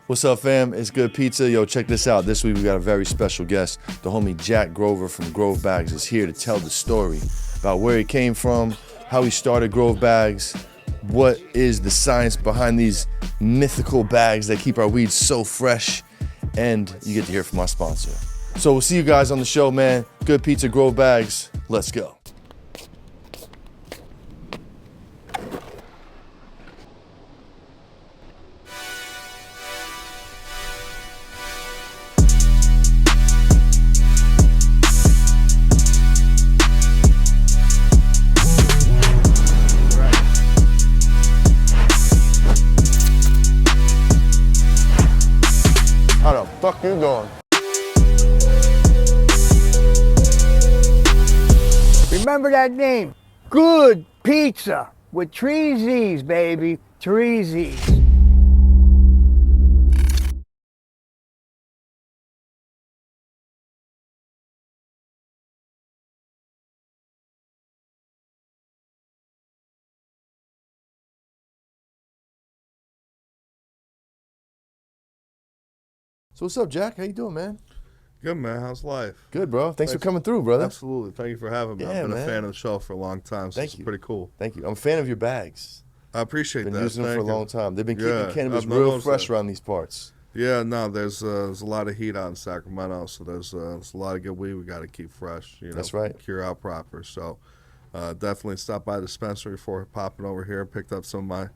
What's up, fam? It's Good Pizza. Yo, check this out. This week we got a very special guest. The homie Jack Grover from Grove Bags is here to tell the story about where he came from, how he started Grove Bags, what is the science behind these mythical bags that keep our weed so fresh, and you get to hear from our sponsor. So we'll see you guys on the show, man. Good Pizza, Grove Bags. Let's go. How the fuck you doing? Remember that name, Good Pizza, with 3 Z's, baby, 3 Z's. So what's up, Jack? How you doing, man? Good, man. How's life? Good, bro. Thanks for coming through, brother. Absolutely. Thank you for having me. Yeah, I've been man. a fan of the show for a long time, so Thank it's you. pretty cool. Thank you. I'm a fan of your bags. I appreciate Been that. using them Thank for a you. long time. They've been keeping Yeah, cannabis I've real noticed fresh that. around these parts. Yeah, no, there's a lot of heat out in Sacramento, so there's a lot of good weed we got to keep fresh. You know, That's right. Cure out proper. So definitely stopped by the dispensary before popping over here. Picked up some of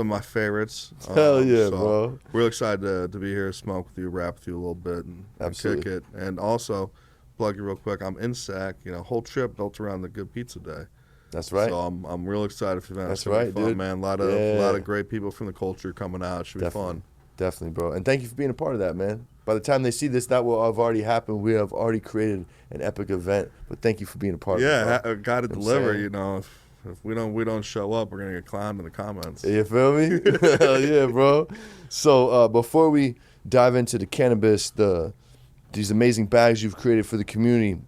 my favorites. Hell yeah, so bro. Real excited to be here, smoke with you, rap with you a little bit, and Absolutely. kick it. And also, plug you real quick. I'm in Sac. You know, whole trip built around the Good Pizza Day. That's right. So I'm real excited for that. That's It's gonna be right, fun, dude. man. A lot of great people from the culture coming out. It should be Definitely. fun. Definitely, bro. And thank you for being a part of that, man. By the time they see this, that will have already happened. We have already created an epic event. But thank you for being a part of it. Yeah, bro. got to You know what I'm deliver. saying? You know, if we don't show up, we're gonna get clowned in the comments. You feel me? Hell yeah, bro. So before we dive into the cannabis, these amazing bags you've created for the community,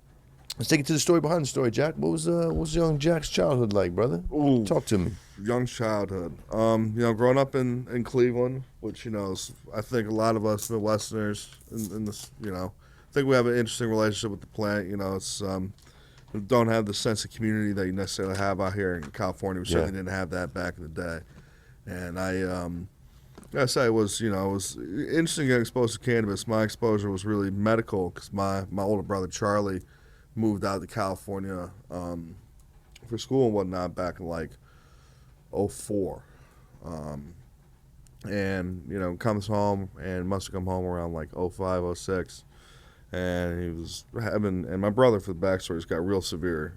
let's take it to the story behind the story, Jack. What was young Jack's childhood like, brother? Ooh. Talk to me. Young childhood. You know, growing up in Cleveland, which, you know, I think a lot of us Midwesterners in this, you know, I think we have an interesting relationship with the plant. You know, it's we don't have the sense of community that you necessarily have out here in California. We certainly didn't have that back in the day. And I gotta say, it was interesting getting exposed to cannabis. My exposure was really medical because my older brother Charlie moved out to California for school and whatnot back in like 04. And, you know, comes home and must have come home around like 05, 06. And he was and my brother, for the backstory, has got real severe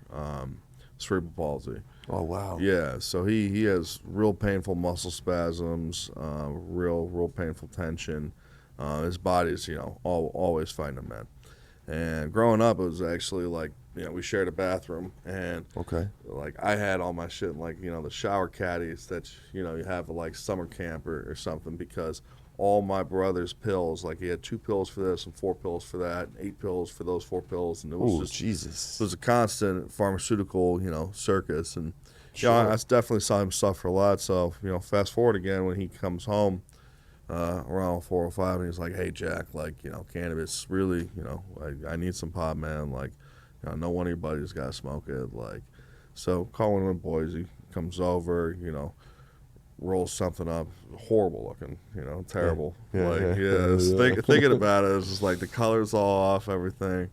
cerebral palsy. Oh, wow. Yeah, so he has real painful muscle spasms, real painful tension. His body's, you know, always fighting him, man. And growing up, it was actually like, you know, we shared a bathroom, and like I had all my shit in, like, you know, the shower caddies that, you know, you have at like summer camp or something, because all my brother's pills, like he had 2 pills for this and 4 pills for that, and 8 pills for those 4 pills, and it was Jesus. It was a constant pharmaceutical, you know, circus. And you know, I definitely saw him suffer a lot. So, you know, fast forward again when he comes home around 4 or 5, and he's like, "Hey, Jack, like, you know, cannabis really, you know, I need some pot, man. Like, you know, no one of your buddies got to smoke it. Like, so call one of the boys. He comes over, you know, rolls something up, horrible looking, you know, terrible. Thinking about it, it's just like the color's all off, everything.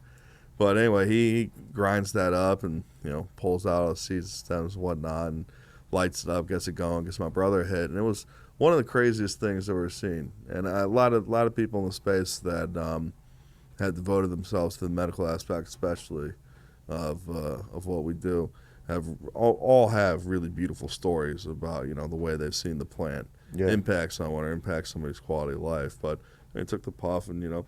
But anyway, he grinds that up and, you know, pulls out all the seeds, stems, and whatnot, and lights it up, gets it going, gets my brother a hit, and it was one of the craziest things I've ever seen. And a lot of people in the space that had devoted themselves to the medical aspect, especially of what we do, have all have really beautiful stories about, you know, the way they've seen the plant impact someone or impact somebody's quality of life. But he took the puff, and, you know,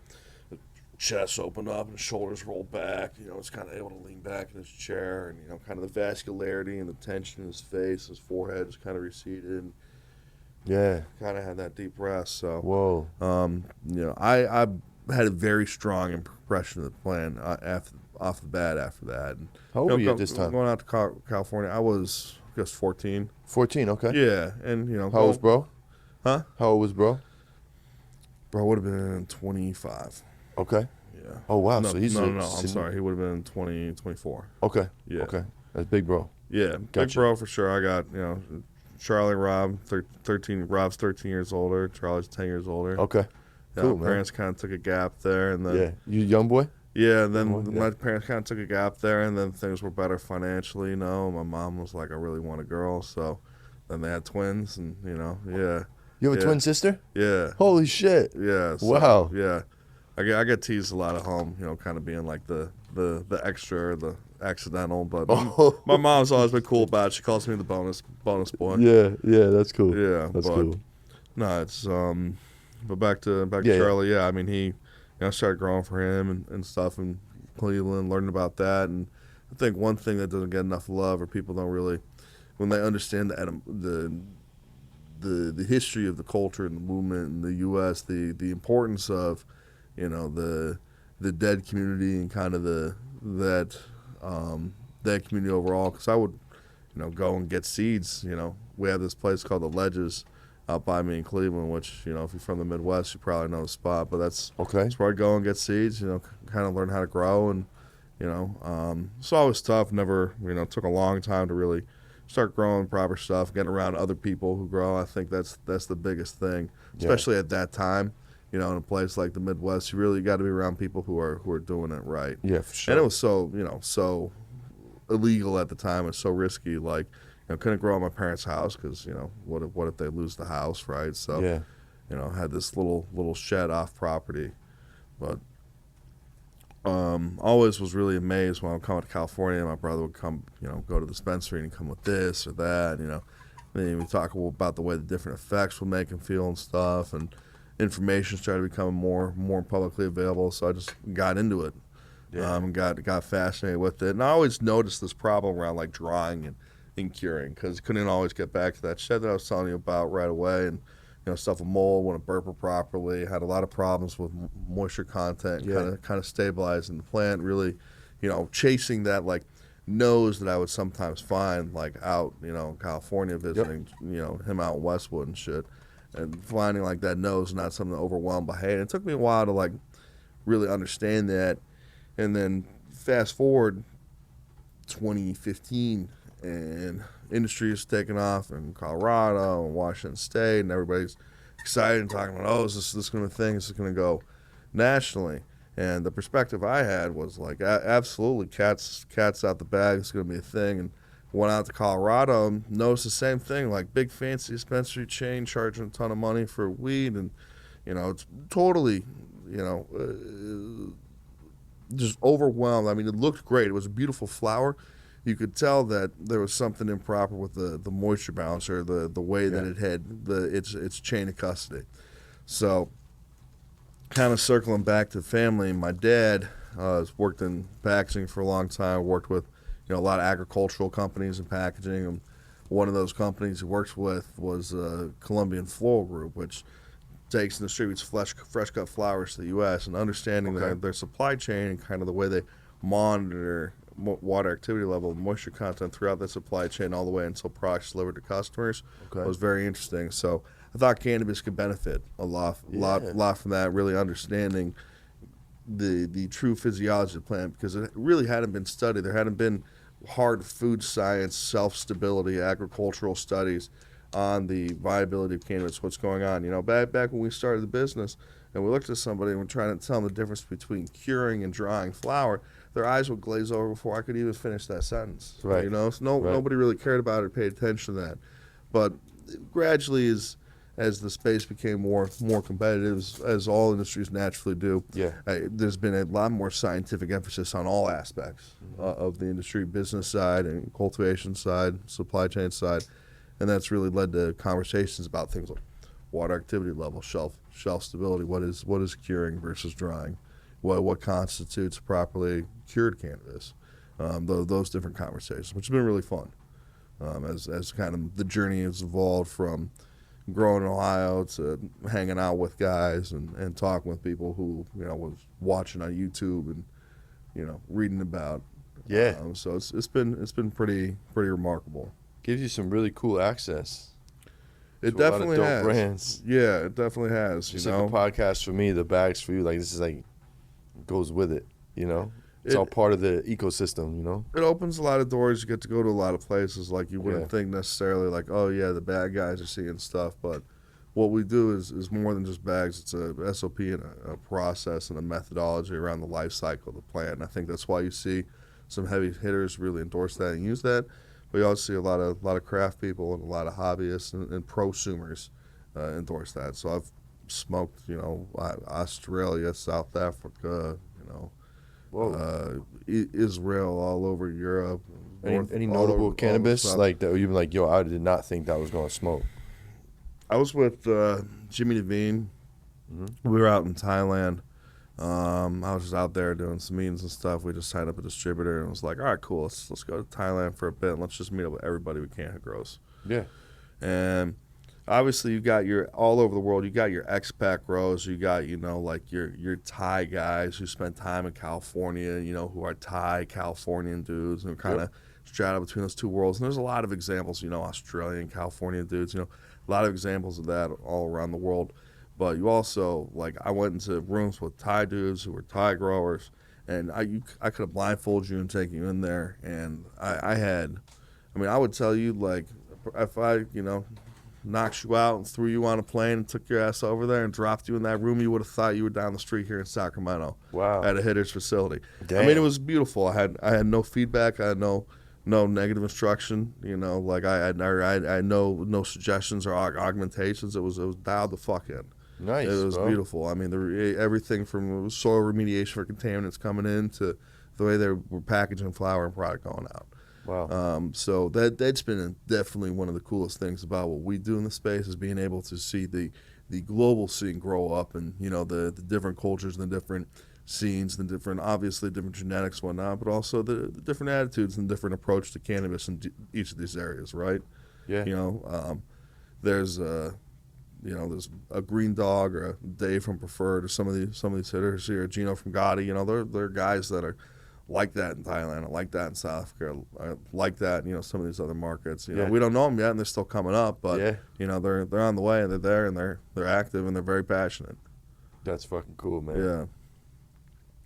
the chest opened up and his shoulders rolled back. You know, it's kind of able to lean back in his chair, and, you know, kind of the vascularity and the tension in his face, his forehead just kind of receded. And kind of had that deep rest. So, you know, I had a very strong impression of the plant off the bat after that. And, how old were you at this time? Going out to California, I was, I guess, 14. 14, okay. Yeah, and, you know. How old was bro? Huh? How old was bro? Bro, would have been 25. Okay. Yeah. Oh wow. No, So he's no, a no, no. I'm sorry. He would have been 24. Okay. Yeah. Okay. That's big bro. Yeah, big Gotcha. bro for sure. I got, Charlie and Rob, 13. Rob's 13 years older. Charlie's 10 years older. Okay. Yeah, Cool, my man. parents kind of took a gap there, and then Yeah. You young boy? yeah, and then Yeah. my parents kind of took a gap there, and then things were better financially. My mom was like, I really want a girl, so then they had twins, and yeah, You have a Yeah. twin sister? yeah, Holy shit. yeah. So, Wow. Yeah, I get teased a lot at home, kind of being like the extra, or the accidental, but Oh. my mom's always been cool about it. She calls me the bonus boy. Yeah. That's cool. Yeah, That's but cool. no, it's but back to Yeah, Charlie. Yeah, I mean he, started growing for him and stuff in Cleveland, learning about that, and I think one thing that doesn't get enough love, or people don't really, when they understand the history of the culture and the movement in the U.S., the importance of, the dead community and kind of that community overall. Because I would, go and get seeds. We have this place called the Ledges out by me in Cleveland, which, if you're from the Midwest, you probably know the spot. But that's where I go and get seeds. Kind of learn how to grow, and it's always tough. Never, took a long time to really start growing proper stuff, getting around other people who grow. I think that's the biggest thing, especially at that time. In a place like the Midwest, you really got to be around people who are doing it right. Yeah, for sure. And it was so illegal at the time. It's so risky. Like, couldn't grow at my parents' house because what if they lose the house, right? So Yeah. Had this little shed off property, but always was really amazed when I would come to California. My brother would come, go to the dispensary and come with this or that, Then we talk about the way the different effects would make him feel and stuff, and information started becoming more publicly available. So I just got into it, and got fascinated with it. And I always noticed this problem around like drying and curing, because couldn't always get back to that shed that I was telling you about right away, and stuff with mold, wouldn't burp it properly, had a lot of problems with moisture content, kind of stabilizing the plant, really, chasing that like nose that I would sometimes find like out, in California visiting, him out in Westwood and shit, and finding like that nose not something to overwhelm by hate. And it took me a while to like really understand that, and then fast forward 2015, and industry is taking off in Colorado and Washington State, and everybody's excited and talking about, is this going to be a thing? Is this going to go nationally? And the perspective I had was like, absolutely, cats out the bag. It's going to be a thing. And went out to Colorado and noticed the same thing, like big fancy dispensary chain charging a ton of money for weed, and it's totally, just overwhelmed. I mean, it looked great. It was a beautiful flower. You could tell that there was something improper with the moisture balance, or the way that it had its chain of custody. So, kind of circling back to the family, my dad has worked in packaging for a long time. Worked with a lot of agricultural companies in packaging. And one of those companies he works with was Colombian Floral Group, which takes and distributes fresh cut flowers to the U.S. and understanding their supply chain and kind of the way they monitor water activity level, moisture content throughout that supply chain all the way until products delivered to customers was very interesting. So I thought cannabis could benefit a lot from that, really understanding the true physiology of the plant, because it really hadn't been studied. There hadn't been hard food science, self-stability, agricultural studies on the viability of cannabis, what's going on. Back when we started the business and we looked at somebody and we're trying to tell them the difference between curing and drying flower, their eyes would glaze over before I could even finish that sentence. Right. So nobody really cared about it or paid attention to that. But gradually, as the space became more competitive, as all industries naturally do, there's been a lot more scientific emphasis on all aspects of the industry, business side and cultivation side, supply chain side, and that's really led to conversations about things like water activity level, shelf stability, what is curing versus drying, what constitutes properly cured cannabis, those different conversations, which has been really fun, as kind of the journey has evolved from growing in Ohio to hanging out with guys and talking with people who was watching on YouTube and reading about. So it's been pretty remarkable. Gives you some really cool access. It to a lot of definitely dope has. brands. Yeah, it definitely has. Just You like know, the podcast for me, the bags for you. Like this is like goes with it. You know, it's all it part of the ecosystem. You know. it opens a lot of doors. You get to go to a lot of places like you wouldn't Yeah. think necessarily. Like, oh yeah, the bad guys are seeing stuff, but what we do is more than just bags. It's a SOP and a process and a methodology around the life cycle of the plant. And I think that's why you see some heavy hitters really endorse that and use that. But you also see a lot of craft people and a lot of hobbyists and prosumers endorse that. So I've smoked, Australia, South Africa, Whoa. Israel, all over Europe. Any all notable over cannabis South. like that? You've been like, yo, I did not think that was gonna smoke. I was with Jimmy Devine. Mm-hmm. We were out in Thailand. I was just out there doing some meetings and stuff. We just signed up a distributor and was like, all right, cool. Let's go to Thailand for a bit and let's just meet up with everybody we can who grows. Yeah. And obviously you got your all over the world. You got your expat grows. You got like your Thai guys who spend time in California. Who are Thai Californian dudes and kind of straddle between those two worlds. And there's a lot of examples. Australian Californian dudes. A lot of examples of that all around the world. But you also, like, I went into rooms with Thai dudes who were Thai growers, and I could have blindfolded you and taken you in there, and I would tell you, like, if I, knocked you out and threw you on a plane and took your ass over there and dropped you in that room, you would have thought you were down the street here in Sacramento. Wow. At a hitter's facility. Damn. I mean, it was beautiful. I had no feedback. I had no negative instruction. Like I had no suggestions or augmentations. It was dialed the fuck in. Nice. It was bro. beautiful. I mean, everything from soil remediation for contaminants coming in to the way they were packaging flour and product going out. Wow. So that's been definitely one of the coolest things about what we do in the space is being able to see the global scene grow up and the different cultures and the different scenes, the different genetics and whatnot, but also the different attitudes and different approach to cannabis in each of these areas, right? Yeah. There's there's a Green Dog or a Dave from Preferred or some of these hitters here, Gino from Gotti. They're guys that are like that in Thailand, I like that in South Africa, I like that some of these other markets. We don't know them yet, and they're still coming up, but they're on the way, and they're there, and they're active, and they're very passionate. That's fucking cool, man. Yeah.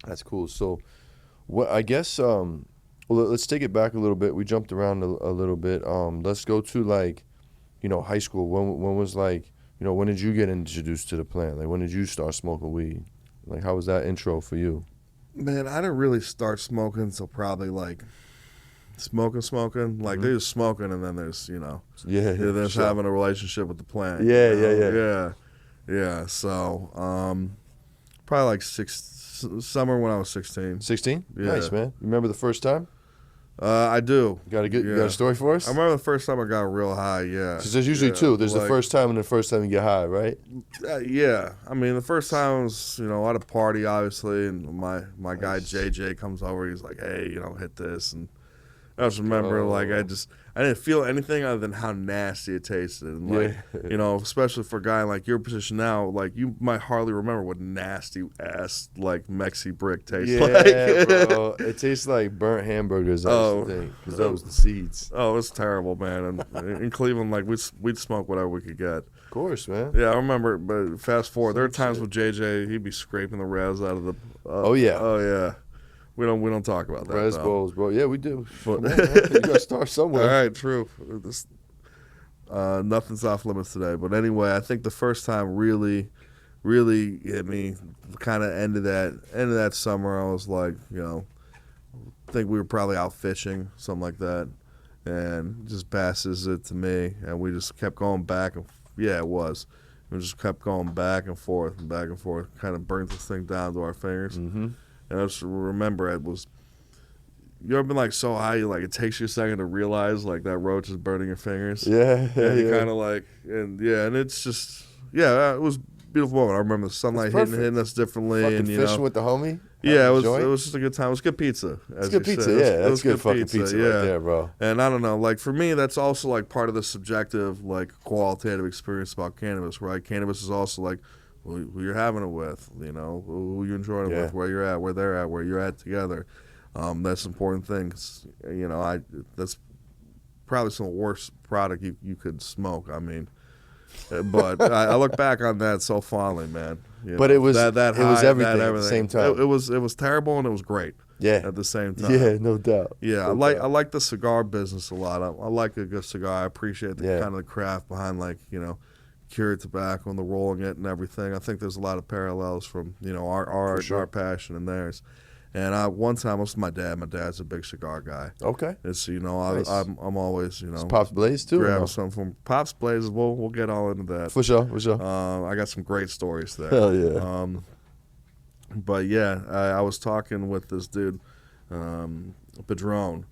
That's cool. So, what I guess let's take it back a little bit. We jumped around a little bit. Let's go to like, high school. When was like, when did you get introduced to the plant? Like, when did you start smoking weed? Like, how was that intro for you? Man, I didn't really start smoking until probably like smoking. Like there's smoking, and then there's there's having a relationship with the plant. Yeah. So probably like summer when I was 16. 16? Yeah. Nice, man. You remember the first time? I do. You got a story for us? I remember the first time I got real high. Yeah. Because there's usually two. There's the first time and the first time you get high, right? Yeah. I mean, the first time was at a party, obviously, and my guy JJ comes over. He's like, "Hey, hit this," and I just remember I didn't feel anything other than how nasty it tasted, and like especially for a guy in like your position now, like you might hardly remember what nasty ass like Mexi brick tastes like. Yeah, bro. It tastes like burnt hamburgers. I think because that was the seeds. Oh, it's terrible, man. And in Cleveland, like we'd smoke whatever we could get. Of course, man. Yeah, I remember. But fast forward, there are times with JJ, he'd be scraping the res out of the. Oh yeah. We don't talk about that. Res though. bowls, bro. Yeah, we do. Come on, man. You gotta start somewhere. All right, true. Nothing's off limits today. But anyway, I think the first time really hit me. Kind of end of that summer. I was like, I think we were probably out fishing, something like that, and just passes it to me, and we just kept going back and it was. We just kept going back and forth, kind of burnt this thing down to our fingers. Mm-hmm. And I just remember you ever been like so high, it takes you a second to realize like that roach is burning your fingers. Yeah. You kind of like, and it's just, it was a beautiful moment. I remember the sunlight hitting us differently. Fucking and fishing with the homie. Yeah, it was just a good time. It was good pizza. It's good pizza, it was good fucking pizza right there, bro. And I don't know, like for me, that's also like part of the subjective, like qualitative experience about cannabis, right? Cannabis is also like who you're having it with, who you're enjoying it with, where you're at, where they're at, where you're at together. That's an important thing. 'Cause, that's probably some of the worst product you could smoke. I mean, But I look back on that so fondly, man. But it was that it was high, everything that at the same time. It was terrible and it was great. Yeah. At the same time. Yeah, no doubt. Yeah, No I doubt. like the cigar business a lot. I like a good cigar. I appreciate the Yeah. kind of the craft behind, like, cured tobacco and the rolling it and everything. I think there's a lot of parallels from our passion and theirs. And one time I was with my dad. My dad's a big cigar guy. Okay. It's Nice. I'm always Pops Blaze too. Or grabbing no? something from Pops Blazes. We'll get all into that. For sure. For sure. I got some great stories there. Hell yeah. But yeah, I was talking with this dude, Padron,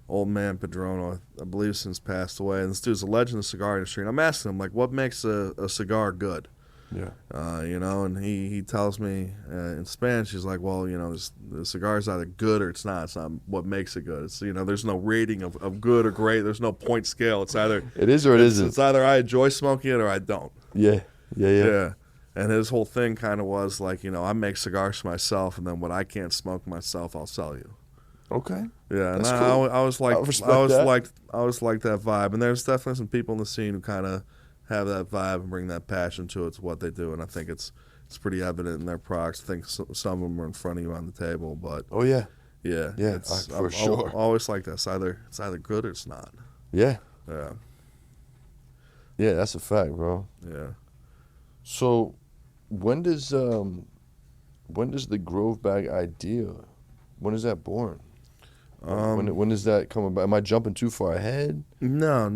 old man Padron, I believe since passed away. And this dude's a legend in the cigar industry. And I'm asking him, like, what makes a cigar good? Yeah. And he tells me in Spanish, he's like, well, the cigar's either good or it's not. It's not what makes it good. It's, there's no rating of good or great. There's no point scale. It's either It is or it isn't. It's either I enjoy smoking it or I don't. Yeah. Yeah. And his whole thing kind of was like, I make cigars for myself, and then what I can't smoke myself, I'll sell you. Okay. Yeah, and That's cool. I was like, I always like that vibe. And there's definitely some people in the scene who kind of have that vibe and bring that passion to it, to what they do. And I think it's pretty evident in their products. I think some of them are in front of you on the table, but Oh yeah. yeah, For sure. I always like that. It's either good or it's not. Yeah. Yeah, Yeah, that's a fact, bro. yeah. So, when does the Grove Bag idea? When is that born? When does that come about? Am I jumping too far ahead? No.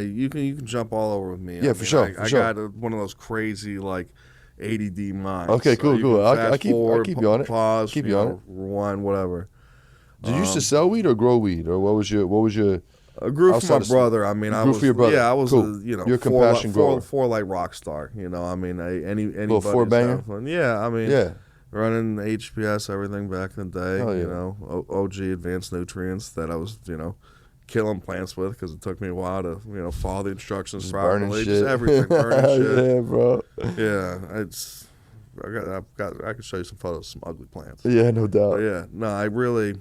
You can jump all over with me. Yeah, for sure. I got one of those crazy like ADD minds. Okay, cool. You can I'll fast keep forward, you on it. Pause. Keep you on it. Rewind. Whatever. Did you used to sell weed or grow weed, or what was your? I grew for outside my of- brother. I mean, you I grew was for your brother. Yeah, I was Cool. You're a compassion grower. four light rock star. I mean, anybody four banger? Yeah, I mean, Yeah. running HPS, everything back in the day. Hell yeah. OG advanced nutrients that I was killing plants with, because it took me a while to follow the instructions Just burning properly. shit. Just everything, burning shit. Yeah, bro. Yeah, I could show you some photos of some ugly plants. Yeah, no doubt. But yeah, no, I really.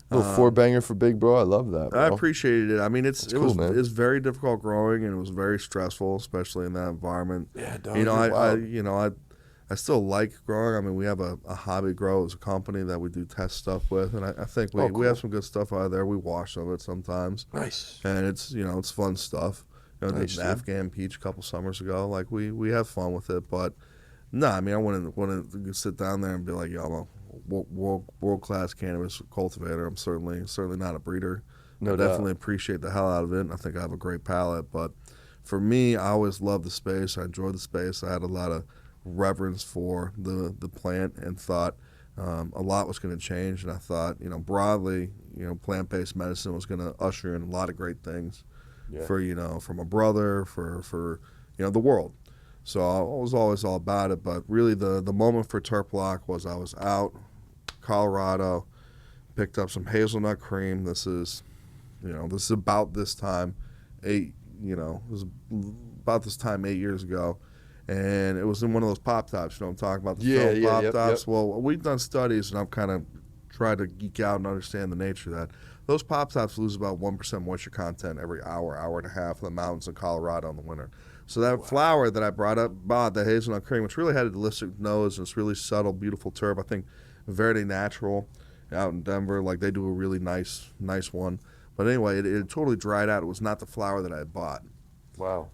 Little four banger for Big Bro. I love that, bro. I appreciated it. I mean, it cool, was man. it's very difficult growing, and it was very stressful, especially in that environment. Yeah, dog. I still like growing. I mean, we have a hobby grow as a company that we do test stuff with, and I think we cool. have some good stuff out of there. We wash some of it sometimes, Nice. and it's it's fun stuff. Did Nice, an dude. Afghan peach a couple summers ago. Like we have fun with it, but no, I mean, I wouldn't sit down there and be like, yo, I'm a world class cannabis cultivator. I'm certainly not a breeder. No I doubt. definitely appreciate the hell out of it, and I think I have a great palate. But for me, I always loved the space. I enjoyed the space. I had a lot of reverence for the plant, and thought a lot was going to change. And I thought, broadly, plant-based medicine was going to usher in a lot of great things for my brother, for the world. So I was always all about it. But really, the moment for Terp Lock was I was out, Colorado, picked up some hazelnut cream. This is about this time, it was about this time 8 years ago. And it was in one of those pop tops. I'm talking about the film pop tops. Yep. Well, we've done studies, and I've kind of tried to geek out and understand the nature of that. Those pop tops lose about 1% moisture content every hour and a half in the mountains of Colorado in the winter. So that flower that I bought, the hazelnut cream, which really had a delicious nose, and it's really subtle, beautiful terp. I think Verde Natural out in Denver, like, they do a really nice one. But anyway, it totally dried out. It was not the flower that I had bought. Wow.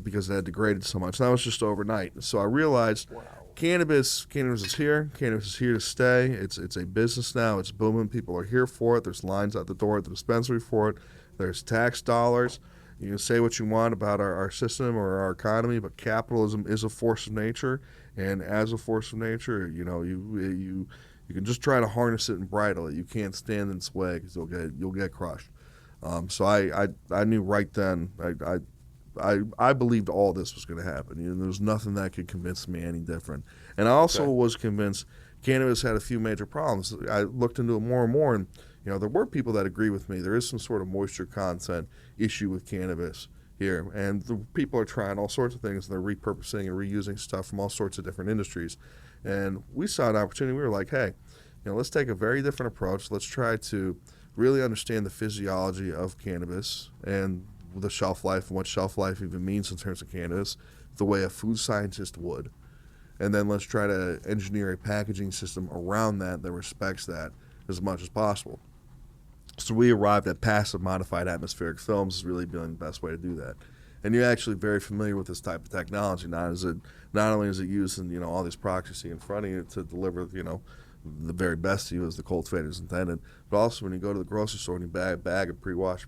Because it had degraded so much. And that was just overnight. So I realized cannabis is here. Cannabis is here to stay. It's a business now. It's booming. People are here for it. There's lines out the door at the dispensary for it. There's tax dollars. You can say what you want about our system or our economy, but capitalism is a force of nature. And as a force of nature, you can just try to harness it and bridle it. You can't stand in its way, because you'll get crushed. So I knew right then. I believed all this was going to happen. There was nothing that could convince me any different. And I also was convinced cannabis had a few major problems. I looked into it more and more, and there were people that agree with me. There is some sort of moisture content issue with cannabis here, and the people are trying all sorts of things. They're repurposing and reusing stuff from all sorts of different industries. And we saw an opportunity. We were like, hey, let's take a very different approach. Let's try to really understand the physiology of cannabis and the shelf life and what shelf life even means in terms of cannabis the way a food scientist would. And then let's try to engineer a packaging system around that respects that as much as possible. So we arrived at passive modified atmospheric films as really being the best way to do that. And you're actually very familiar with this type of technology. Not only is it used in all these products you see in front of you to deliver the very best to you as the cultivators intended, but also when you go to the grocery store and you buy a bag of pre-washed,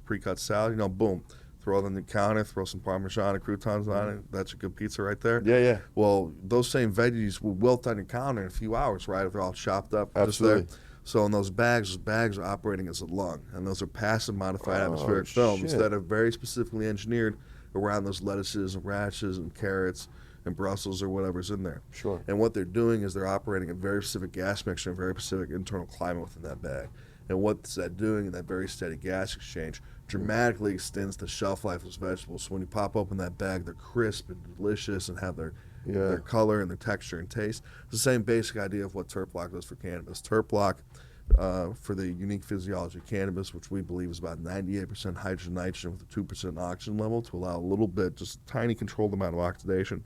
pre-cut salad, boom, throw it on the counter, throw some Parmesan and croutons on it. That's a good pizza right there. Yeah, yeah. Well, those same veggies will wilt on your counter in a few hours, right? If they're all chopped up. Absolutely. Just there. So in those bags are operating as a lung, and those are passive modified atmospheric films that are very specifically engineered around those lettuces and radishes and carrots and Brussels or whatever's in there. Sure. And what they're doing is they're operating a very specific gas mixture and very specific internal climate within that bag. And what's that doing in that very steady gas exchange dramatically extends the shelf life of those vegetables. So when you pop open that bag, they're crisp and delicious and have their color and their texture and taste. It's the same basic idea of what terp block does for cannabis. Terp block, for the unique physiology of cannabis, which we believe is about 98% hydrogen nitrogen with a 2% oxygen level to allow a little bit, just a tiny controlled amount of oxidation.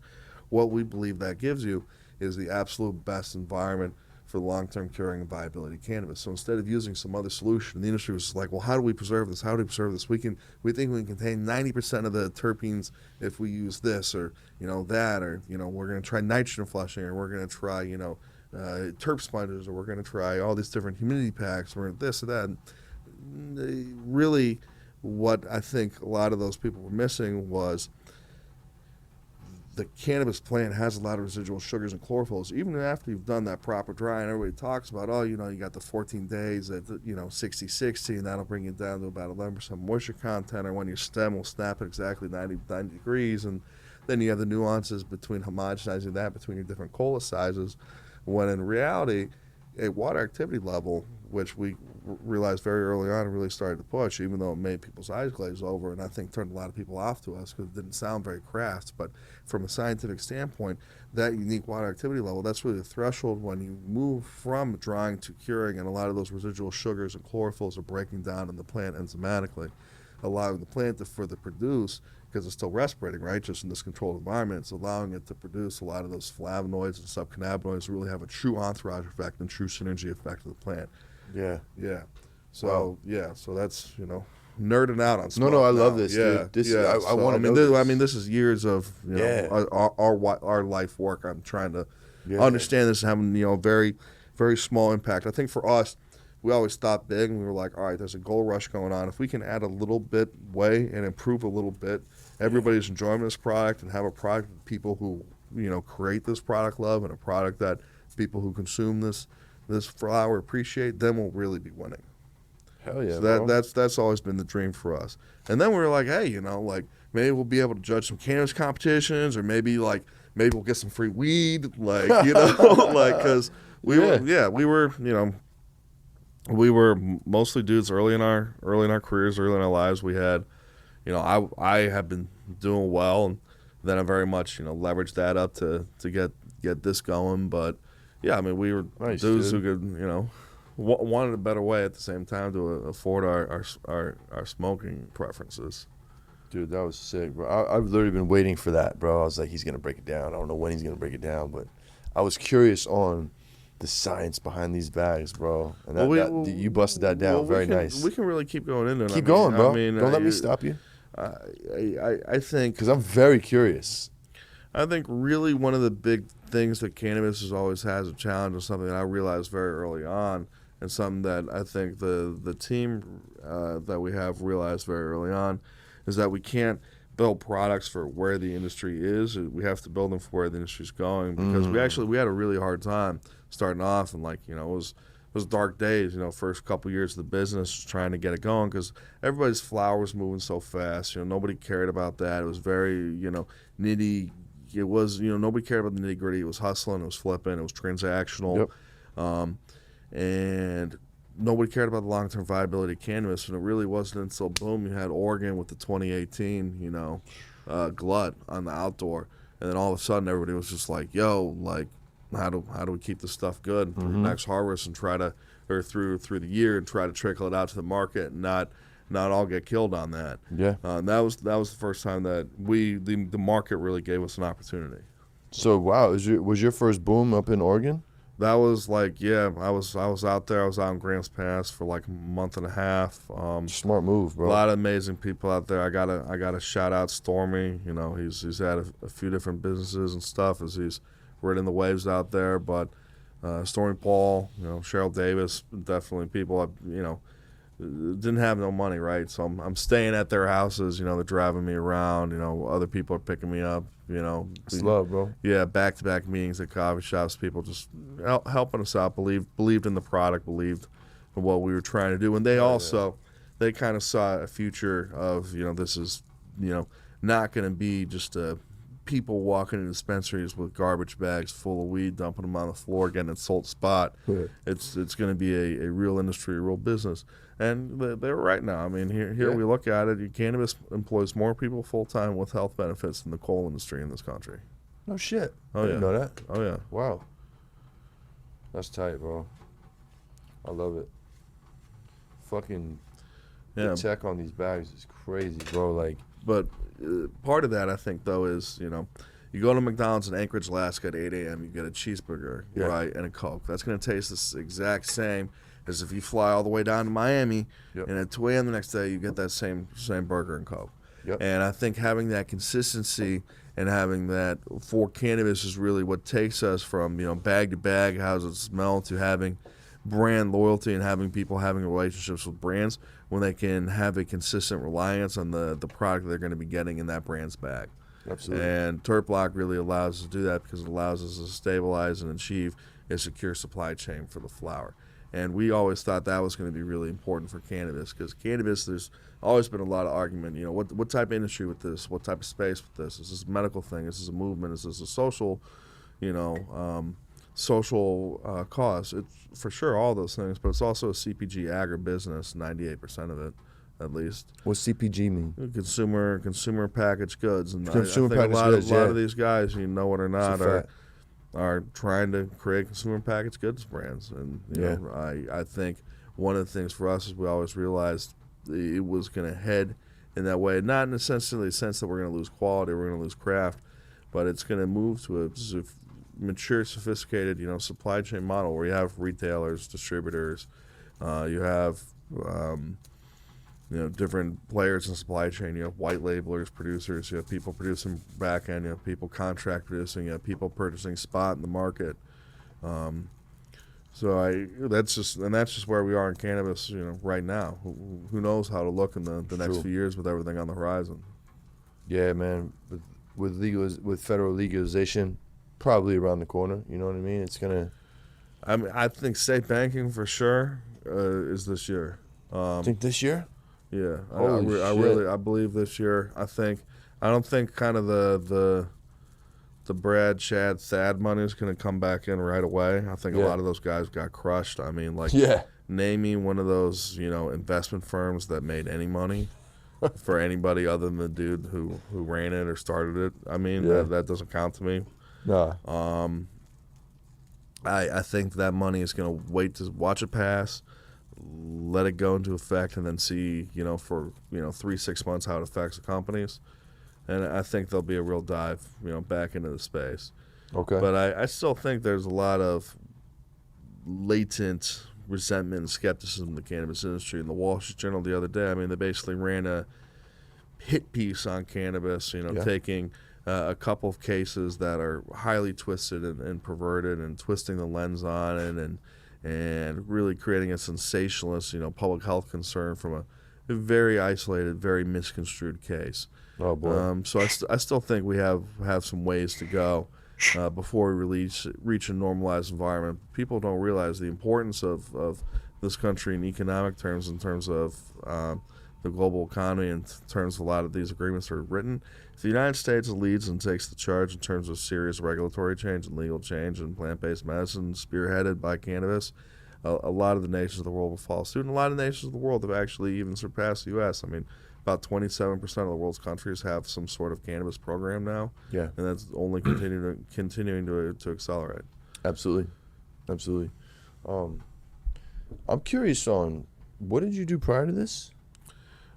What we believe that gives you is the absolute best environment for long-term curing and viability of cannabis. So instead of using some other solution, the industry was like, well, how do we preserve this? How do we preserve this? We think we can contain 90% of the terpenes if we use this or that, or we're going to try nitrogen flushing, or we're going to try terp sponges, or we're going to try all these different humidity packs, or this or that. And really, what I think a lot of those people were missing was the cannabis plant has a lot of residual sugars and chlorophylls. Even after you've done that proper dry, and everybody talks about, you got the 14 days at 60-60, and that'll bring it down to about 11% moisture content, or when your stem will snap at exactly 90 degrees, and then you have the nuances between homogenizing that between your different cola sizes, when in reality, a water activity level, which we realized very early on and really started to push, even though it made people's eyes glaze over, and I think turned a lot of people off to us because it didn't sound very craft. But from a scientific standpoint, that unique water activity level, that's really the threshold when you move from drying to curing, and a lot of those residual sugars and chlorophylls are breaking down in the plant enzymatically, allowing the plant to further produce, because it's still respirating, right, just in this controlled environment. It's allowing it to produce a lot of those flavonoids and subcannabinoids to really have a true entourage effect and true synergy effect of the plant. Yeah. Yeah. So, so that's, nerding out on stuff. No, I love now. this, dude. This Yeah. I want to know this. This is years of, our life work. I'm trying to understand this and having, very, very small impact. I think for us, we always thought big, and we were like, all right, there's a gold rush going on. If we can add a little bit way and improve a little bit, everybody's enjoying this product, and have a product that people who, create this product love, and a product that people who consume this flower appreciate, then we'll really be winning. Hell yeah, so bro. that's always been the dream for us. And then we were like, hey, maybe we'll be able to judge some cannabis competitions, or maybe we'll get some free weed, because we were mostly dudes early in our careers, early in our lives. We had, I have been doing well, and then I very much leveraged that up to get this going. But yeah, we were nice, dudes dude. who could wanted a better way at the same time to afford our smoking preferences. Dude, that was sick, bro. I've literally been waiting for that, bro. I was like, he's gonna break it down. I don't know when he's gonna break it down, but I was curious on the science behind these bags, bro. And you busted that down. Very nice. We can really keep going into it. Keep going, bro. Don't let me stop you. I think, because I'm very curious. I think really one of the big things that cannabis always has a challenge, and something that I realized very early on, and something that I think the team that we have realized very early on, is that we can't build products for where the industry is. We have to build them for where the industry's going, because we had a really hard time starting off, and it was dark days, first couple years of the business trying to get it going, because everybody's flower was moving so fast. Nobody cared about that. It was very, nitty. It was, nobody cared about the nitty gritty. It was hustling, it was flipping, it was transactional. Yep. And nobody cared about the long-term viability of cannabis, and it really wasn't until, boom, you had Oregon with the 2018, glut on the outdoor, and then all of a sudden everybody was just like, yo, how do we keep this stuff good for the next harvest, and try to, or through the year, and try to trickle it out to the market, and not not all get killed on that. Yeah. And that was the first time that the market really gave us an opportunity. So wow, was your first boom up in Oregon? That was like, yeah, I was out there. I was out in Grants Pass for like a month and a half. Smart move, bro. A lot of amazing people out there. I gotta shout out Stormy. You know, he's had a few different businesses and stuff as he's riding the waves out there. But Stormy Paul, you know, Cheryl Davis, definitely people. You know, didn't have no money, right? So I'm staying at their houses. You know, they're driving me around. You know, other people are picking me up. You know, It's love, bro. yeah, back-to-back meetings at coffee shops. People just helping us out. Believed in the product. Believed in what we were trying to do, and they also they kind of saw a future of, you know, this is, you know, not going to be just people walking in dispensaries with garbage bags full of weed, dumping them on the floor, getting it sold spot. Right. It's going to be a real industry, a real business. And they're right now. I mean, here we look at it. Cannabis employs more people full-time with health benefits than the coal industry in this country. No shit. Oh, I didn't yeah. know that. Oh, yeah. Wow. That's tight, bro. I love it. Fucking Yeah. the tech on these bags is crazy, bro. Like, But part of that, I think, though, is, you know, you go to McDonald's in Anchorage, Alaska at 8 a.m., you get a cheeseburger, Yeah. right, and a Coke. That's going to taste the exact same as if you fly all the way down to Miami, Yep. and at 2 a.m. the next day, you get that same burger and Coke. Yep. And I think having that consistency and having that for cannabis is really what takes us from, you know, bag to bag, how does it smell, to having brand loyalty and having people having relationships with brands when they can have a consistent reliance on the product they're going to be getting in that brand's bag. absolutely. And Turp Block really allows us to do that because it allows us to stabilize and achieve a secure supply chain for the flower. And we always thought that was going to be really important for cannabis, because cannabis, there's always been a lot of argument. You know, what type of industry with this? What type of space with this? Is this a medical thing? Is this a movement? Is this a social, you know, cause? It's for sure all those things, but it's also a CPG agribusiness. 98% of it, at least. What's CPG mean? Consumer packaged goods, and Consumer I think packaged goods, a lot yeah. of these guys, you know it or not, It's a fact. are trying to create consumer packaged goods brands. And you Yeah. know, I think one of the things for us is we always realized it was going to head in that way, not in the sense that we're going to lose quality, we're going to lose craft, but it's going to move to a mature, sophisticated, you know, supply chain model where you have retailers, distributors, you have you know, different players in the supply chain. You have white labelers, producers. You have people producing back end. You have people contract producing. You have people purchasing spot in the market. So that's just where we are in cannabis, you know, right now. Who knows how to look in the next True. few years with everything on the horizon? Yeah, man. With federal legalization, probably around the corner. You know what I mean? It's gonna. I mean, I think state banking for sure is this year. I think this year. Yeah, Holy I believe this year. I don't think kind of the Brad, Chad, Thad money is going to come back in right away. I think a Yeah. lot of those guys got crushed. I mean, like, Yeah. name me one of those, you know, investment firms that made any money for anybody other than the dude who ran it or started it. I mean, Yeah. that doesn't count to me. Nah. I think that money is going to wait to watch it pass, let it go into effect, and then see, you know, for, you know, 3-6 months how it affects the companies. And I think there'll be a real dive, you know, back into the space. Okay. But I still think there's a lot of latent resentment and skepticism in the cannabis industry. In the Wall Street Journal the other day, I mean, they basically ran a hit piece on cannabis, you know, Yeah. taking a couple of cases that are highly twisted and perverted and twisting the lens on it and really creating a sensationalist, you know, public health concern from a very isolated, very misconstrued case. Oh boy. So I still think we have some ways to go before we reach a normalized environment. People don't realize the importance of this country in economic terms, in terms of the global economy, in terms of a lot of these agreements that are written. If the United States leads and takes the charge in terms of serious regulatory change and legal change in plant-based medicine spearheaded by cannabis, a lot of the nations of the world will follow suit, and a lot of nations of the world have actually even surpassed the U.S. I mean, about 27% of the world's countries have some sort of cannabis program now, Yeah. and that's only continuing to accelerate. Absolutely. Absolutely. I'm curious on what did you do prior to this?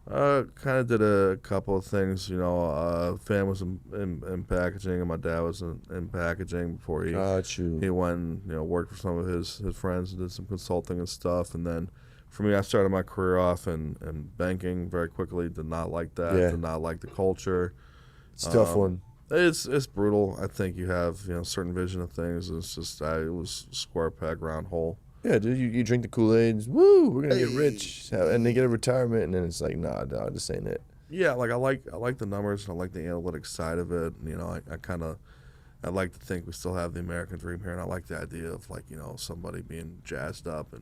Kind of did a couple of things, Fan was in packaging, and my dad was in packaging before Got you. he went and, worked for some of his friends and did some consulting and stuff. And then for me, I started my career off in banking very quickly. Did not like that. Yeah. Did not like the culture. It's a tough one. It's brutal. I think you have certain vision of things. It's just it was square peg round hole. Yeah, dude, you drink the Kool-Aid, woo, we're gonna get rich, and they get a retirement, and then it's like, nah, this ain't it. Yeah, like I like the numbers, and I like the analytics side of it. I like to think we still have the American dream here, and I like the idea of somebody being jazzed up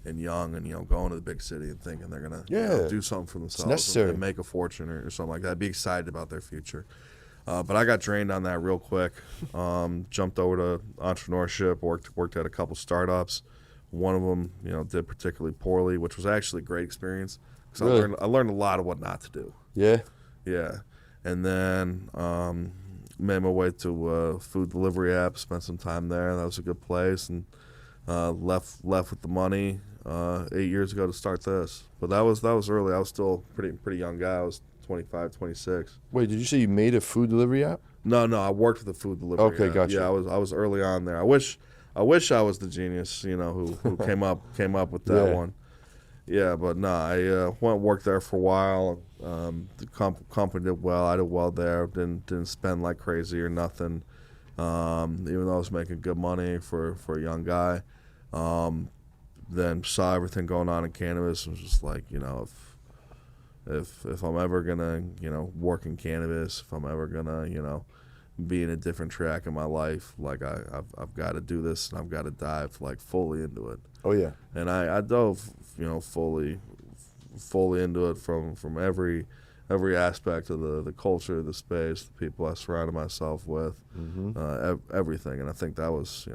and young, and going to the big city and thinking they're gonna do something for themselves and make a fortune or something like that. Be excited about their future. But I got drained on that real quick. Jumped over to entrepreneurship. Worked at a couple startups. One of them, did particularly poorly, which was actually a great experience because Really? I learned a lot of what not to do. Yeah. Yeah, and then made my way to a food delivery app. Spent some time there. That was a good place, and left with the money 8 years ago to start this. But that was early. I was still pretty young guy. I was 25, 26. Wait, did you say you made a food delivery app? No, I worked for the food delivery. Okay, app. gotcha. Yeah, I was early on there. I wish I was the genius, who came up with that one. Yeah, but no, I went and worked there for a while. The company did well. I did well there. Didn't spend like crazy or nothing. Even though I was making good money for a young guy. Then saw everything going on in cannabis and was just like, if I'm ever gonna, work in cannabis, if I'm ever gonna, be in a different track in my life, like I've got to do this and I've got to dive like fully into it. Oh yeah. And I dove, fully into it from every aspect of the culture, the space, the people I surrounded myself with, everything. And I think that was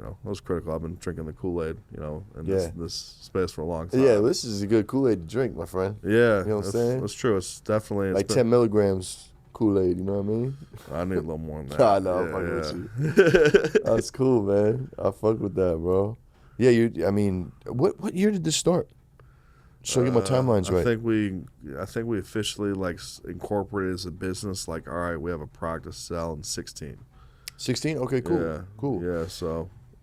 critical. I've been drinking the Kool-Aid, in this space for a long time. Yeah, this is a good Kool-Aid to drink, my friend. Yeah, you know what I'm saying? It's true. It's definitely like 10 milligrams Kool-Aid. You know what I mean? I need a little more than that. Nah, I'm fucking with you. That's cool, man. I fuck with that, bro. Yeah, I mean, what year did this start? So I get my timelines right. I think we officially incorporated as a business. Like, all right, we have a product to sell in 16. 16? Okay, cool. Yeah, cool. Yeah,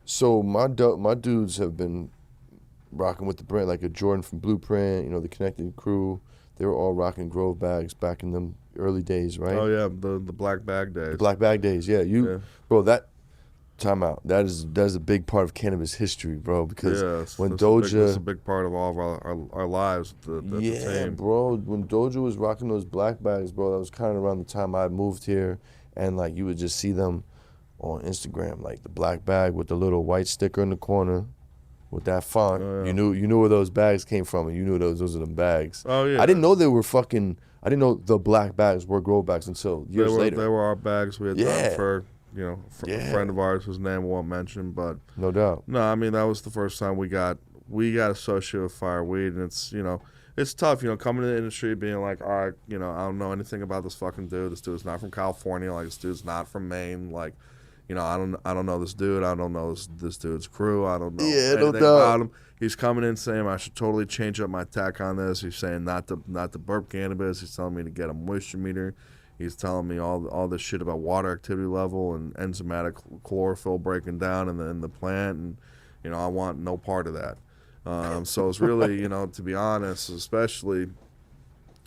so my dudes have been rocking with the brand, like a Jordan from Blueprint. The Connected Crew. They were all rocking Grove bags back in them early days, right? Oh yeah, the black bag days. The black bag days, yeah. Bro, that time out. That is a big part of cannabis history, bro. Because when Doja, that's a big part of all of our lives. The team. Bro. When Doja was rocking those black bags, bro, that was kind of around the time I moved here, and you would just see them on Instagram, like the black bag with the little white sticker in the corner. With that font, you knew where those bags came from, and you knew those are them bags. Oh yeah. I didn't know they were fucking. I didn't know the black bags were Grove bags until years later. They were our bags. We had them for a friend of ours whose name I won't mention, but no doubt. No, I mean that was the first time we got associated with fireweed, and it's tough, coming to the industry being like, all right, I don't know anything about this fucking dude. This dude's not from California. Like this dude's not from Maine. Like. I don't know this dude. I don't know this dude's crew. I don't know anything about him. He's coming in saying I should totally change up my tack on this. He's saying not to burp cannabis. He's telling me to get a moisture meter. He's telling me all this shit about water activity level and enzymatic chlorophyll breaking down in the plant, and I want no part of that. So it's really to be honest, especially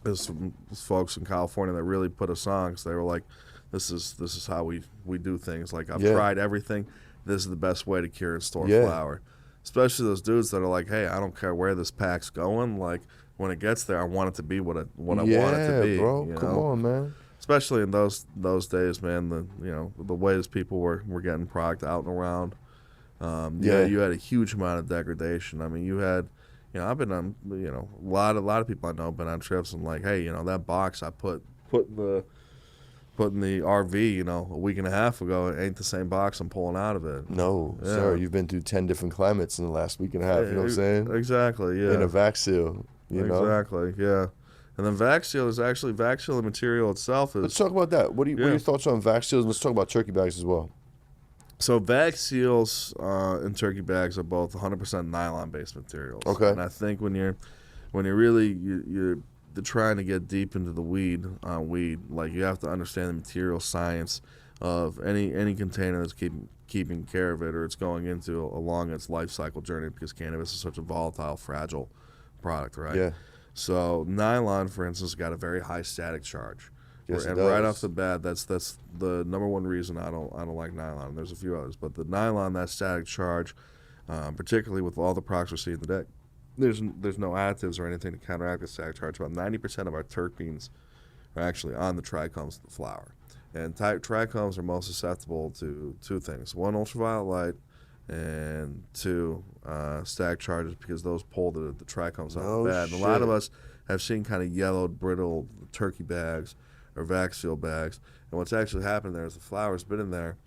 there's folks in California that really put us on because they were like. This is how we do things. Like I've tried everything. This is the best way to cure and store flour. Especially those dudes that are like, hey, I don't care where this pack's going. Like when it gets there, I want it to be what I want it to be. Yeah, bro. Come on, man. Especially in those days, man. The ways people were getting product out and around. You had a huge amount of degradation. I mean, you had. I've been on. A lot of people I know have been on trips and like, hey, that box I put in the RV, a week and a half ago, it ain't the same box I'm pulling out of it. No, sir. You've been through 10 different climates in the last week and a half, you know what I'm saying? Exactly, yeah. In a vac seal, you know? Exactly, yeah. And then vac seal is actually, vac seal, the material itself is... Let's talk about that. What are your thoughts on vac seals? Let's talk about turkey bags as well. So vac seals and turkey bags are both 100% nylon-based materials. Okay. And I think when you're really... trying to get deep into the weed on weed, like you have to understand the material science of any container that's keeping care of it, or it's going into along its life cycle journey, because cannabis is such a volatile, fragile product, right? Yeah. So nylon, for instance, got a very high static charge. Yes, it And does. right off the bat, that's the number one reason I don't like nylon. There's a few others, but the nylon, that static charge, particularly with all the products we're seeing today, there's no additives or anything to counteract the static charge. About 90% of our terpenes are actually on the trichomes of the flower. And trichomes are most susceptible to two things: one, ultraviolet light, and two, static charges, because those pull the trichomes out bad. And a lot of us have seen kind of yellowed, brittle turkey bags or vax bags. And what's actually happened there is the flower's been in there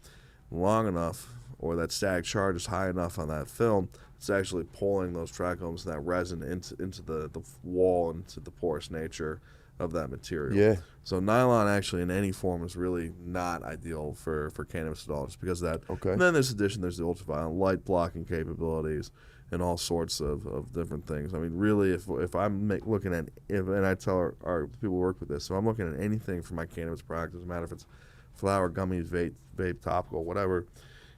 long enough, or that static charge is high enough on that film, it's actually pulling those trichomes and that resin into the wall, into the porous nature of that material. Yeah. So nylon actually in any form is really not ideal for cannabis at all, just because of that. Okay. And then there's the ultraviolet light blocking capabilities and all sorts of different things. I mean, really, if I'm looking at, and I tell our people who work with this, so I'm looking at anything for my cannabis product, doesn't matter if it's flower, gummies, vape, topical, whatever.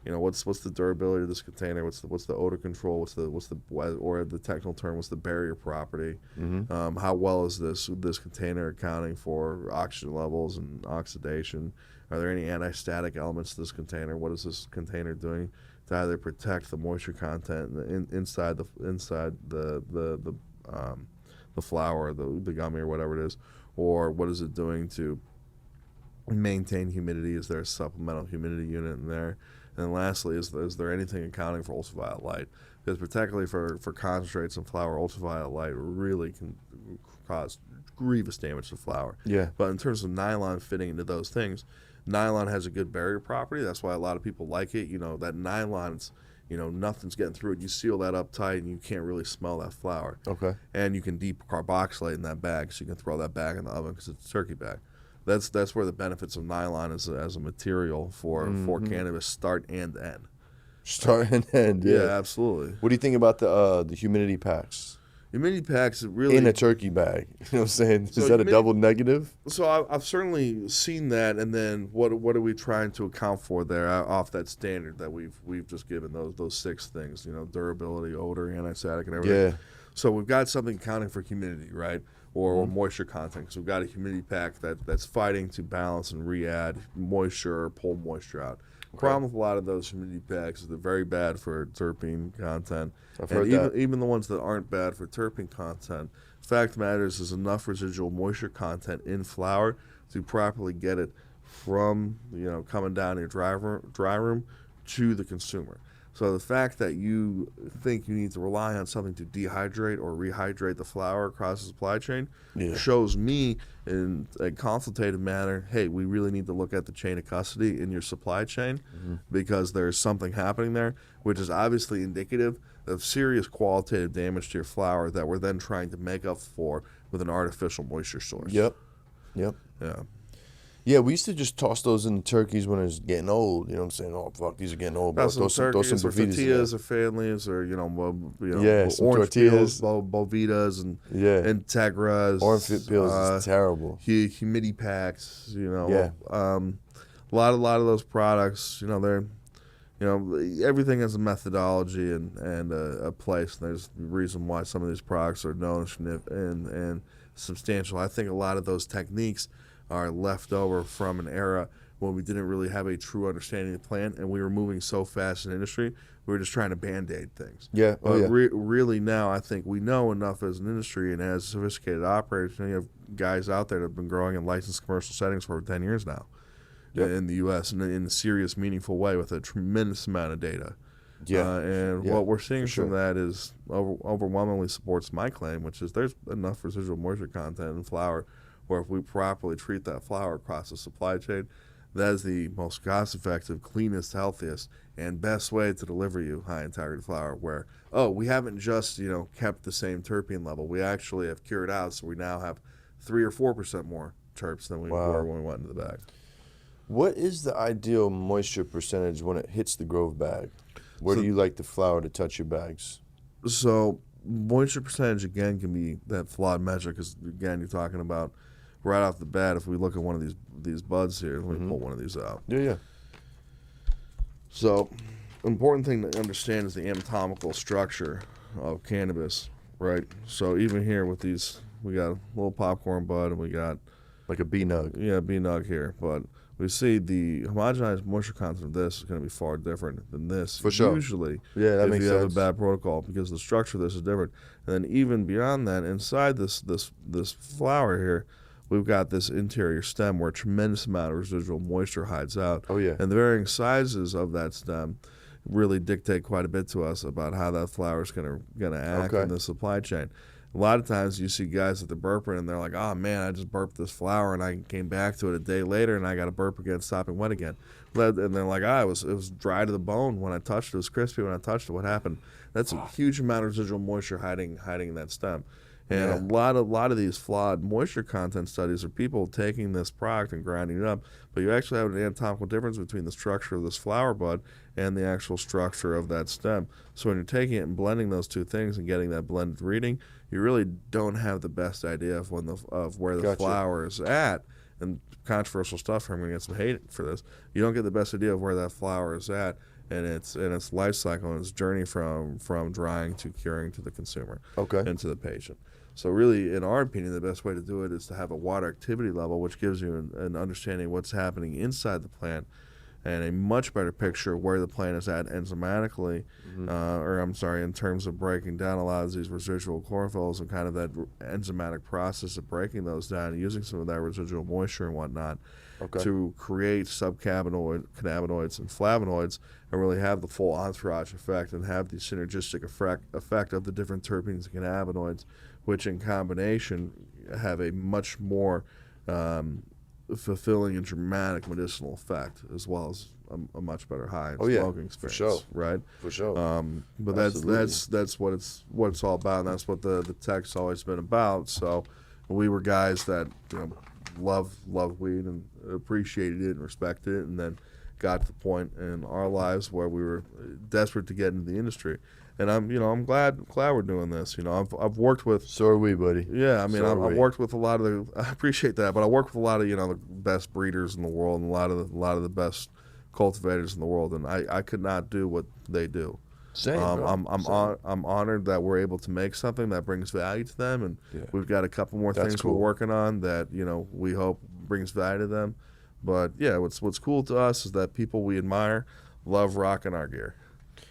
You know, what's the durability of this container? What's the odor control? What's the or the technical term? What's the barrier property? Mm-hmm. How well is this container accounting for oxygen levels and oxidation? Are there any anti-static elements to this container? What is this container doing to either protect the moisture content inside the flower, the gummy, or whatever it is, or what is it doing to maintain humidity? Is there a supplemental humidity unit in there? And lastly, is there anything accounting for ultraviolet light? Because particularly for concentrates and flower, ultraviolet light really can cause grievous damage to flower. Yeah. But in terms of nylon fitting into those things, nylon has a good barrier property. That's why a lot of people like it. You know, that nylon's, nothing's getting through it. You seal that up tight and you can't really smell that flower. Okay. And you can deep carboxylate in that bag, so you can throw that bag in the oven because it's a turkey bag. That's where the benefits of nylon as a material for cannabis start and end. Start and end. Yeah. Yeah, absolutely. What do you think about the humidity packs Humidity packs really in a turkey bag? You know what I'm saying? So Is that a double negative? So I've certainly seen that, and then what are we trying to account for there off that standard that we've just given, those six things, durability, odor, anti-static, and everything. Yeah. So we've got something accounting for humidity, right, or moisture content. So we've got a humidity pack that's fighting to balance and re-add moisture or pull moisture out. The problem with a lot of those humidity packs is they're very bad for terpene content. I've heard that. Even the ones that aren't bad for terpene content, the fact of the matter is there's enough residual moisture content in flower to properly get it from coming down your dry room to the consumer. So the fact that you think you need to rely on something to dehydrate or rehydrate the flower across the supply chain shows me in a consultative manner, hey, we really need to look at the chain of custody in your supply chain because there's something happening there, which is obviously indicative of serious qualitative damage to your flower that we're then trying to make up for with an artificial moisture source. Yep. Yeah. Yeah, we used to just toss those in the turkeys when it was getting old. You know what I'm saying? Oh, fuck, these are getting old. Bro. Throw some burritos tortillas or families or, some orange tortillas. peels, Bovitas and Integras. Orange peels is terrible. Humidity packs, Yeah. A lot of those products, they're, everything has a methodology and a place. And there's a reason why some of these products are known and substantial. I think a lot of those techniques are left over from an era when we didn't really have a true understanding of the plant, and we were moving so fast in the industry, we were just trying to band-aid things. Yeah. But really now, I think we know enough as an industry and as sophisticated operators. You have guys out there that have been growing in licensed commercial settings for 10 years now in the U.S. and in a serious, meaningful way with a tremendous amount of data. What we're seeing from that is overwhelmingly supports my claim, which is there's enough residual moisture content in flower where if we properly treat that flower across the supply chain, that is the most cost-effective, cleanest, healthiest, and best way to deliver you high-integrity flower where, we haven't just, kept the same terpene level. We actually have cured out, so we now have 3 or 4% more terps than we were when we went into the bag. What is the ideal moisture percentage when it hits the Grove bag? Where do you like the flower to touch your bags? So moisture percentage again can be that flawed measure because again you're talking about right off the bat. If we look at one of these buds here, let me pull one of these out. Yeah. So, important thing to understand is the anatomical structure of cannabis, right? So even here with these, we got a little popcorn bud and we got Like a bee nug. yeah, bee nug here, but we see the homogenized moisture content of this is going to be far different than this. For sure. Usually, Yeah, that if makes you sense. have a bad protocol, because the structure of this is different. And then even beyond that, inside this flower here, we've got this interior stem where a tremendous amount of residual moisture hides out. Oh, yeah. And the varying sizes of that stem really dictate quite a bit to us about how that flower is going to act in the supply chain. A lot of times you see guys at the burping and they're like, oh man, I just burped this flower and I came back to it a day later and I got to burp again, stopping wet again. And they're like, it was dry to the bone when I touched it. It was crispy when I touched it. What happened? That's a huge amount of residual moisture hiding in that stem. And a lot of these flawed moisture content studies are people taking this product and grinding it up, but you actually have an anatomical difference between the structure of this flower bud and the actual structure of that stem. So when you're taking it and blending those two things and getting that blended reading, you really don't have the best idea of where the flower is at. And controversial stuff, I'm going to get some hate for this. You don't get the best idea of where that flower is at and its life cycle and its journey from drying to curing to the consumer and to the patient. So really, in our opinion, the best way to do it is to have a water activity level, which gives you an understanding of what's happening inside the plant and a much better picture of where the plant is at enzymatically, in terms of breaking down a lot of these residual chlorophylls and kind of that enzymatic process of breaking those down and using some of that residual moisture and whatnot to create cannabinoids and flavonoids and really have the full entourage effect and have the synergistic effect of the different terpenes and cannabinoids, which in combination have a much more fulfilling and dramatic medicinal effect, as well as a much better high and smoking experience. For sure. Right? For sure. But that's what it's all about, and that's what the tech's always been about. So we were guys that love weed and appreciated it and respected it, and then got to the point in our lives where we were desperate to get into the industry. And I'm glad we're doing this. I've worked with. So are we, buddy. Yeah, I mean, I've worked with a lot of the. I appreciate that, but I worked with a lot of the best breeders in the world and a lot of the best cultivators in the world, and I could not do what they do. Same. I'm honored that we're able to make something that brings value to them, and we've got a couple more things we're working on that we hope brings value to them. But yeah, what's cool to us is that people we admire love rocking our gear.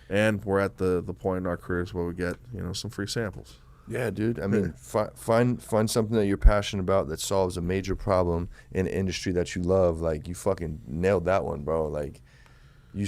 And we're at the point in our careers where we get some free samples. Yeah, dude. I mean, find something that you're passionate about that solves a major problem in an industry that you love. Like, you fucking nailed that one, bro. Like, you're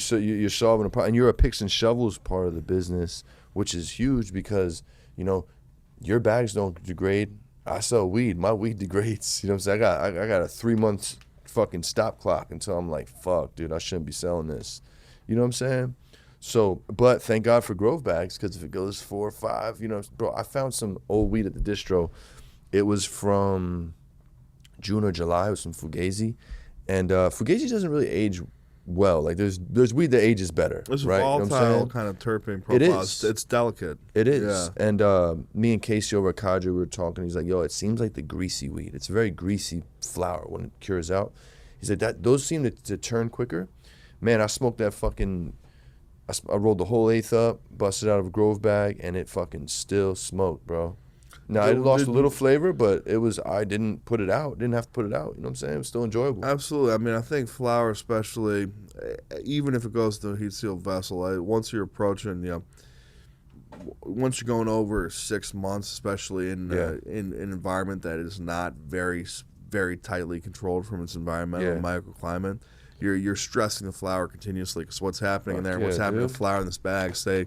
solving a problem. And you're a picks and shovels part of the business, which is huge because your bags don't degrade. I sell weed. My weed degrades. You know what I'm saying? I got a 3 month fucking stop clock until I'm like, fuck, dude, I shouldn't be selling this. You know what I'm saying? So, but thank God for Grove bags, because if it goes 4 or 5, bro, I found some old weed at the distro. It was from June or July. It was from Fugazi. And Fugazi doesn't really age well. Like, there's weed that ages better. It's right? a volatile kind of terpene profile. It is. It's delicate. It is. Yeah. And me and Casey over at Cadre, we were talking. He's like, yo, it seems like the greasy weed. It's a very greasy flower when it cures out. He said those seem to turn quicker. Man, I smoked that fucking... I rolled the whole eighth up, busted out of a Grove bag, and it fucking still smoked, bro. Now, it lost a little flavor, but I didn't put it out. Didn't have to put it out. You know what I'm saying? It was still enjoyable. Absolutely. I mean, I think flower especially, even if it goes to a heat-sealed vessel, once you're approaching, once you're going over 6 months, especially in an environment that is not very, very tightly controlled from its environmental microclimate, you're stressing the flower continuously, because what's happening what's happening to the flower in this bag, say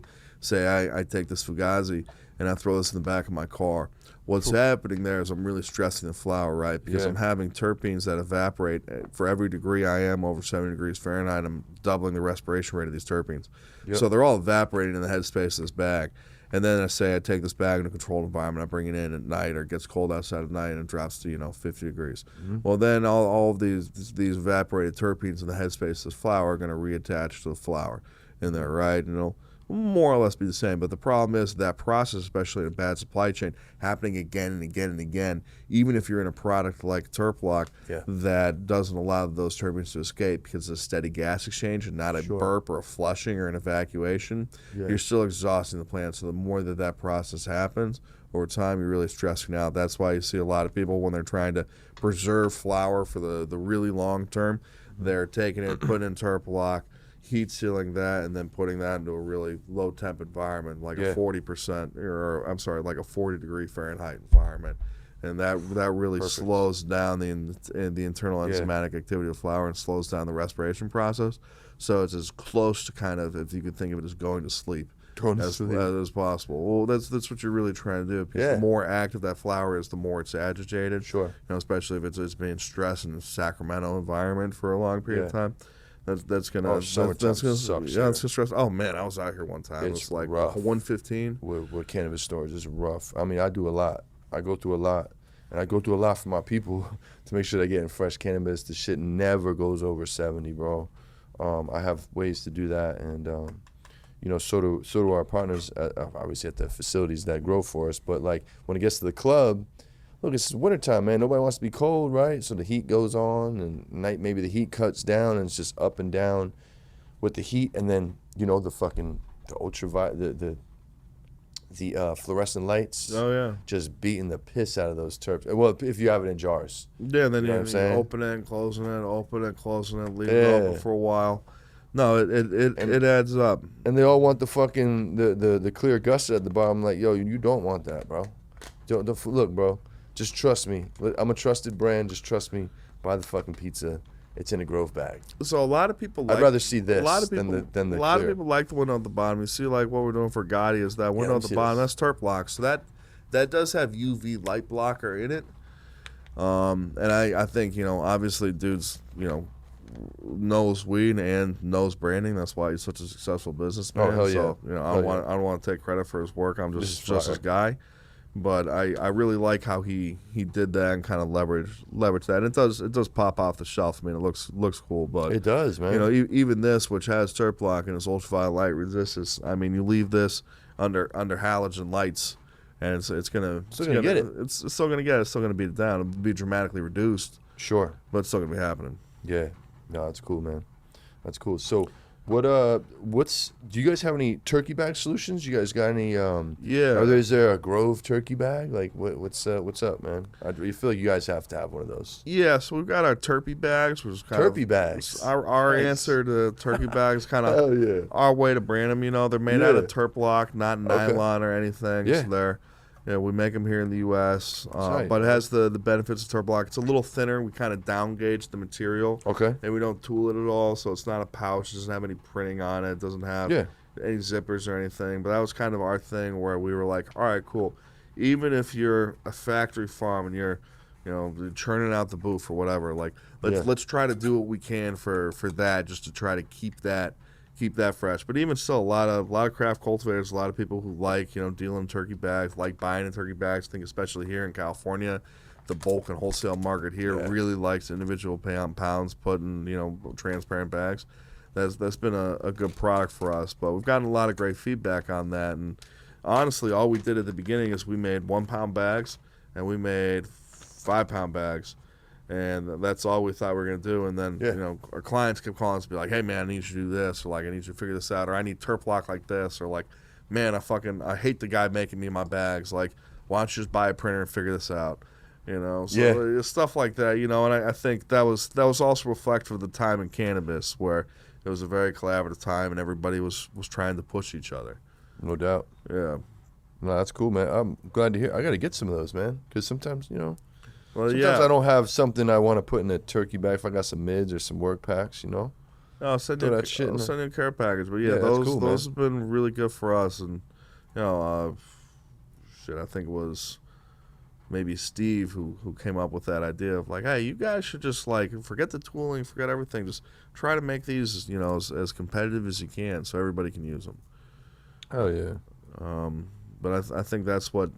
I take this Fugazi and I throw this in the back of my car. What's happening there is I'm really stressing the flower, right? Because I'm having terpenes that evaporate. For every degree I am over 70 degrees Fahrenheit, I'm doubling the respiration rate of these terpenes. So they're all evaporating in the headspace of this bag. And then I take this bag in a controlled environment, I bring it in at night, or it gets cold outside at night and it drops to 50 degrees. Well, then all of these evaporated terpenes in the headspace of this flower are going to reattach to the flower in there, right? And more or less be the same. But the problem is that process, especially in a bad supply chain, happening again and again and again, even if you're in a product like Terp Lock that doesn't allow those terpenes to escape because it's a steady gas exchange and not a burp or a flushing or an evacuation, you're still exhausting the plant. So the more that process happens over time, you're really stressing out. That's why you see a lot of people when they're trying to preserve flower for the really long term, they're taking it, putting in Terp Lock, heat sealing that, and then putting that into a really low temp environment, like a 40%, or I'm sorry, like a 40-degree Fahrenheit environment, and that really slows down the internal enzymatic activity of flower and slows down the respiration process. So it's as close to kind of, if you could think of it as going to sleep. As possible. Well, that's what you're really trying to do. Because the more active that flower is, the more it's agitated. Especially if it's being stressed in a Sacramento environment for a long period of time. That's gonna suck. It's stress. Oh man, I was out here one time. It was like rough. 115 with cannabis stores. It's rough. I mean, I do a lot. I go through a lot, and I go through a lot for my people to make sure they're getting fresh cannabis. The shit never goes over 70, bro. I have ways to do that, and so do our partners, obviously at the facilities that grow for us. But like when it gets to the club, look, it's wintertime, man. Nobody wants to be cold, right? So the heat goes on, and at night maybe the heat cuts down, and it's just up and down with the heat. And then the ultraviolet, the fluorescent lights. Oh yeah, just beating the piss out of those terps. Well, if you have it in jars. Yeah, and then you open it and closing it, leave it open for a while. No, it adds up. And they all want the fucking the clear gusset at the bottom. Like, yo, you don't want that, bro. Don't look, bro. Just trust me. I'm a trusted brand. Just trust me. Buy the fucking pizza. It's in a Grove bag. So a lot of people I'd rather see this than the A lot of people like the window at the bottom. You see, like what we're doing for Gotti is that window at the bottom. That's Terp Lock. So that does have UV light blocker in it. And I think obviously dudes knows weed and knows branding. That's why he's such a successful businessman. Oh hell yeah! So I don't want to take credit for his work. I'm just this guy. But I really like how he did that and kind of leverage that. And it does pop off the shelf. I mean, it looks cool, but it does, man. Even this, which has Terp Lock and its ultraviolet light resistance. I mean, you leave this under halogen lights, and it's gonna get it. It's still gonna get it. It's still gonna beat it down. It'll be dramatically reduced. Sure, but it's still gonna be happening. Yeah, no, that's cool, man. That's cool. So. Do you guys have any turkey bag solutions? You guys got any? Is there a Grove turkey bag? Like what's up, man? I feel like you guys have to have one of those. Yeah, so we've got our turkey bags, which is kind of bags. Our answer to turkey bags, kind of our way to brand them. They're made out of Terp Lock, not nylon or anything. Yeah. So we make them here in the U.S., but it has the benefits of Terp Lock. It's a little thinner. We kind of down gauge the material. Okay. And we don't tool it at all, so it's not a pouch. It doesn't have any printing on it. It doesn't have any zippers or anything. But that was kind of our thing where we were like, all right, cool. Even if you're a factory farm and you're churning out the booth or whatever, like let's try to do what we can for that, just to try to keep that fresh. But even still, a lot of craft cultivators, a lot of people who like dealing in turkey bags, like buying in turkey bags. I think especially here in California, the bulk and wholesale market here really likes individual pounds put in transparent bags. That's been a good product for us. But we've gotten a lot of great feedback on that. And honestly, all we did at the beginning is we made 1 pound bags and we made 5 pound bags. And that's all we thought we were going to do. And then, our clients kept calling us and be like, hey, man, I need you to do this. Or, like, I need you to figure this out. Or I need Terp Lock like this. Or, like, man, I hate the guy making me my bags. Like, why don't you just buy a printer and figure this out? So stuff like that, and I think that was also reflective of the time in cannabis where it was a very collaborative time and everybody was trying to push each other. No doubt. Yeah. No, that's cool, man. I'm glad to hear. I got to get some of those, man. Because sometimes, sometimes I don't have something I want to put in a turkey bag if I got some mids or some work packs, I'll send you a care package. But those have been really good for us. And, I think it was maybe Steve who came up with that idea of like, hey, you guys should just forget the tooling, forget everything. Just try to make these, as competitive as you can so everybody can use them. Oh, yeah. But I think that's what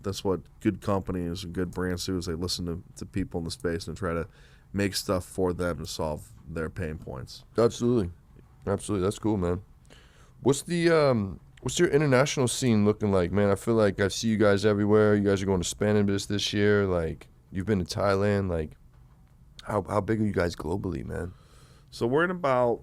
good companies and good brands do is they listen to people in the space and try to make stuff for them to solve their pain points. Absolutely. That's cool, man. What's the What's your international scene looking like, man? I feel like I see you guys everywhere. You guys are going to Spanish this year. Like, you've been to Thailand. Like, how big are you guys globally, man? So we're in about,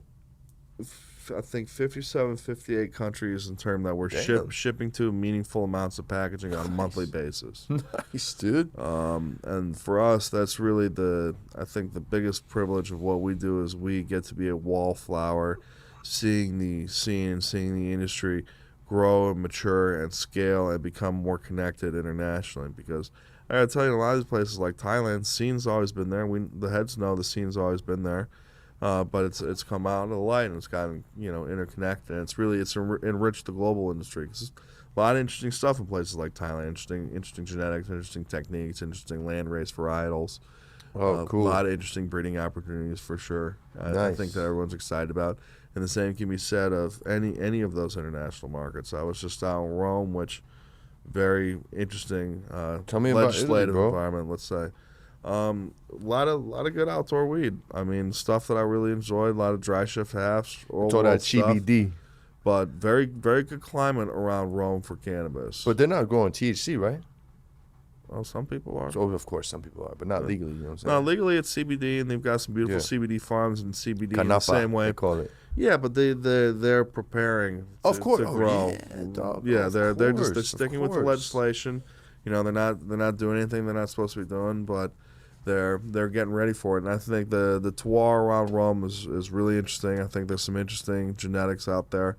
I think, 57, 58 countries in terms that we're shipping to meaningful amounts of packaging on a monthly basis. Nice, dude. And for us, that's really I think the biggest privilege of what we do is we get to be a wallflower, seeing the scene, seeing the industry grow and mature and scale and become more connected internationally. Because I gotta tell you, a lot of these places like Thailand, scene's always been there. The heads know the scene's always been there, but it's come out into the light and it's gotten interconnected. And it's enriched the global industry. 'Cause a lot of interesting stuff in places like Thailand. Interesting genetics, interesting techniques, interesting landrace varietals. Oh, cool. A lot of interesting breeding opportunities for sure. I think that everyone's excited about. And the same can be said of any of those international markets. I was just out in Rome, which very interesting. Tell me about legislative Italy, bro. environment. Let's say a lot of good outdoor weed. I mean, stuff that I really enjoyed. A lot of dry shift halves. It's all that CBD. But very very good climate around Rome for cannabis. But they're not growing THC, right? Well, some people are. So, of course, some people are, but not legally. You know what I'm saying? No, legally it's CBD, and they've got some beautiful CBD farms and CBD in the same way. They call it. Yeah, but they're preparing to, Of course. to grow. Yeah, dog. Yeah, they're Of sticking with the course. legislation. They're not doing anything they're not supposed to be doing, but they're getting ready for it. And I think the terroir around Rome is really interesting. I think there's some interesting genetics out there.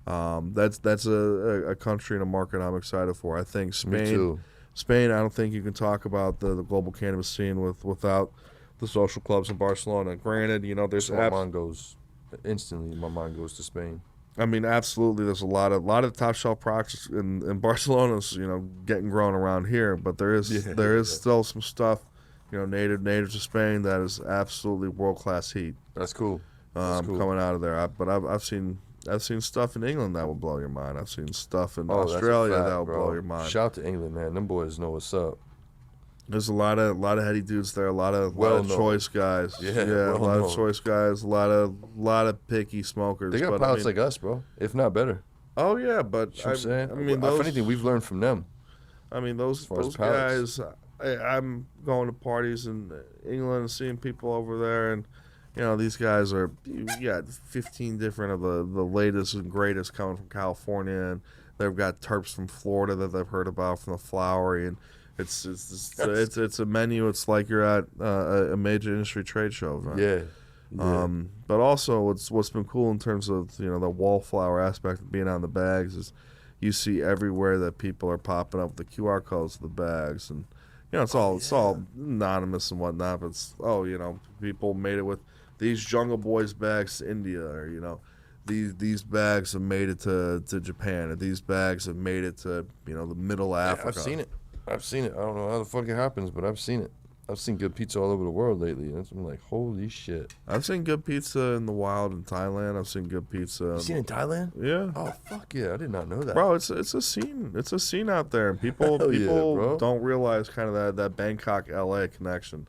That's a country and a market I'm excited for. I think Spain. Me too. Spain, I don't think you can talk about the global cannabis scene without the social clubs in Barcelona. Granted, there's My mind goes instantly. My mind goes to Spain. I mean, absolutely. There's a lot of top shelf products in Barcelona's getting grown around here, but there is still some stuff native to Spain that is absolutely world class heat. That's cool. Coming out of there. But I've seen stuff in England that will blow your mind. I've seen stuff in Australia that will blow your mind. Shout out to England, man. Them boys know what's up. There's a lot of heady dudes there. A lot of choice guys. Yeah, a lot of choice guys. A lot of picky smokers. They got pilots like us, bro. If not better. Oh yeah, but You know what I'm saying? I mean, if anything, we've learned from them. I mean, those guys. I'm going to parties in England and seeing people over there, and these guys are, you got 15 different of the latest and greatest coming from California, and they've got terps from Florida that they've heard about from the flowery, and it's a menu. It's like you're at a major industry trade show, man. Yeah. But also what's been cool in terms of the wallflower aspect of being on the bags is you see everywhere that people are popping up the QR codes of the bags, and it's all anonymous and whatnot, but it's people made it with these Jungle Boys bags to India, or these bags have made it to Japan, or these bags have made it to the middle Africa. I've seen it. I don't know how the fuck it happens, but I've seen it. I've seen good pizza all over the world lately, and I'm like, holy shit. I've seen good pizza in the wild in Thailand. I've seen good pizza. You seen it in Thailand? Yeah. Oh fuck yeah! I did not know that. Bro, it's a scene. It's a scene out there, and people don't realize kind of that Bangkok LA connection.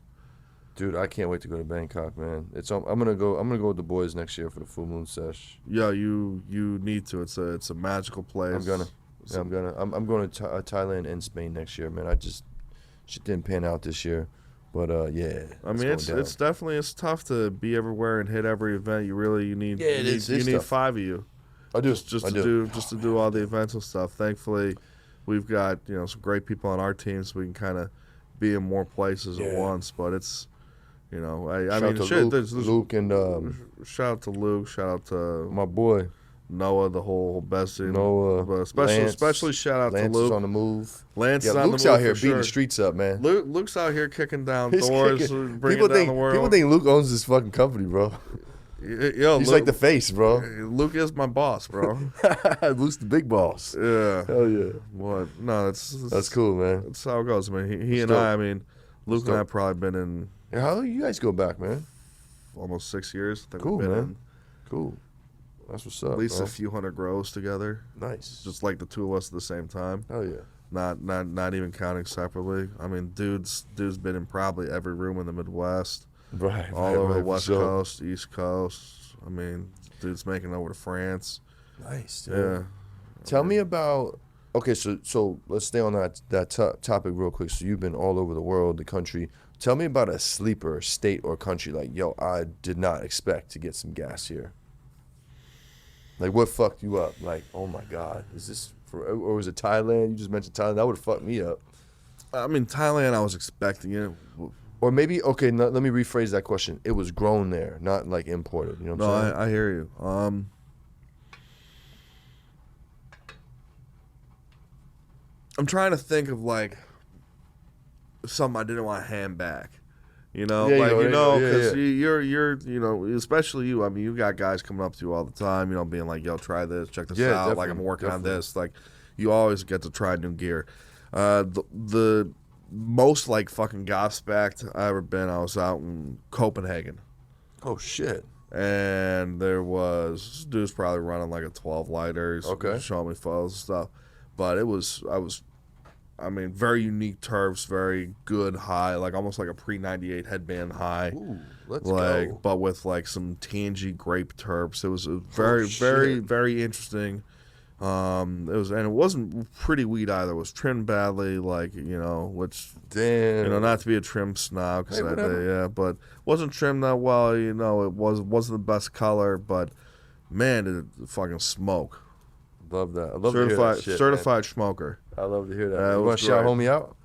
Dude, I can't wait to go to Bangkok, man. I'm gonna go with the boys next year for the full moon sesh. Yeah, you need to. It's a magical place. I'm going to Thailand and Spain next year, man. Shit didn't pan out this year. But yeah, I mean, it's definitely tough to be everywhere and hit every event. You need tough. 5 of you. I do just to do all the events and stuff. Thankfully, we've got some great people on our team, so we can kind of be in more places at once. But it's I mean, there's Luke and shout out to Luke, shout out to my boy Noah, the whole bestie. Noah, but especially shout out Lance to Luke. Is on the move. Lance is on Luke's the move out here beating sure. the streets up, man. Luke's out here kicking down doors, bringing down the world. People think Luke owns this fucking company, bro. Yo, He's Luke, like the face, bro. Luke is my boss, bro. Luke's the big boss. Yeah. Hell yeah. What? No, that's cool, man. That's how it goes, man. He and I mean, Luke and I have probably been in. How long you guys go back, man? Almost 6 years. I think Cool, we've been man. Cool. That's what's up. At least bro. a few hundred grows together. Nice. Just like the two of us at the same time. Hell yeah. Not even counting separately. I mean, dude's been in probably every room in the Midwest. Right. All over the West Coast, East Coast. I mean, dude's making it over to France. Nice, dude. Yeah. Tell me about. Okay, so let's stay on that topic real quick. So you've been all over the world, the country. Tell me about a sleeper state or country. Like, yo, I did not expect to get some gas here. Like, what fucked you up? Like, oh my God, is this or was it Thailand? You just mentioned Thailand. That would have fucked me up. I mean, Thailand, I was expecting it. Or maybe, okay, let me rephrase that question. It was grown there, not like imported. You know what I'm saying? I hear you. I'm trying to think of like something I didn't want to hand back. You know, Yeah, like because yeah. you're especially you. I mean, you got guys coming up to you all the time. You know, being like, "Yo, try this, check this out." Like I'm working on this. Like you always get to try new gear. The most like fucking gobsmacked I ever been. I was out in Copenhagen. Oh shit. And there was this dude's probably running like a 12 lighter. Okay. Showing me photos and stuff. But I mean, very unique turfs, very good high, like almost like a pre-98 headband high. Ooh, let's go. But with like some tangy grape terps. It was very, very interesting. It wasn't pretty weed either. It was trimmed badly, like, which, damn, not to be a trim snob, but wasn't trimmed that well. It wasn't the best color, but man, did it fucking smoke. Love that. I love certified to hear that shit, certified man. Smoker. I love to hear that. You want to shout homie out?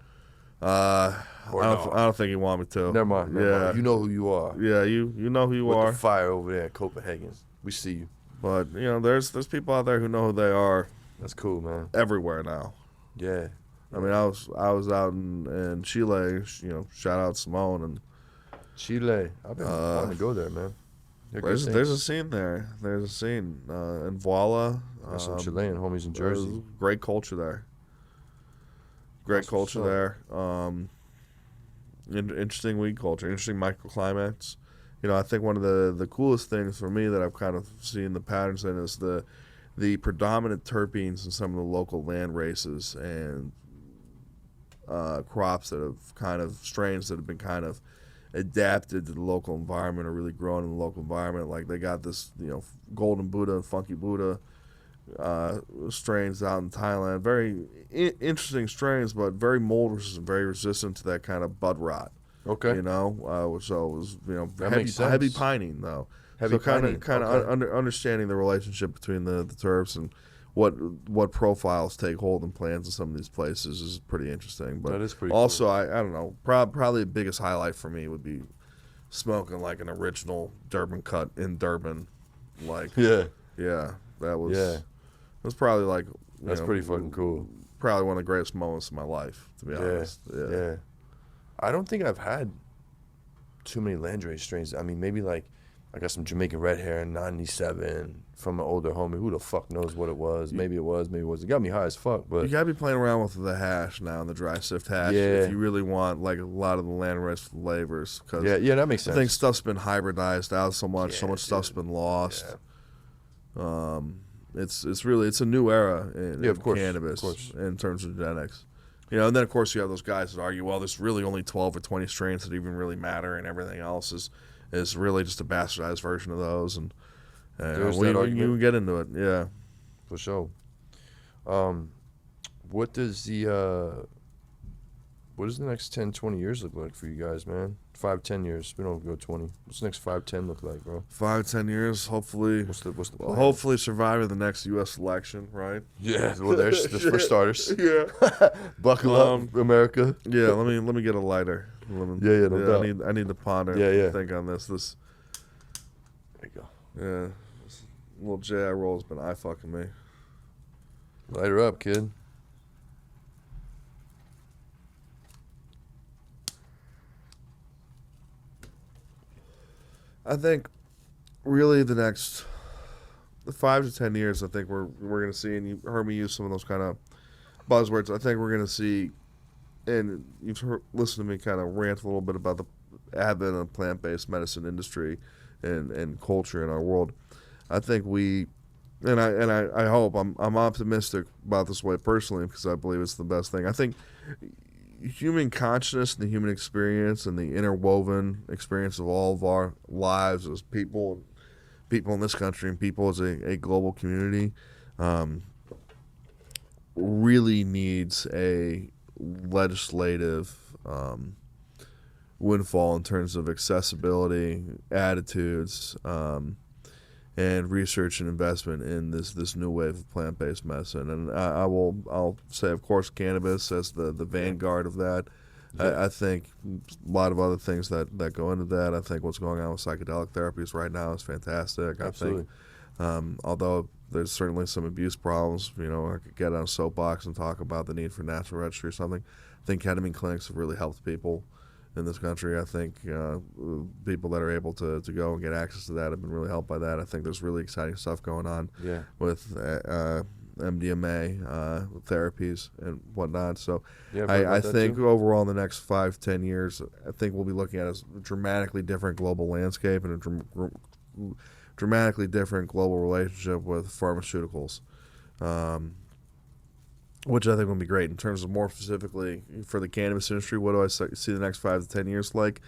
I don't think he want me to. Never mind. Mind. You know who you are. Yeah, you know who you are. With the fire over there in Copenhagen. We see you. But there's people out there who know who they are. That's cool, man. Everywhere now. Yeah. I mean, I was out in Chile. Shout out Simone and Chile. I've been wanting to go there, man. There's a scene there. There's a scene in Voila. Some Chilean homies in Jersey. Great culture there. Great culture there. Interesting weed culture. Interesting microclimates. I think one of the coolest things for me that I've kind of seen the patterns in is the predominant terpenes in some of the local land races and crops that have kind of strains that have been kind of adapted to the local environment or really grown in the local environment. Like they got this, Golden Buddha and Funky Buddha strains out in Thailand. Very interesting strains, but very mold resistant, very resistant to that kind of bud rot. Okay. So it was heavy pining though. Heavy pining. Kind of understanding the relationship between the terps and what profiles take hold in plants in some of these places is pretty interesting. But that is pretty also, cool. I don't know, probably the biggest highlight for me would be smoking like an original Durban cut in Durban. Like that was it was probably like that's pretty fucking cool. Probably one of the greatest moments of my life, to be honest. Yeah. I don't think I've had too many landrace strains. I mean, maybe like I got some Jamaican red hair in 97 from an older homie. Who the fuck knows what it was? Maybe it was, maybe it wasn't. It got me high as fuck. But you gotta be playing around with the hash now, the dry sift hash, if you really want like a lot of the landrace flavors. Cause yeah, that makes sense. I think stuff's been hybridized out so much. So much stuff's been lost. Yeah. It's a new era in cannabis, of course. In terms of genetics. And then of course you have those guys that argue, well, there's really only 12 or 20 strains that even really matter, and everything else is really just a bastardized version of those. And we can get into it, yeah, for sure. What does the next 10, 20 years look like for you guys, man? 5, 10 years. We don't go 20. What's the next 5, 10 look like, bro? 5, 10 years, hopefully. What's the plan? Hopefully survive the next U.S. election, right? Yeah, well, there's for starters. Yeah. Buckle up, America. Yeah, let me get a lighter. No doubt. I need to ponder. Think on this. There you go. Yeah, this little J.I. roll's been eye fucking me. Light her up, kid. I think really the next 5 to 10 years, I think we're going to see, and you heard me use some of those kind of buzzwords. I think we're going to see, and you've listened to me kind of rant a little bit about the advent of the plant-based medicine industry and culture in our world. I think I hope I'm optimistic about this way personally because I believe it's the best thing. I think human consciousness and the human experience and the interwoven experience of all of our lives as people in this country and people as a global community really needs a legislative windfall in terms of accessibility, attitudes, and research and investment in this new wave of plant-based medicine. And I'll say, of course, cannabis as the vanguard of that. I think a lot of other things that go into that. I think what's going on with psychedelic therapies right now is fantastic. Absolutely. I think, although there's certainly some abuse problems, I could get on a soapbox and talk about the need for national registry or something. I think ketamine clinics have really helped people in this country. I think people that are able to go and get access to that have been really helped by that. I think there's really exciting stuff going on with MDMA therapies and whatnot. So I think overall in the next 5-10 years, I think we'll be looking at a dramatically different global landscape and a dramatically different global relationship with pharmaceuticals. Which I think will be great. In terms of more specifically for the cannabis industry, what do I see the next 5 to 10 years like?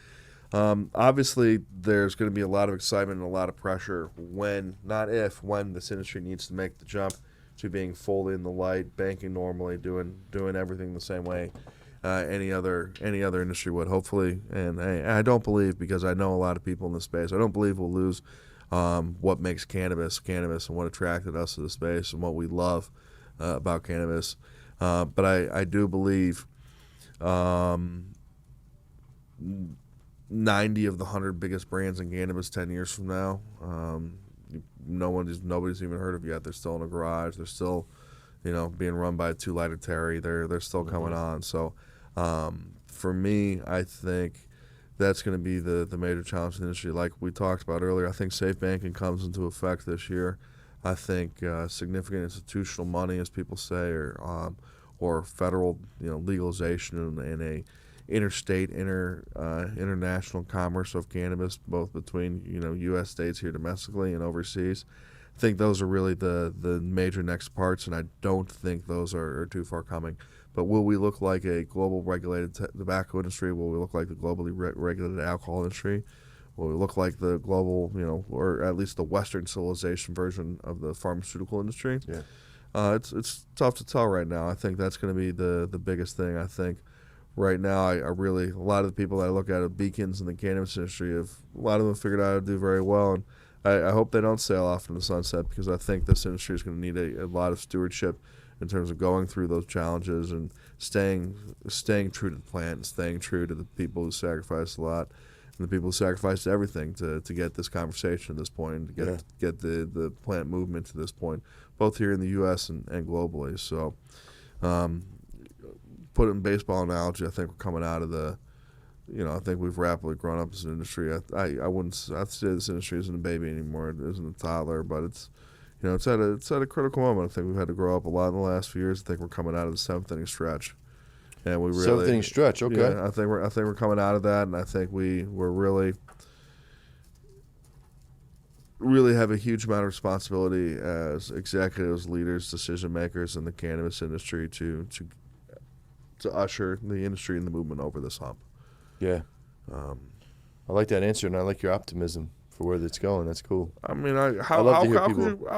Obviously, there's going to be a lot of excitement and a lot of pressure when this industry needs to make the jump to being fully in the light, banking normally, doing everything the same way any other industry would, hopefully. And I don't believe, because I know a lot of people in this space, I don't believe we'll lose what makes cannabis and what attracted us to the space and what we love about cannabis. But I do believe 90 of the 100 biggest brands in cannabis 10 years from now, nobody's even heard of yet. They're still in a garage. They're still, being run by a 2-lighter Terry. They're still coming on. So for me, I think that's going to be the major challenge in the industry. Like we talked about earlier, I think safe banking comes into effect this year. I think significant institutional money, as people say, or federal legalization and a interstate international commerce of cannabis, both between U.S. states here domestically and overseas. I think those are really the major next parts, and I don't think those are too far coming. But will we look like a global regulated tobacco industry? Will we look like the globally regulated alcohol industry? Will we look like the global, or at least the Western civilization version of the pharmaceutical industry? Yeah. It's tough to tell right now. I think that's going to be the biggest thing. I think right now, a lot of the people that I look at are beacons in the cannabis industry. A lot of them figured out how to do very well, and I hope they don't sail off in the sunset, because I think this industry is going to need a lot of stewardship in terms of going through those challenges and staying true to the plant and staying true to the people who sacrificed a lot. And the people who sacrificed everything to get this conversation to this point, to get the plant movement to this point, both here in the U.S. and globally. So, put it in baseball analogy, I think we're coming out of the, I think we've rapidly grown up as an industry. I'd say this industry isn't a baby anymore. It isn't a toddler, but it's at a critical moment. I think we've had to grow up a lot in the last few years. I think we're coming out of the 7th inning stretch. And we really 7th inning stretch, okay. Yeah, I think we're coming out of that, and I think we're really have a huge amount of responsibility as executives, leaders, decision makers in the cannabis industry to usher the industry and the movement over this hump. Yeah, I like that answer, and I like your optimism for where it's going. That's cool. I mean, how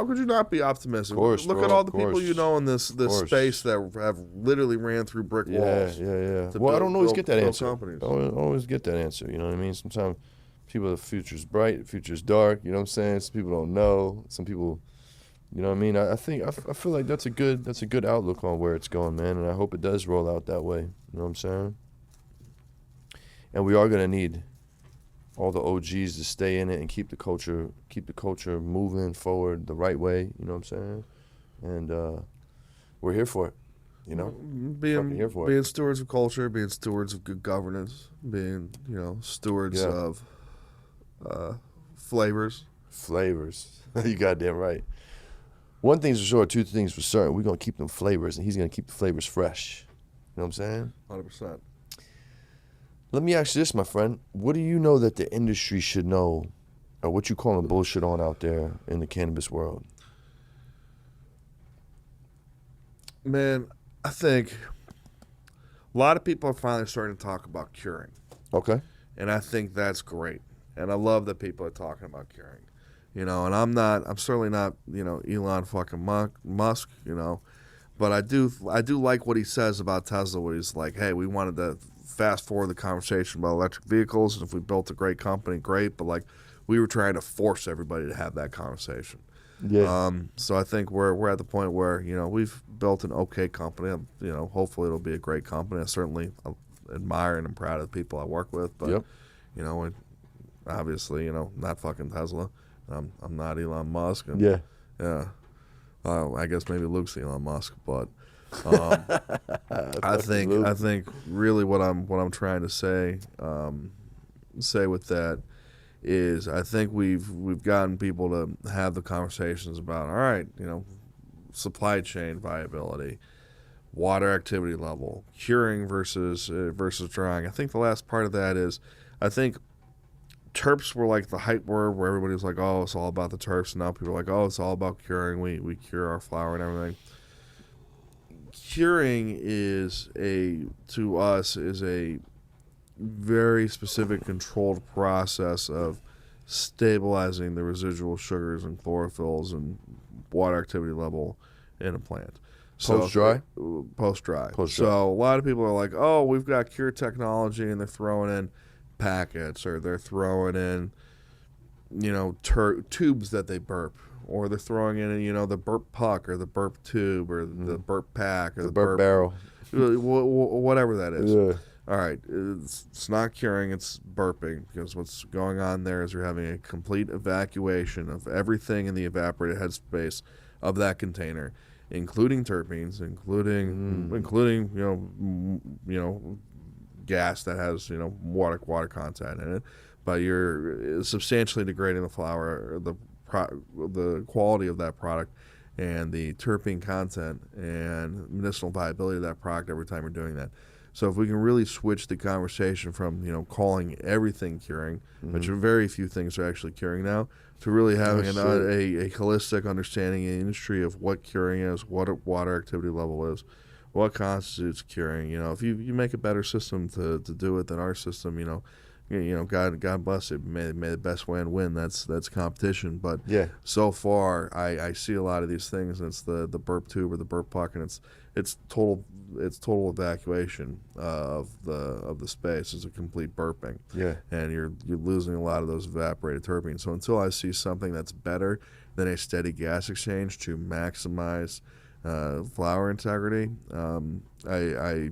could you not be optimistic? Of course, Look at all the people in this space that have literally ran through brick walls. Yeah. Well, I don't always get that answer. I don't always get that answer. You know what I mean? Sometimes people, the future's bright, the future's dark. You know what I'm saying? Some people don't know. Some people, you know what I mean? I feel like that's a good outlook on where it's going, man. And I hope it does roll out that way. You know what I'm saying? And we are gonna need all the OGs to stay in it and keep the culture moving forward the right way, you know what I'm saying? And we're here for it, being stewards of culture, being stewards of good governance, being, stewards of flavors. You goddamn right. One thing's for sure, two things for certain. We're gonna keep them flavors, and he's gonna keep the flavors fresh. You know what I'm saying? 100%. Let me ask you this, my friend. What do you know that the industry should know, or what you calling bullshit on out there in the cannabis world? Man, I think a lot of people are finally starting to talk about curing. Okay. And I think that's great. And I love that people are talking about curing. And I'm certainly not, Elon fucking Musk, But I do like what he says about Tesla, where he's like, hey, we wanted to fast forward the conversation about electric vehicles, and if we built a great company, great, but like we were trying to force everybody to have that conversation. Yeah. So I think we're at the point where, you know, we've built an okay company. You know, hopefully it'll be a great company. I certainly admire and I'm proud of the people I work with, but Yep. you know, obviously, you know, not fucking Tesla. I'm not Elon Musk, and Yeah. yeah. I guess maybe Luke's Elon Musk, but I think really what I'm trying to say with that is I think we've gotten people to have the conversations about, all right, you know, supply chain viability, water activity level, curing versus drying. I think the last part of that is I think terps were like the hype word where everybody was like, oh, it's all about the terps. And now people are like, oh, it's all about curing. We cure our flour and everything. Curing to us is a very specific controlled process of stabilizing the residual sugars and chlorophylls and water activity level in a plant. Post-dry? Post-dry. Post-dry. So a lot of people are like, oh, we've got cure technology, and they're throwing in packets, or they're throwing in, you know, tubes that they burp, or they're throwing in, you know, the burp puck or the burp tube or the burp pack or the burp barrel, whatever that is. Yeah. All right, it's not curing, it's burping, because what's going on there is you're having a complete evacuation of everything in the evaporated headspace of that container, including terpenes, including you know gas that has, you know, water content in it, but you're substantially degrading the flour, the quality of that product, and the terpene content and medicinal viability of that product every time you're doing that. So if we can really switch the conversation from, you know, calling everything curing, which are very few things are actually curing now, to really having a holistic understanding in the industry of what curing is, what a water activity level is, what constitutes curing. You know, if you make a better system to do it than our system, you know, God bless it. May the best man win. That's competition. But yeah, so far I see a lot of these things, and it's the burp tube or the burp puck, and it's total evacuation of the space. It's a complete burping. Yeah, and you're losing a lot of those evaporated terpenes. So until I see something that's better than a steady gas exchange to maximize flour integrity, I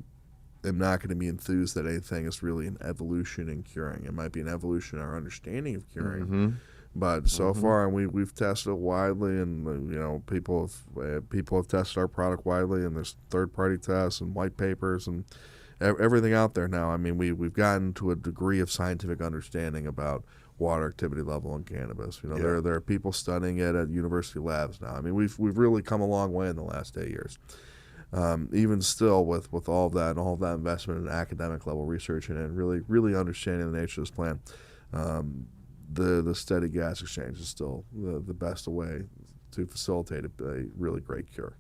am not going to be enthused that anything is really an evolution in curing. It might be an evolution in our understanding of curing, but so far, and we've tested it widely, and you know, people have tested our product widely, and there's third-party tests and white papers and everything out there now. I mean, we've gotten to a degree of scientific understanding about water activity level in cannabis. You know, there are people studying it at university labs now. I mean, we've really come a long way in the last 8 years. Even still, with all of that and all of that investment in academic level research and really understanding the nature of this plant, the steady gas exchange is still the best way to facilitate a really great cure.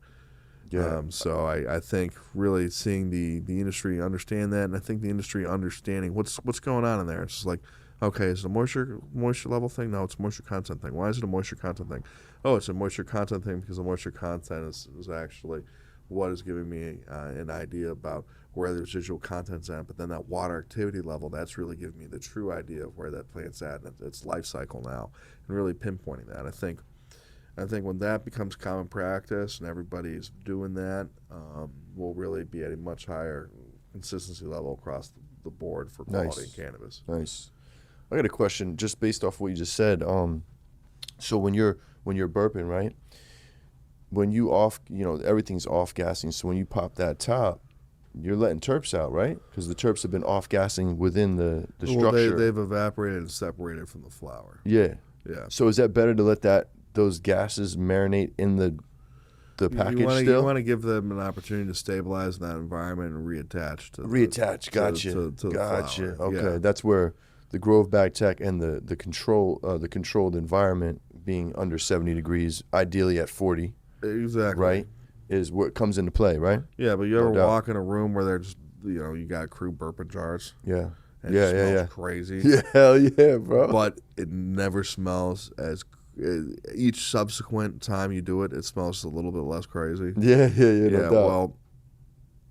Yeah. So I think really seeing the industry understand that, and I think the industry understanding what's going on in there. It's just like, okay, is it a moisture level thing? No, it's a moisture content thing. Why is it a moisture content thing? Oh, it's a moisture content thing because the moisture content is actually what is giving me an idea about where the residual content's at. But then that water activity level, that's really giving me the true idea of where that plant's at and its life cycle now, and really pinpointing that. I think when that becomes common practice and everybody's doing that, we'll really be at a much higher consistency level across the board for quality in cannabis. Nice. I got a question just based off what you just said. So when you're burping, right? When you everything's off gassing. So when you pop that top, you're letting terps out, right? Because the terps have been off gassing within the structure. They've evaporated and separated from the flour. Yeah. Yeah. So is that better to let those gases marinate in the package still? You want to give them an opportunity to stabilize in that environment and reattach. Gotcha. To the Gotcha. flour. Okay. Yeah. That's where the Grove Bag Tech and the controlled environment being under 70 degrees, ideally at 40. Exactly. Right? Is what comes into play, right? Yeah, but you ever walk in a room where they're just, you got crew burping jars? Yeah. And it smells crazy. Yeah, hell yeah, bro. But it never smells as each subsequent time you do it, it smells a little bit less crazy. Yeah, no doubt. Well,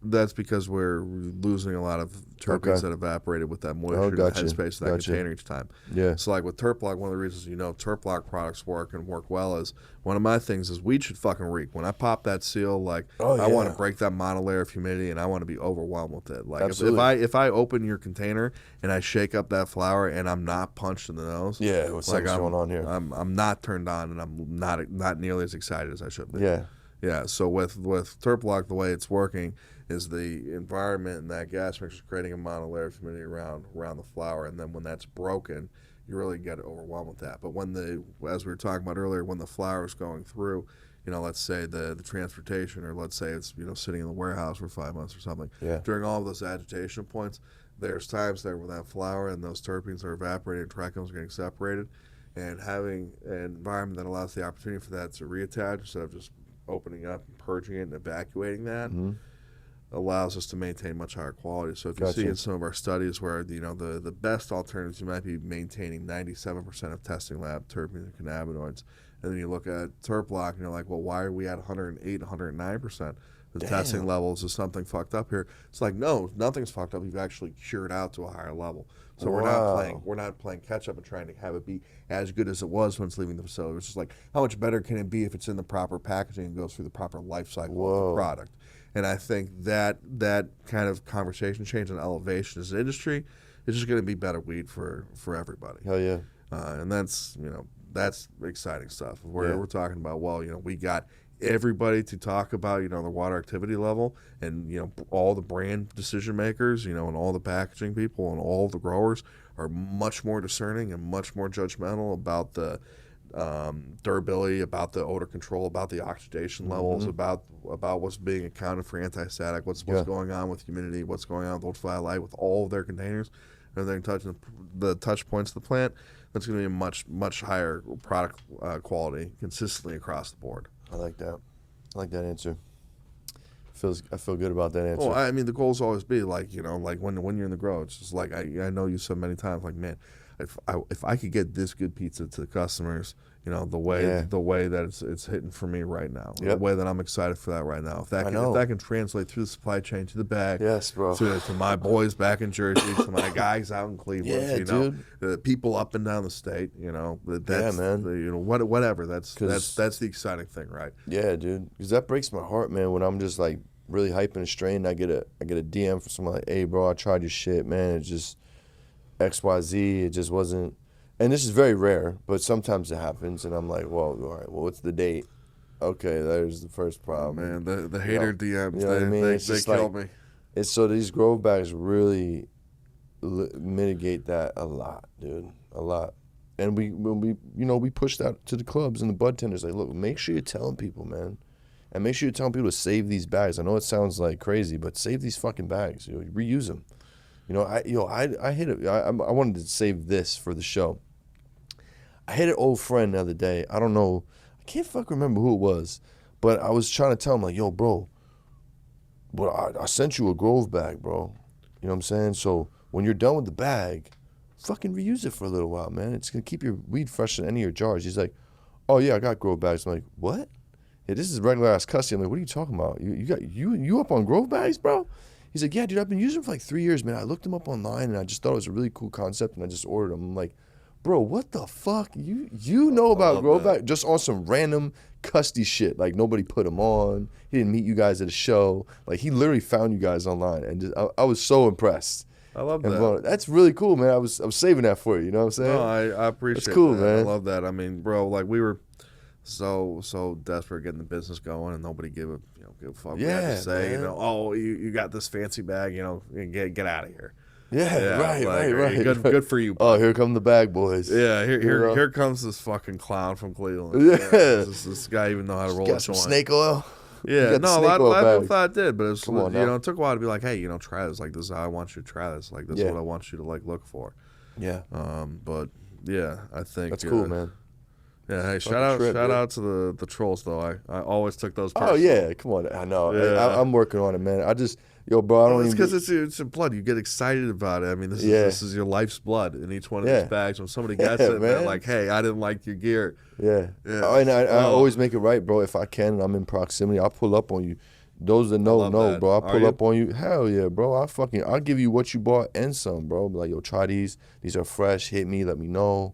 that's because we're losing a lot of terpenes that evaporated with that moisture in the headspace of that container each time. Yeah. So like with Terp Block, one of the reasons Terp Block products work and work well is one of my things is weed should fucking reek. When I pop that seal, like I want to break that monolayer of humidity and I want to be overwhelmed with it. Like if I open your container and I shake up that flower and I'm not punched in the nose, what's going on here? I'm not turned on and I'm not nearly as excited as I should be. Yeah. So with Terp Block, the way it's working is the environment and that gas mixture creating a monolayer of humidity around the flower, and then when that's broken, you really get overwhelmed with that. But as we were talking about earlier, when the flower is going through, let's say the transportation, or let's say it's sitting in the warehouse for 5 months or something. Yeah. During all of those agitation points, there's times there when that flower and those terpenes are evaporating, trichomes are getting separated, and having an environment that allows the opportunity for that to reattach instead of just opening up and purging it and evacuating that. Mm-hmm. Allows us to maintain much higher quality. So if you see in some of our studies where the best alternatives, you might be maintaining 97% of testing lab terpenes and cannabinoids, and then you look at Terp Block and you're like, well, why are we at 108, 109%? The testing levels is something fucked up here. It's like, no, nothing's fucked up. You've actually cured out to a higher level. So we're not playing catch up and trying to have it be as good as it was when it's leaving the facility. It's just like, how much better can it be if it's in the proper packaging and goes through the proper life cycle of the product? And I think that kind of conversation change and elevation as an industry is just going to be better weed for everybody. Hell yeah. And that's exciting stuff. We're talking about, we got everybody to talk about, the water activity level, and, all the brand decision makers, and all the packaging people and all the growers are much more discerning and much more judgmental about the durability, about the odor control, about the oxidation levels, about what's being accounted for anti-static, what's going on with humidity, what's going on with ultraviolet light, with all of their containers, everything touching the touch points of the plant. That's going to be a much higher product quality consistently across the board. I like that. I like that answer. I feel good about that answer. Well, I mean, the goals always be like when you're in the grow, it's just like I know you said many times, like, man, if I could get this good pizza to the customers, the way that it's hitting for me right now, the way that I'm excited for that right now, if that can translate through the supply chain to the bag, yes, bro, to my boys back in Jersey, to my guys out in Cleveland, dude, the people up and down the state, that's whatever. That's the exciting thing, right? Yeah, dude, because that breaks my heart, man. When I'm just like really hyping a strain, I get a DM from someone like, "Hey, bro, I tried your shit, man. It's just XYZ. It just wasn't." And this is very rare, but sometimes it happens, and I'm like, well, all right, what's the date? Okay, there's the first problem. Man, the hater DMs, they kill me. It's so these grove bags really mitigate that a lot, dude, a lot. And we push that to the clubs and the bud tenders, like, look, make sure you're telling people, man. And make sure you're telling people to save these bags. I know it sounds like crazy, but save these fucking bags. Reuse them. I hit it. I wanted to save this for the show. I hit an old friend the other day. I don't know. I can't remember who it was. But I was trying to tell him, like, yo, bro, I sent you a Grove bag, bro. You know what I'm saying? So when you're done with the bag, fucking reuse it for a little while, man. It's going to keep your weed fresh in any of your jars. He's like, oh, yeah, I got Grove bags. I'm like, what? Yeah, this is regular ass cussy. I'm like, what are you talking about? You up on Grove bags, bro? He's like, yeah, dude, I've been using them for like 3 years, man. I looked them up online, and I just thought it was a really cool concept, and I just ordered them. I'm like, bro, what the fuck? You know about Grow Back just on some random custy shit. Like, nobody put him on. He didn't meet you guys at a show. Like, he literally found you guys online, and I was so impressed. I love that. That's really cool, man. I was saving that for you. You know what I'm saying? No, I appreciate That's cool, that. man. I love that. I mean, bro, like, we were so desperate getting the business going, and nobody give a fuck. Yeah, we had to say, man. oh, you got this fancy bag, get out of here. Yeah, right. Good for you. Oh, here come the bag boys. Yeah, here comes this fucking clown from Cleveland. Yeah, this guy even know how to roll a got some snake oil. Yeah, no, a lot of people thought it did, but it was, it took a while to be like, hey, try this. Like, this is how I want you to try this. Like, this is what I want you to like look for. Yeah. But yeah, I think that's cool, man. Yeah, hey, shout out to the trolls though. I always took those. Oh yeah, come on. I know. Yeah. I'm working on it, man. Yo, bro, I don't It's even. because it's in blood. You get excited about it. I mean, Yeah. this is your life's blood in each one of Yeah. these bags. When somebody gets Yeah, it, they're man. like, "Hey, I didn't like your gear." Yeah. Yeah. Oh, and I always make it right, bro. If I can and I'm in proximity, I'll pull up on you. Those that know, love that. bro. I'll Are pull you? up on you. Hell yeah, bro. I'll give you what you bought and some, bro. Be like, yo, try these. These are fresh. Hit me. Let me know.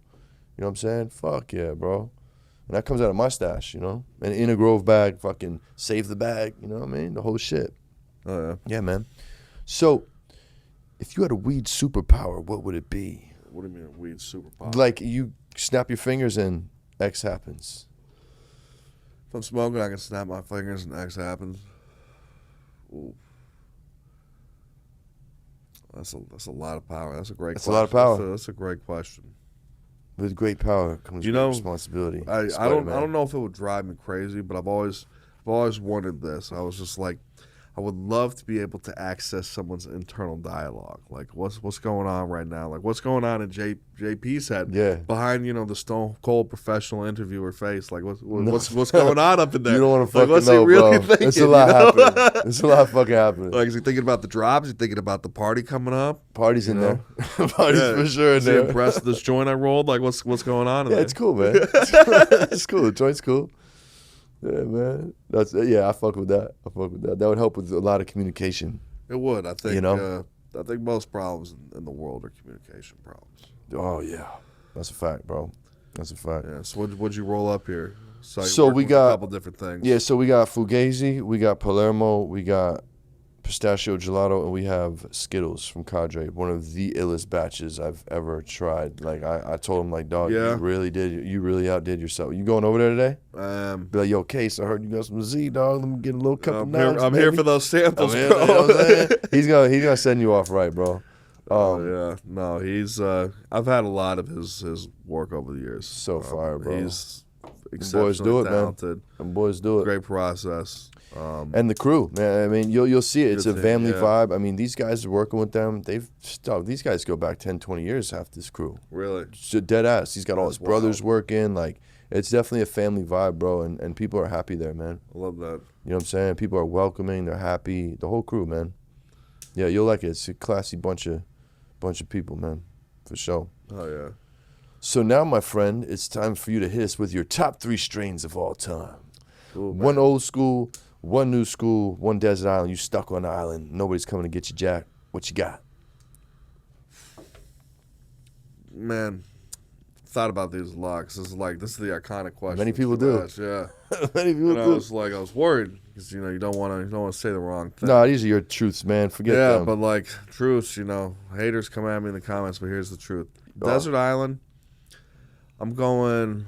You know what I'm saying? Fuck yeah, bro. And that comes out of my stash, you know? And in a Grove bag, fucking save the bag. You know what I mean? The whole shit. Oh yeah. Yeah, man. So, if you had a weed superpower, what would it be? What do you mean, weed superpower? Like, you snap your fingers and X happens. If I'm smoking, I can snap my fingers and X happens. Ooh. That's a lot of power. That's a great. That's question. a lot of power. That's a great question. With great power comes great responsibility. I don't know if it would drive me crazy, but I've always wondered this. I was just like, I would love to be able to access someone's internal dialogue. Like, what's going on right now? Like, what's going on in JP's head? Yeah. Behind, the stone cold professional interviewer face. Like, what's going on up in there? You don't want to fucking what's know, he really bro. thinking? It's a lot happening. It's a lot fucking happening. Like, is he thinking about the drops? Is he thinking about the party coming up? Party's in there. Party's for sure in Is he there. impressed with this joint I rolled? Like, what's going on in Yeah, there? it's cool, man. It's cool. The joint's cool. Yeah, man. I fuck with that. That would help with a lot of communication. It would. I think. You know? I think most problems in the world are communication problems. Oh yeah, that's a fact, bro. That's a fact. Yeah. So what'd you roll up here? So we with got a couple different things. Yeah, so we got Fugazi, we got Palermo, we got pistachio gelato, and we have Skittles from Cadre. One of the illest batches I've ever tried. Like I told him, like, dog, Yeah. you really outdid yourself. You going over there today? Be like, yo, Case, I heard you got some Z, dog. Let me get a little cup of nuts. I'm here for those samples, I'm here, bro. you know what I'm saying? He's gonna send you off right, bro. Yeah. No, he's. I've had a lot of his work over the years. So fire, bro. He's Boys exceptionally do it, talented. man. Them boys do it. Great process. And the crew, man. I mean, you'll see it. It's a Good family thing, yeah. vibe. I mean, these guys are working with them. These guys go back 10, 20 years, half this crew. Really. So dead ass. He's got all his That's brothers wild. working. Like, it's definitely a family vibe, bro. And people are happy there, man. I love that. You know what I'm saying? People are welcoming. They're happy. The whole crew, man. Yeah, you'll like it. It's a classy bunch of people, man. For sure. Oh yeah. So now, my friend, it's time for you to hit us with your top 3 strains of all time. Cool, man. One old school, one new school, one desert island. You stuck on the island. Nobody's coming to get you, Jack. What you got? Man, thought about these a lot 'cause this is the iconic question. Many people you do. ask, Yeah. Many people And I do. was worried because you don't want to say the wrong thing. Nah, these are your truths, man. Forget Yeah, them. but like truths, haters come at me in the comments, but here's the truth. Oh. Desert Island, I'm going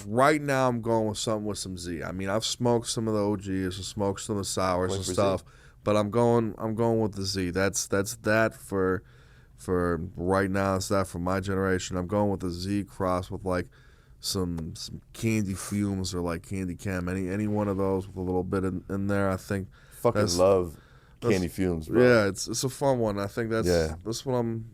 right now. I'm going with something with some Z. I mean, I've smoked some of the OGs, I've smoked some of the sours Going and for stuff, Z? but I'm going with the Z. That's that for right now. It's that for my generation. I'm going with the Z cross with like some candy fumes or like candy cam. Any one of those with a little bit in there. I think. Fucking love candy fumes, bro. Yeah, it's a fun one. I think that's what I'm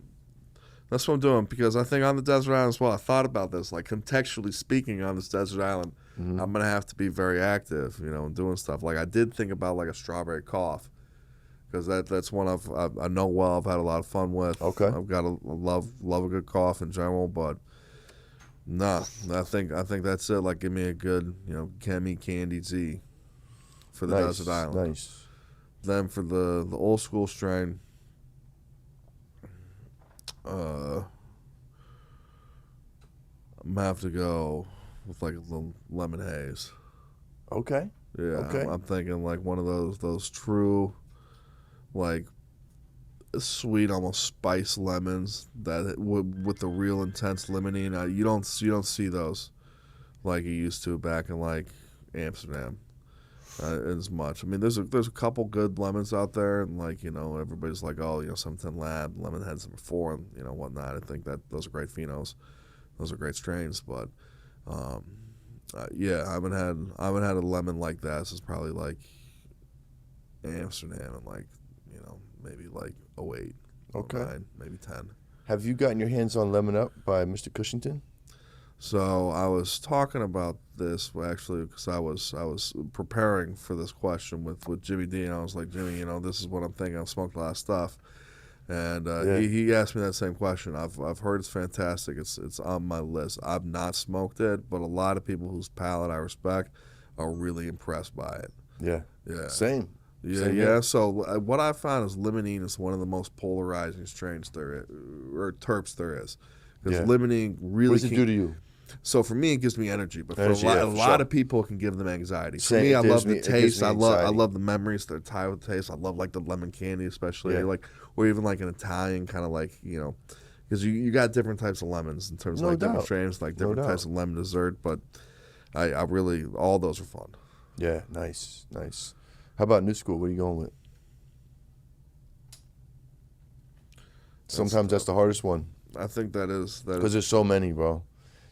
doing because I think on the desert island as well. I thought about this, like contextually speaking, on this desert island, I'm gonna have to be very active, and doing stuff. Like I did think about like a strawberry cough because that's one I know well. I've had a lot of fun with. Okay, I've got a love a good cough in general, but nah, I think that's it. Like give me a good Chemi Candy Z for the desert island. Nice. Then for the old school strain, I'm gonna have to go with like a little lemon haze. Okay. Yeah, Okay. I'm thinking like one of those true, like sweet, almost spice lemons that with the real intense limonene. You don't see those like you used to back in like Amsterdam. As much. I mean, there's a couple good lemons out there, and like everybody's like, oh, 710 Lab, Lemonhead's number 4, and whatnot. I think that those are great phenos, those are great strains. But yeah, I haven't had a lemon like that since probably like Amsterdam and like maybe like 08, Okay. 09, maybe 10. Have you gotten your hands on Lemon Up by Mr. Cushington? So I was talking about this actually because I was preparing for this question with Jimmy D, and I was like, Jimmy, this is what I'm thinking. I've smoked a lot of stuff, and he asked me that same question. I've heard it's fantastic. It's on my list. I've not smoked it, but a lot of people whose palate I respect are really impressed by it. Yeah. Yeah. Same. Yeah, Same yeah. here. So what I found is limonene is one of the most polarizing strains there is, or terps there is. Because limonene really. What does it do to you? So for me, it gives me energy, but for Energy, a lot of people, it can give them anxiety. For me, I love the taste. I love the memories that are tied with the taste. I love like the lemon candy, especially or even like an Italian kind of like because you got different types of lemons in terms of like different strains, like different types of lemon dessert. But I really all those are fun. Yeah, nice. How about new school? What are you going with? Sometimes that's the hardest one. I think that is because there's so many, bro.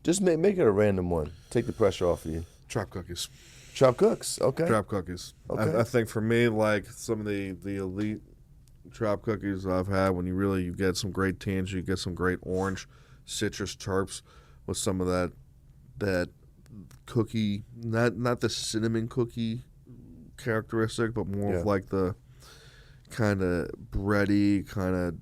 Just make it a random one. Take the pressure off of you. Trap cookies. Trap cooks, okay. Trap cookies. Okay. I think for me, like some of the elite trap cookies I've had, when you get some great tangy, you get some great orange, citrus terps with some of that cookie, not the cinnamon cookie characteristic, but more of like the kind of bready, kind of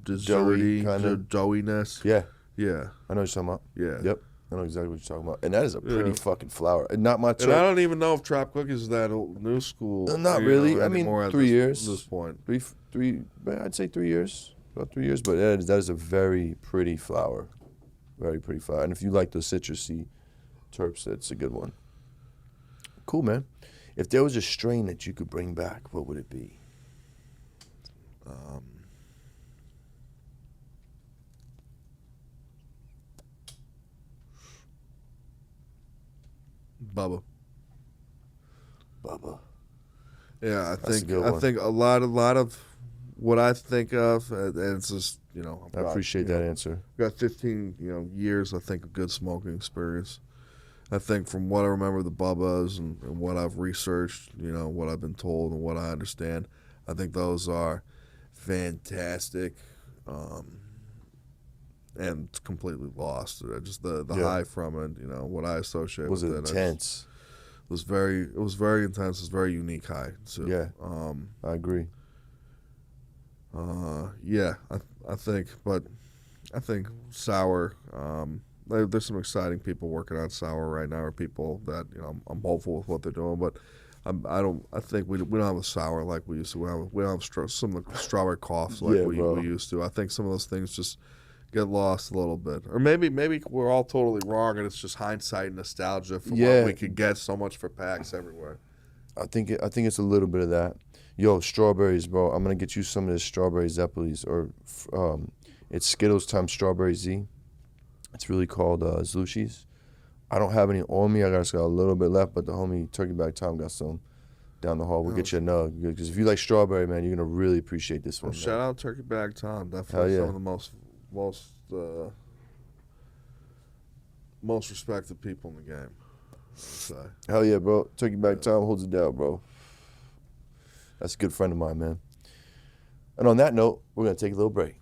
desserty, doughiness. Yeah. Yeah. I know what you're talking about. Yeah. Yep. I know exactly what you're talking about. And that is a pretty fucking flower. And not my terp. And I don't even know if trap cookies is that old, new school. Not really. I mean, 3 years. At this point. Three. I'd say 3 years. About 3 years. But that is a very pretty flower. Very pretty flower. And if you like those citrusy terps, that's a good one. Cool, man. If there was a strain that you could bring back, what would it be? Bubba. Yeah, I think a lot of what I think of, and it's just I appreciate that answer. Got 15 years I think of good smoking experience. I think from what I remember of the Bubbas and what I've researched, what I've been told and what I understand, I think those are fantastic, and completely lost. Just the high from it, what I associate with it. Was intense. It was very intense. It was a very unique high too. Yeah, I agree. Yeah, I think sour. There's some exciting people working on sour right now, or people that I'm hopeful with what they're doing, but I think we don't have a sour like we used to. We don't have some of the strawberry coughs like we used to. I think some of those things just get lost a little bit, or maybe we're all totally wrong, and it's just hindsight and nostalgia for what we could get so much for packs everywhere. I think it's a little bit of that. Yo, strawberries, bro. I'm gonna get you some of this strawberry Zeppelis, or it's Skittles times strawberry Z. It's really called Zlushis. I don't have any on me. I just got a little bit left, but the homie Turkey Bag Tom got some down the hall. We'll get you a nug, because if you like strawberry, man, you're gonna really appreciate this one. Shout out Turkey Bag Tom. Definitely some of the most respected people in the game. So. Hell yeah, bro. Turkey Bag Tom holds it down, bro. That's a good friend of mine, man. And on that note, we're going to take a little break.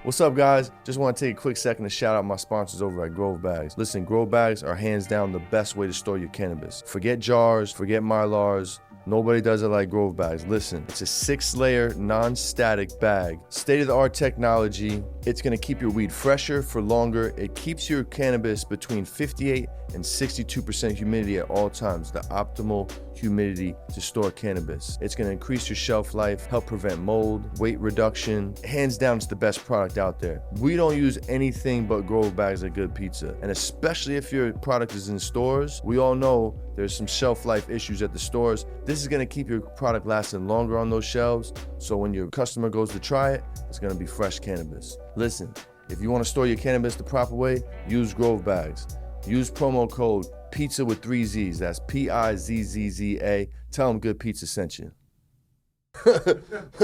What's up, guys? Just want to take a quick second to shout out my sponsors over at Grove Bags. Listen, Grove Bags are hands down the best way to store your cannabis. Forget jars, forget Mylars. Nobody does it like Grove Bags. Listen, it's a 6-layer, non-static bag. State-of-the-art technology. It's gonna keep your weed fresher for longer. It keeps your cannabis between 58 and 62% humidity at all times, the optimal humidity to store cannabis. It's gonna increase your shelf life, help prevent mold, weight reduction. Hands down, it's the best product out there. We don't use anything but Grove Bags at Good Pizza. And especially if your product is in stores, we all know there's some shelf life issues at the stores. This is gonna keep your product lasting longer on those shelves, so when your customer goes to try it, it's gonna be fresh cannabis. Listen, if you wanna store your cannabis the proper way, use Grove Bags. Use promo code PIZZA with 3 Z's. That's PIZZZA. Tell them Good Pizza sent you.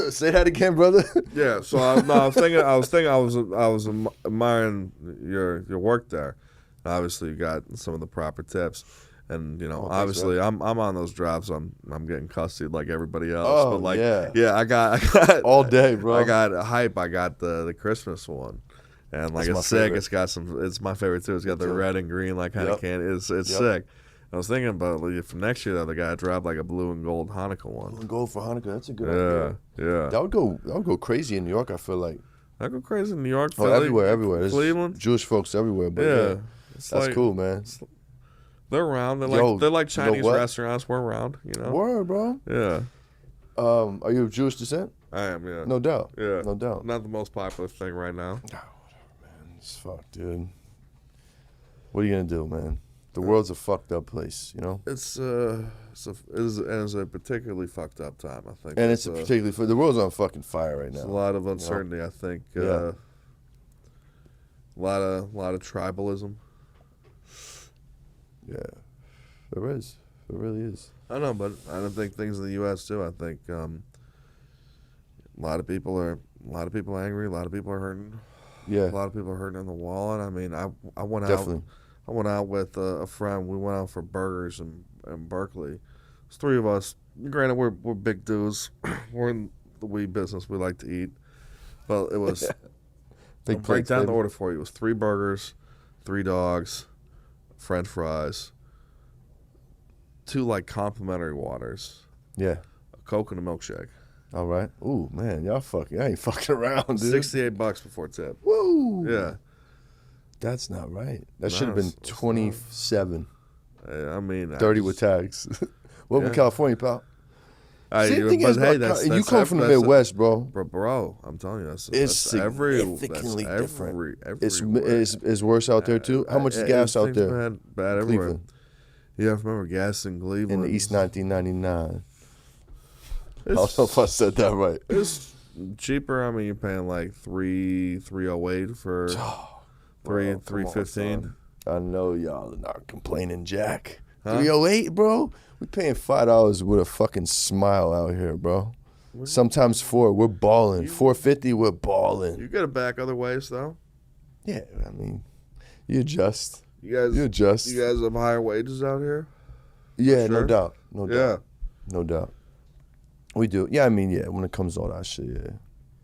Say that again, brother. Yeah. So I was admiring your work there. Obviously, you got some of the proper tips, and obviously, I'm on those drives. I'm getting cussed like everybody else. Oh, but I got all day, bro. I got hype. I got the Christmas one. And like That's my it's sick. favorite. It's got some. It's my favorite too. It's got the too. red and green like kind of candy. It's sick. I was thinking about like, for next year, the other guy dropped like a blue and gold Hanukkah one. And go for Hanukkah. That's a good idea. Yeah. That would go crazy in New York. I feel like. I go crazy in New York, Oh, Philly, everywhere. There's Cleveland, Jewish folks everywhere. But yeah, It's that's like, cool, man. They're around. They're Yo, they're like you know Chinese what? restaurants. We're around. You know. Word, bro. Yeah. Are you of Jewish descent? I am. Yeah. No doubt. Yeah. No doubt. Not the most popular thing right now. It's fucked, dude. What are you gonna do, man? The world's a fucked up place, you know. It's a particularly fucked up time, I think. And it's particularly for the world's on fucking fire right now. It's a lot of uncertainty, I think. Yeah. A lot of tribalism. Yeah, there is. There really is. I know, but I don't think things in the U.S. too. I think a lot of people are angry. A lot of people are hurting. Yeah, A lot of people are hurting in the wallet. I mean, I went definitely. out. I went out with a friend. We went out for burgers in Berkeley. It's three of us. Granted, we're big dudes. We're in the weed business. We like to eat. But it was Big I'll break plates, down the baby. order for you. It was 3 burgers, 3 dogs, French fries, 2 like complimentary waters, Yeah. a Coke and a milkshake. All right. Ooh, man, y'all ain't fucking around, dude. $68 before tip. Woo. Yeah. That's not right. That No, should have been it's not. 27, I mean, 30 with tags. Welcome to California, pal. See, the thing is, hey, bro, you come from the Midwest, bro. Bro, I'm telling you, that's It's significantly different. It's worse out there too. How much is gas out there? Bad everywhere. Cleveland. You have to remember gas in Cleveland. In the East 1999. I don't know if I said that right. It's cheaper. I mean, you're paying like $3.08 for Bro, $3.15. I know y'all are not complaining, Jack. Huh? 308, bro. We paying $5 with a fucking smile out here, bro. Sometimes $4. We're balling. $4.50. We're balling. You get it back other ways though. Yeah, I mean, you adjust. You You adjust. guys have higher wages out here. Yeah, sure? no doubt. No doubt. Yeah. No doubt. We do. Yeah, I mean, yeah, when it comes to all that shit, yeah.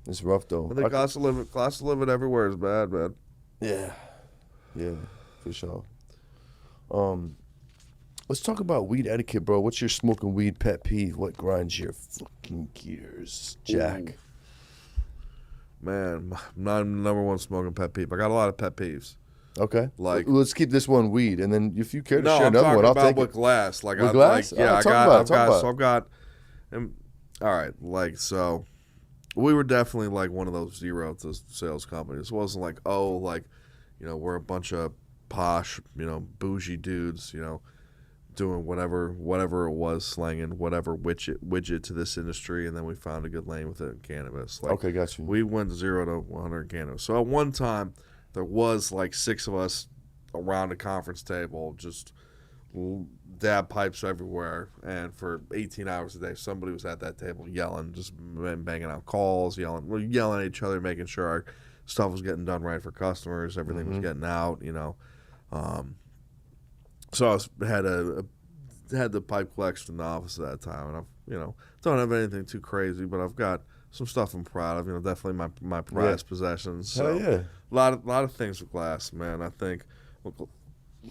It's rough, though. I think cost of living everywhere is bad, man. Yeah. Yeah, for sure. Let's talk about weed etiquette, bro. What's your smoking weed pet peeve? What grinds your fucking gears, Jack? Man, my number one smoking pet peeve. I got a lot of pet peeves. Okay. Like- let's keep this one weed, and then if you care to No, share I'm another talking one, I'll about take with it. glass. Like, With glass? Like, yeah, Oh, talk about all right, like, so we were definitely like one of those zero to sales companies. It wasn't like, oh, like, you know, we're a bunch of posh, you know, bougie dudes, you know, doing whatever it was, slanging whatever widget to this industry, and then we found a good lane with it in cannabis. Like, Okay, got you. we went 0 to 100 in cannabis. So at one time, there was like 6 of us around a conference table, just dab pipes everywhere, and for 18 hours a day, somebody was at that table yelling, just banging out calls, yelling at each other, making sure our stuff was getting done right for customers, everything was getting out, you know. So I had the pipe collection in the office at that time, and I've, you know, don't have anything too crazy, but I've got some stuff I'm proud of, you know, definitely my prized possessions. So Hell yeah. a lot of things with glass, man. I think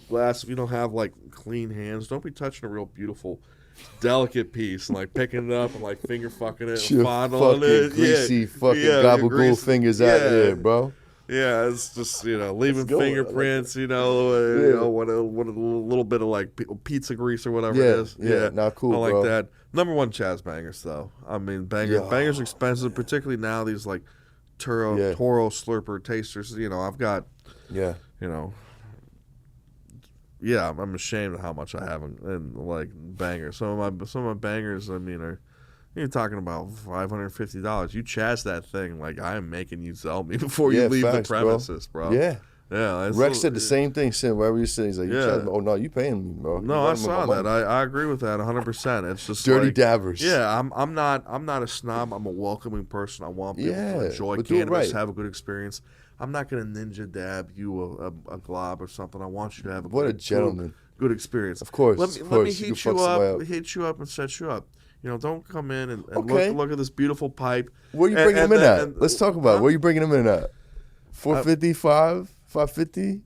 glass, if you don't have like clean hands, don't be touching a real beautiful, delicate piece and like picking it up and like finger fucking it, and fondling it. Greasy fucking your gabagool greasy- fingers out there, bro. Yeah, it's just, you know, leaving Let's go. fingerprints, you know, what a little bit of like pizza grease or whatever it is. Yeah, not cool, I like bro. that. Number one, Chaz bangers though. I mean, bangers are expensive, particularly now. These like Toro Slurper tasters. You know, I've got. Yeah. You know. Yeah, I'm ashamed of how much I have in like bangers. Some of my bangers, I mean, you're talking about $550. You Chaz that thing like I am making you sell me before you leave facts, the premises, bro. Yeah. Yeah. Rex said the same thing. Said wherever you said, he's like, Yeah. oh no, you paying me, bro. No, I saw that. I agree with that 100%. It's just Dirty like, dabbers. Yeah, I'm not a snob. I'm a welcoming person. I want people to enjoy but do it cannabis, right. have a good experience. I'm not gonna ninja dab you a glob or something. I want you to have What a gentleman. good experience. Of course, Let me you can hit fuck you somebody up, up. hit you up, and set you up. You know, don't come in and Okay. look at this beautiful pipe. Where you bringing him in and at? then- Let's talk about it. huh? Where you bringing him in at? 455, 550.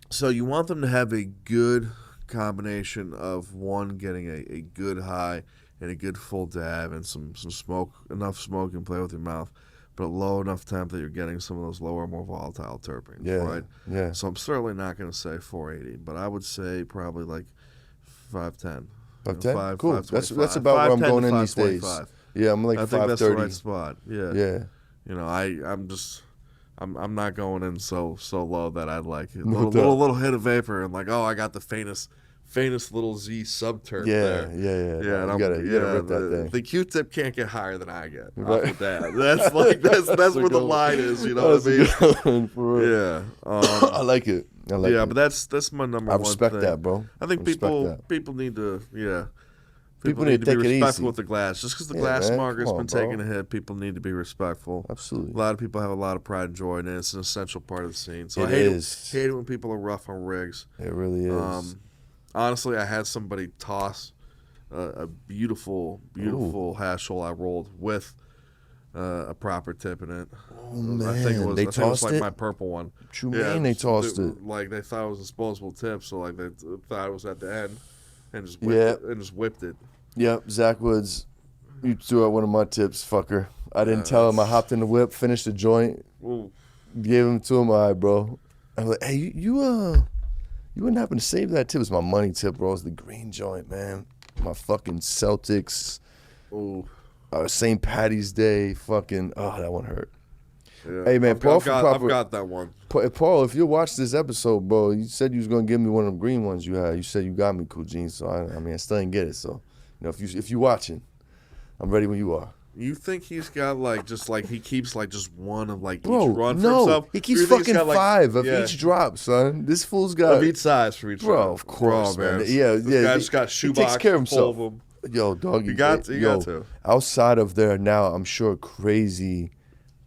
So you want them to have a good combination of one, getting a good high and a good full dab and some smoke, enough smoke you can play with your mouth, but low enough temp that you're getting some of those lower, more volatile terpenes, Yeah, right? yeah. So I'm certainly not going to say 480, but I would say probably like 510. 510? Cool. That's 525. about where I'm 510 going to in these days. 525. Yeah, I'm like I think 530. that's the right spot. Yeah. Yeah. You know, I'm not going in so low that I'd like a No little hit of vapor and like, oh, I got the faintest little Z subterp there. Yeah. And You gotta rip that thing. The Q-tip can't get higher than I get. Right. Off of that. That's like that's where the line is. You know what I mean? For real. Yeah. I like it. I like it. But that's my number one. I respect thing. that, bro. I think people need to People need to take be it respectful easy. with the glass. Just because the glass man. market's Come on, been taking bro. a hit, people need to be respectful. Absolutely. A lot of people have a lot of pride and joy in it. It's an essential part of the scene. So It I hate is. hate it when people are rough on rigs. It really is. Honestly, I had somebody toss a beautiful hash hole I rolled with a proper tip in it. Oh, man. I think it was, They I think it was tossed like it? my purple one. What you mean they tossed it? Like they thought it was a disposable tip, so like they thought it was at the end, and just whipped it. Yep, Zach Woods. You threw out one of my tips, fucker. I didn't tell him. I hopped in the whip, finished the joint, Ooh. gave him to him. All right, bro. I was like, hey, you wouldn't happen to save that tip? It's my money tip, bro. It's the green joint, man. My fucking Celtics. Ooh. St. Patty's Day. Fucking. Oh, that one hurt. Yeah. Hey, man, Paul from Proper. I've got that one. Paul, if you watch this episode, bro, you said you was gonna give me one of them green ones you had. You said you got me, Cool Jeans. So I still didn't get it. So, you know, if you watching, I'm ready when you are. You think he's got he keeps just one of each Bro, run for no, himself? he keeps fucking five of each drop, son. This fool's got of each size for each. Bro, drop. of course, man. man. Yeah. This guy just got shoebox. He takes care of himself. Full of them. Yo, dog, You got to. Outside of their now, I'm sure crazy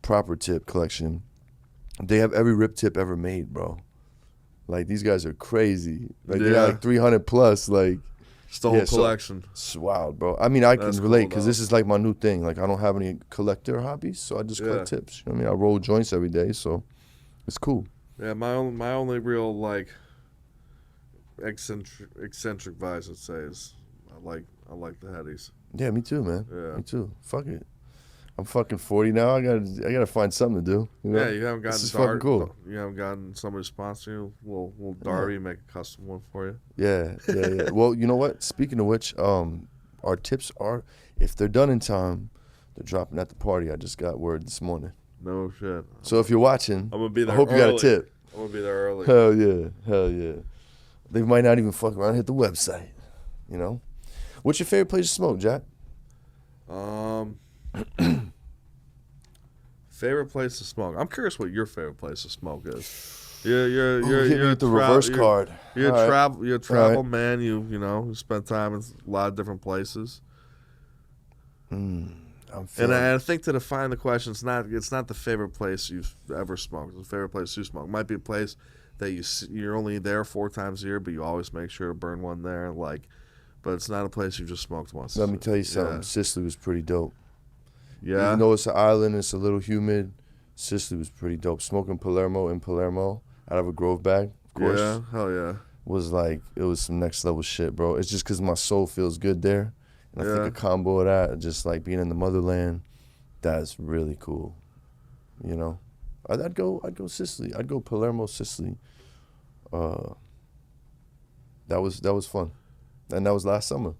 proper tip collection, they have every rip tip ever made, bro. Like these guys are crazy. Like they got 300 plus. Like it's the whole collection. It's wild, bro. I mean, I can relate because cool, this is like my new thing. Like I don't have any collector hobbies, so I just collect tips. You know what I mean? I roll joints every day, so it's cool. Yeah, my only real eccentric vice, I'd say, is I like the headies. Yeah, me too, man. Yeah. Me too. Fuck it. I'm fucking 40 now. I gotta find something to do. You know? Yeah, you haven't gotten this is fucking cool. You haven't gotten somebody to sponsor you. We'll Darby make a custom one for you. Yeah. Well, you know what? Speaking of which, our tips are, if they're done in time, they're dropping at the party. I just got word this morning. No shit. So if you're watching, I'm gonna be there. I hope you got a tip. I'm gonna be there early. Hell yeah. They might not even fuck around and hit the website. You know? What's your favorite place to smoke, Jack? Favorite place to smoke. I'm curious what your favorite place to smoke is. You're the reverse card. You're a travel right. man. You spend time in a lot of different places. I'm And feeling. I think to define the question, it's not the favorite place you've ever smoked. It's the favorite place you smoke. It might be a place that you're only there 4 times a year, but you always make sure to burn one there. But it's not a place you just smoked once. Let me tell you something. Yeah. Sicily was pretty dope. Yeah. Even though it's an island, it's a little humid. Sicily was pretty dope. Smoking Palermo out of a Grove bag, of course. Yeah, hell yeah. It was some next level shit, bro. It's just because my soul feels good there. And I think a combo of that, just like being in the motherland, that's really cool. You know? I'd go Sicily. I'd go Palermo, Sicily. That was fun. And that was last summer.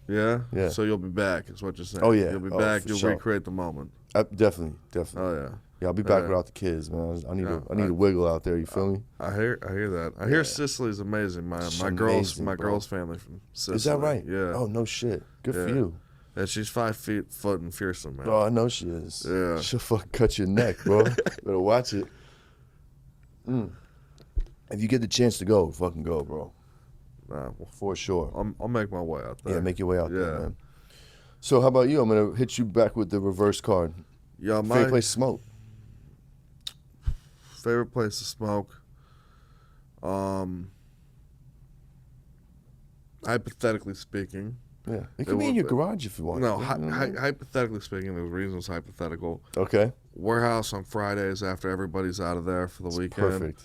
Yeah? Yeah. So you'll be back, is what you're saying. Oh, yeah. You'll be Oh, back. for You'll sure. recreate the moment. Definitely. Oh, yeah. Yeah, I'll be back Yeah. without the kids, man. I need to wiggle out there. You feel me? I hear that. I hear Sicily's amazing. My amazing, bro. girl's family from Sicily. Is that right? Yeah. Oh, no shit. Good for Yeah. you. And she's 5 foot and fearsome, man. Oh, I know she is. Yeah. She'll fucking cut your neck, bro. Better watch it. If you get the chance to go, fucking go, bro. Nah, For sure. I'll make my way out there. Yeah, make your way out there, Yeah. man. So how about you? I'm going to hit you back with the reverse card. Yeah, my Favorite place to smoke? favorite place to smoke. Hypothetically speaking, Yeah, it could be in your garage if you want. No, hypothetically speaking, there's reasons hypothetical. Okay. Warehouse on Fridays after everybody's out of there for the weekend. Perfect.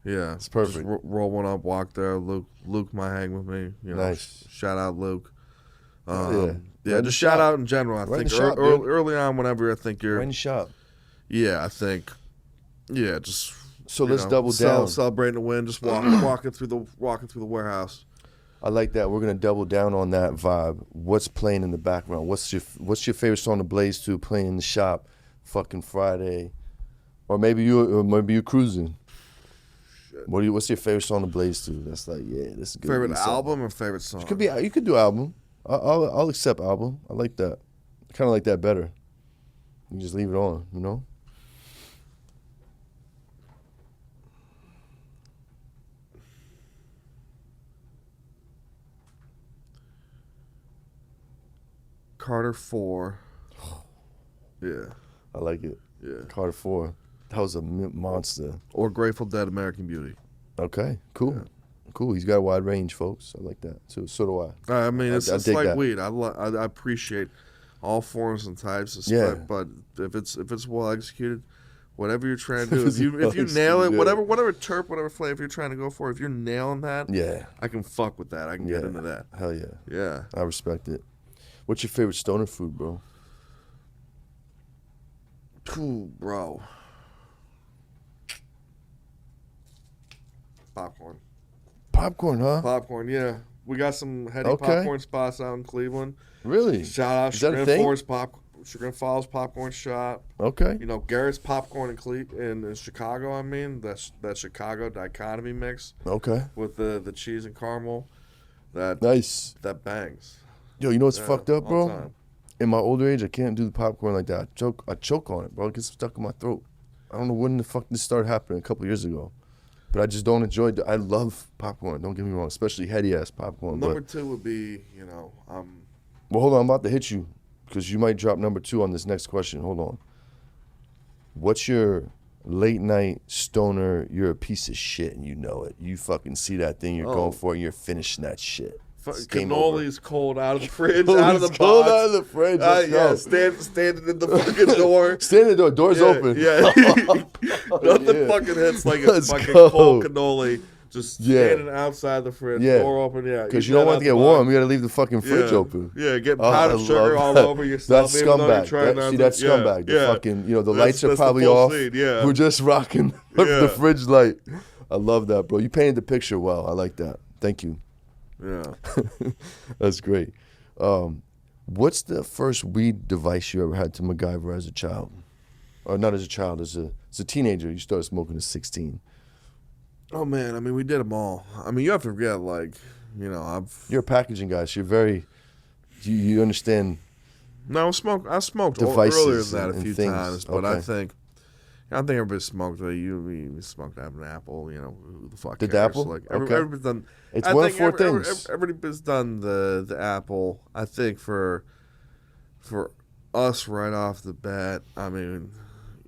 Yeah, It's perfect. Just roll one up, walk there. Luke might hang with me. You know, Nice. Shout out Luke. Yeah, just shout out in general. I think early on, whenever I think you're in the shop. Yeah, I think. Yeah, just. So let's double down. Celebrating the win, just walking through the warehouse. I like that. We're gonna double down on that vibe. What's playing in the background? What's your favorite song to blaze to playing in the shop? Fucking Friday, or maybe you're cruising. Shit. What's your favorite song to blaze to? That's like, yeah, this is good. Favorite album or favorite song? You could do album. I'll accept album. I like that. I kind of like that better. You just leave it on, you know. Carter 4. Yeah. I like it. Yeah. Carter 4. That was a monster. Or Grateful Dead, American Beauty. Okay, cool. Yeah. Cool. He's got a wide range, folks. I like that. So do I. I mean, it's like weed. I appreciate all forms and types. But if it's well executed, whatever you're trying to do, if you nail it, whatever terp, whatever flavor you're trying to go for, if you're nailing that, yeah, I can fuck with that. I can get into that. Hell yeah. Yeah. I respect it. What's your favorite stoner food, bro? Ooh, bro. Popcorn. Popcorn, huh? Popcorn, yeah. We got some heady popcorn spots out in Cleveland. Really? Shout out Sugar and Falls Popcorn Shop. Okay. You know, Garrett's Popcorn in Chicago, I mean. That Chicago dichotomy mix. Okay. With the cheese and caramel. Nice. That bangs. Yo, you know what's fucked up, bro? Time. In my older age, I can't do the popcorn like that. I choke on it, bro. It gets stuck in my throat. I don't know when the fuck this started happening a couple years ago. But I just don't enjoy it. I love popcorn, don't get me wrong, especially heady-ass popcorn. Number 2 would be, you know... Well, hold on, I'm about to hit you because you might drop number 2 on this next question. Hold on. What's your late-night stoner, you're a piece of shit and you know it. You fucking see that thing you're going for and you're finishing that shit. Cannolis cold out of the fridge, out of the box. Cold out of the fridge. Yeah, standing in the fucking door. Standing in the door. Door's open. Yeah. Nothing fucking hits like a fucking cold cannoli. Just standing outside the fridge, door open. Yeah. Because you don't want it to get warm. You got to leave the fucking fridge open. Yeah, getting powdered sugar all over yourself. That scumbag. See that scumbag. The fucking, the lights are probably off. Yeah. We're just rocking the fridge light. I love that, bro. You painted the picture well. I like that. Thank you. Yeah. That's great. What's the first weed device you ever had to MacGyver as a child? Or not as a child, as a teenager. You started smoking at 16. Oh, man. I mean, we did them all. I mean, you have to forget, You're a packaging guy, so you're very... You understand... No, I smoked earlier than that a few times, but I think everybody smoked. We smoked an apple. Who the fuck cares? The apple? Like everybody's done. It's one of 4 things. Everybody's done the apple. I think for us right off the bat. I mean,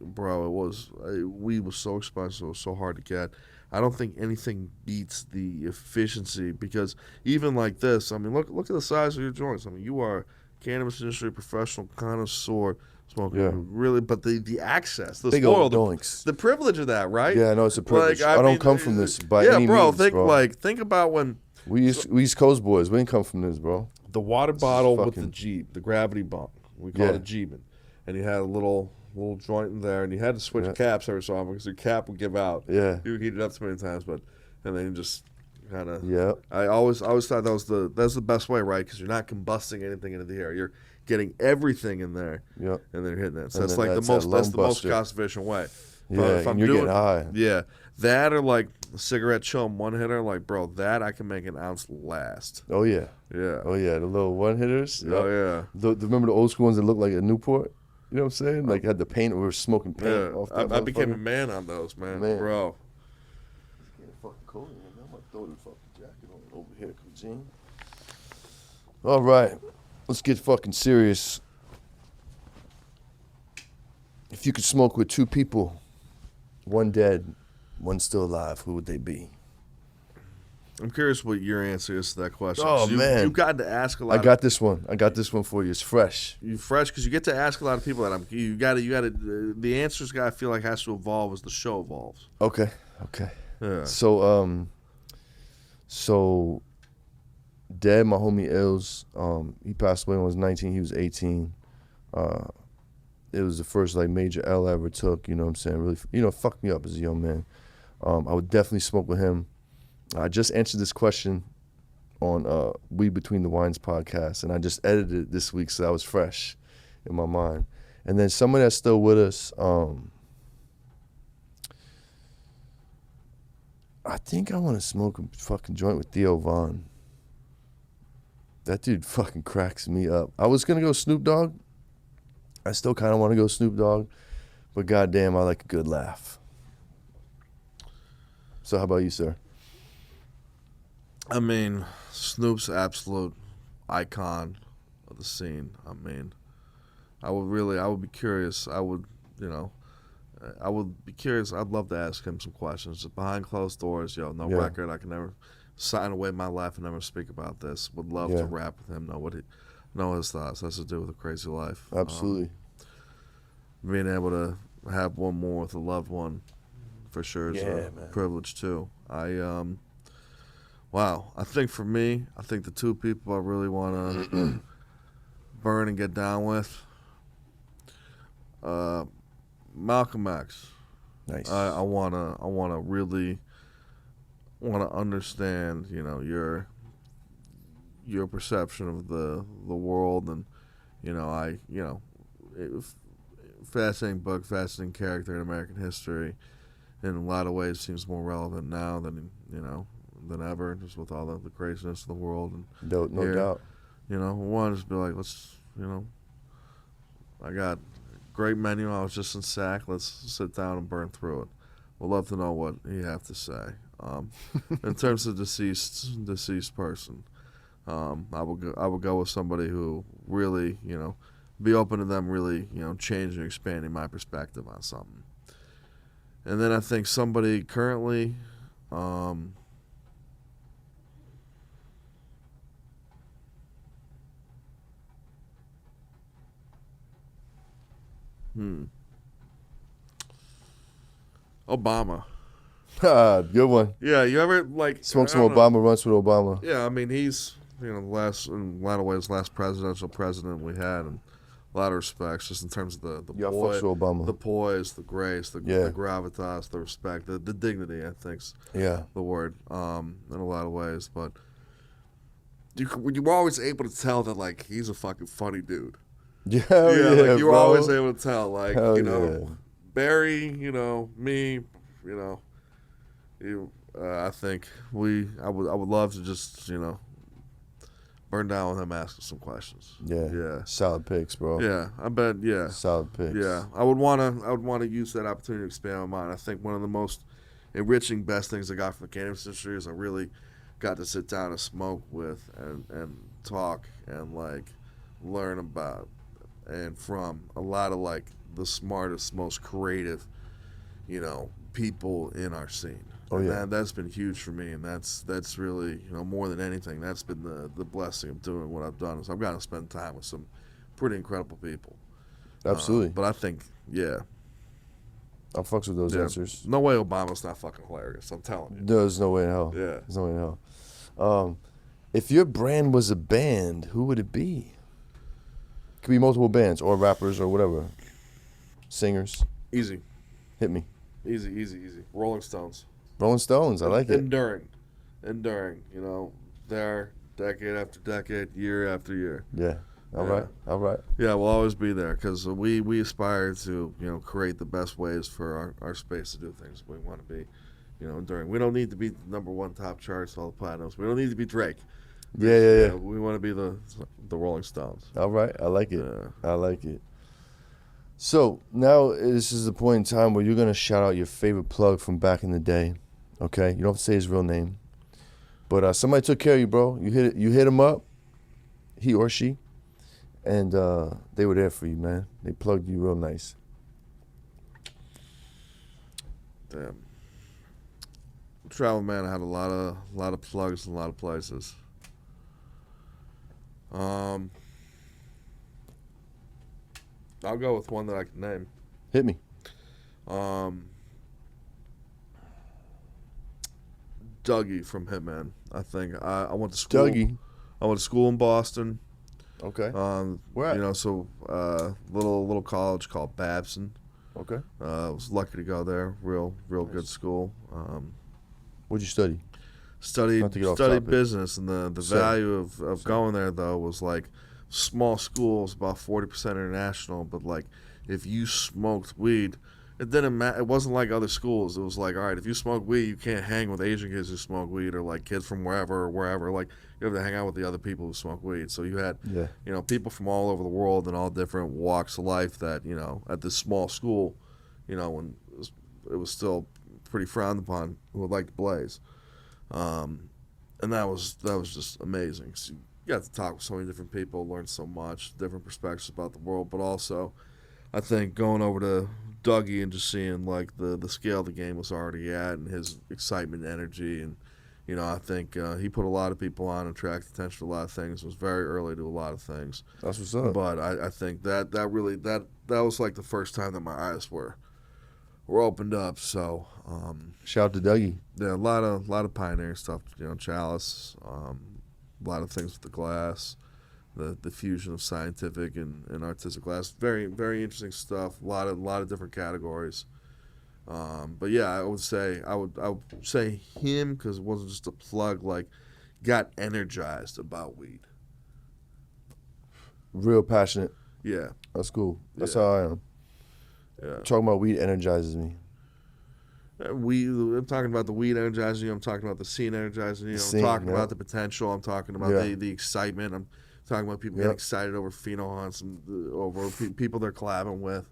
bro, weed was so expensive. It was so hard to get. I don't think anything beats the efficiency because even like this. I mean, look at the size of your joints. I mean, you are cannabis industry professional connoisseur. Smoking really, but the access, the big spoil, old doinks. the privilege of that, right? Yeah, no, it's a privilege. I don't come from this by any means, bro. Think about when we East Coast boys. We didn't come from this, bro. The water bottle with the Jeep, the gravity bump. We call it Jeeping, and you had a little joint in there, and you had to switch caps every so often because your cap would give out. Yeah, you would heat it up so many times, and then you just kind of. Yeah. I always thought that's the best way, right? Because you're not combusting anything into the air. You're getting everything in there, and then you're hitting it. So that's like the most cost efficient way. If I'm getting high. Yeah, that or like a cigarette chum one hitter, like bro, that I can make an ounce last. Oh yeah, yeah. Oh yeah, the little one hitters. Oh yeah. Remember the old school ones that looked like a Newport? You know what I'm saying? Like had the paint. We were smoking paint. Yeah. Off that I became a man on those, man. Bro. It's getting fucking cold. I'm gonna throw the fucking jacket on over here, Eugene. All right. Let's get fucking serious. If you could smoke with 2 people, one dead, one still alive, who would they be? I'm curious what your answer is to that question. Oh, man. You've gotten to ask a lot. I got this one. I got this one for you. It's fresh. You fresh because you get to ask a lot of people that you got to. The answers guy I feel like has to evolve as the show evolves. Okay. Yeah. So, Dad, my homie Ills, he passed away when I was 19. He was 18. It was the first like major L I ever took. You know what I'm saying? Really, fucked me up as a young man. I would definitely smoke with him. I just answered this question on We Between the Wines podcast, and I just edited it this week, so that was fresh in my mind. And then someone that's still with us, I think I want to smoke a fucking joint with Theo Von. That dude fucking cracks me up. I was going to go Snoop Dogg. I still kind of want to go Snoop Dogg, but goddamn, I like a good laugh. So how about you, sir? I mean, Snoop's absolute icon of the scene. I mean, I would be curious. I would be curious. I'd love to ask him some questions. Behind closed doors, record. I can never sign away my life and never speak about this. Would love to rap with him, know his thoughts. That's to do with a crazy life. Absolutely. Being able to have one more with a loved one, for sure, is a privilege too. Wow. I think for me, the two people I really want to burn and get down with, Malcolm X. Nice. I wanna really understand, your perception of the world, and fascinating book, fascinating character in American history. In a lot of ways, seems more relevant now than ever, just with all the craziness of the world. And no doubt. One just be like, I got a great menu. I was just in SAC. Let's sit down and burn through it. We'd love to know what you have to say. In terms of deceased person, I would go with somebody who really, be open to them really, changing, expanding my perspective on something. And then I think somebody currently, Obama. Good one. Yeah, you ever smoke some Obama, runs with Obama? Yeah, I mean he's in a lot of ways last presidential president we had, and a lot of respects, just in terms of the poise, the grace, the gravitas, the respect, the dignity. I think's the word in a lot of ways. But you were always able to tell that he's a fucking funny dude. You were always able to tell, Barry, me, I think I would love to just burn down with him, ask some questions. Yeah. Solid picks, bro. Yeah, I bet. Yeah. Solid picks. Yeah, I would want to use that opportunity to expand my mind. I think one of the most enriching, best things I got from the cannabis industry is I really got to sit down and smoke with and talk and learn about and from a lot of the smartest, most creative, people in our scene. That's been huge for me, and that's really more than anything. That's been the blessing of doing what I've done. Is I've got to spend time with some pretty incredible people. Absolutely. But I think I'll fucks with those answers. No way Obama's not fucking hilarious. I'm telling you. There's no way in hell. Yeah. There's no way in hell. If your brand was a band, who would it be? It could be multiple bands or rappers or whatever. Singers. Easy. Hit me. Easy. Rolling Stones. Rolling Stones. I like it. Enduring. There, decade after decade, year after year. Yeah. All right. Yeah, we'll always be there because we aspire to create the best ways for our space to do things. We want to be enduring. We don't need to be number one top charts, all the platinums. We don't need to be Drake. Yeah. We want to be the Rolling Stones. All right. I like it. I like it. So now this is the point in time where you're gonna shout out your favorite plug from back in the day. Okay, you don't have to say his real name, but somebody took care of you, bro. You hit him up, he or she, and they were there for you, man. They plugged you real nice. Damn. Travel man, I had a lot of plugs in a lot of places. I'll go with one that I can name. Hit me. Dougie from Hitman. I think I went to school. Dougie. I went to school in Boston. Okay. Where at? You know, so little college called Babson. Okay. I was lucky to go there. Real nice. Good school. What'd you study? Studied business, and the value of going there though was like small schools, about 40% international, but like if you smoked weed, it didn't matter. It wasn't like other schools. It was like, all right, if you smoke weed, you can't hang with Asian kids who smoke weed, or like kids from wherever. Like you have to hang out with the other people who smoke weed. So you had, you know, people from all over the world and all different walks of life that, you know, at this small school, you know, when it was still pretty frowned upon, who would like to blaze. And that was just amazing. So you got to talk with so many different people, learn so much, different perspectives about the world, but also I think going over to Dougie and just seeing like the scale the game was already at, and his excitement, energy, and you know, I think he put a lot of people on and attracted attention to a lot of things. Was very early to a lot of things. That's what's up. But I think that really was like the first time that my eyes were opened up. So shout out to Dougie. Yeah, a lot of pioneering stuff. You know, Chalice, a lot of things with the glass. The fusion of scientific and artistic glass, very very interesting stuff. A lot of different categories. But yeah, I would say him, because it wasn't just a plug. Like, got energized about weed. Real passionate. Yeah, that's cool. That's how I am. Yeah, talking about weed energizes me. I'm talking about the weed energizing you. I'm talking about the scene energizing you. I'm talking about the potential. I'm talking about the excitement. I'm talking about people getting excited over pheno hunts and over people they're collabing with,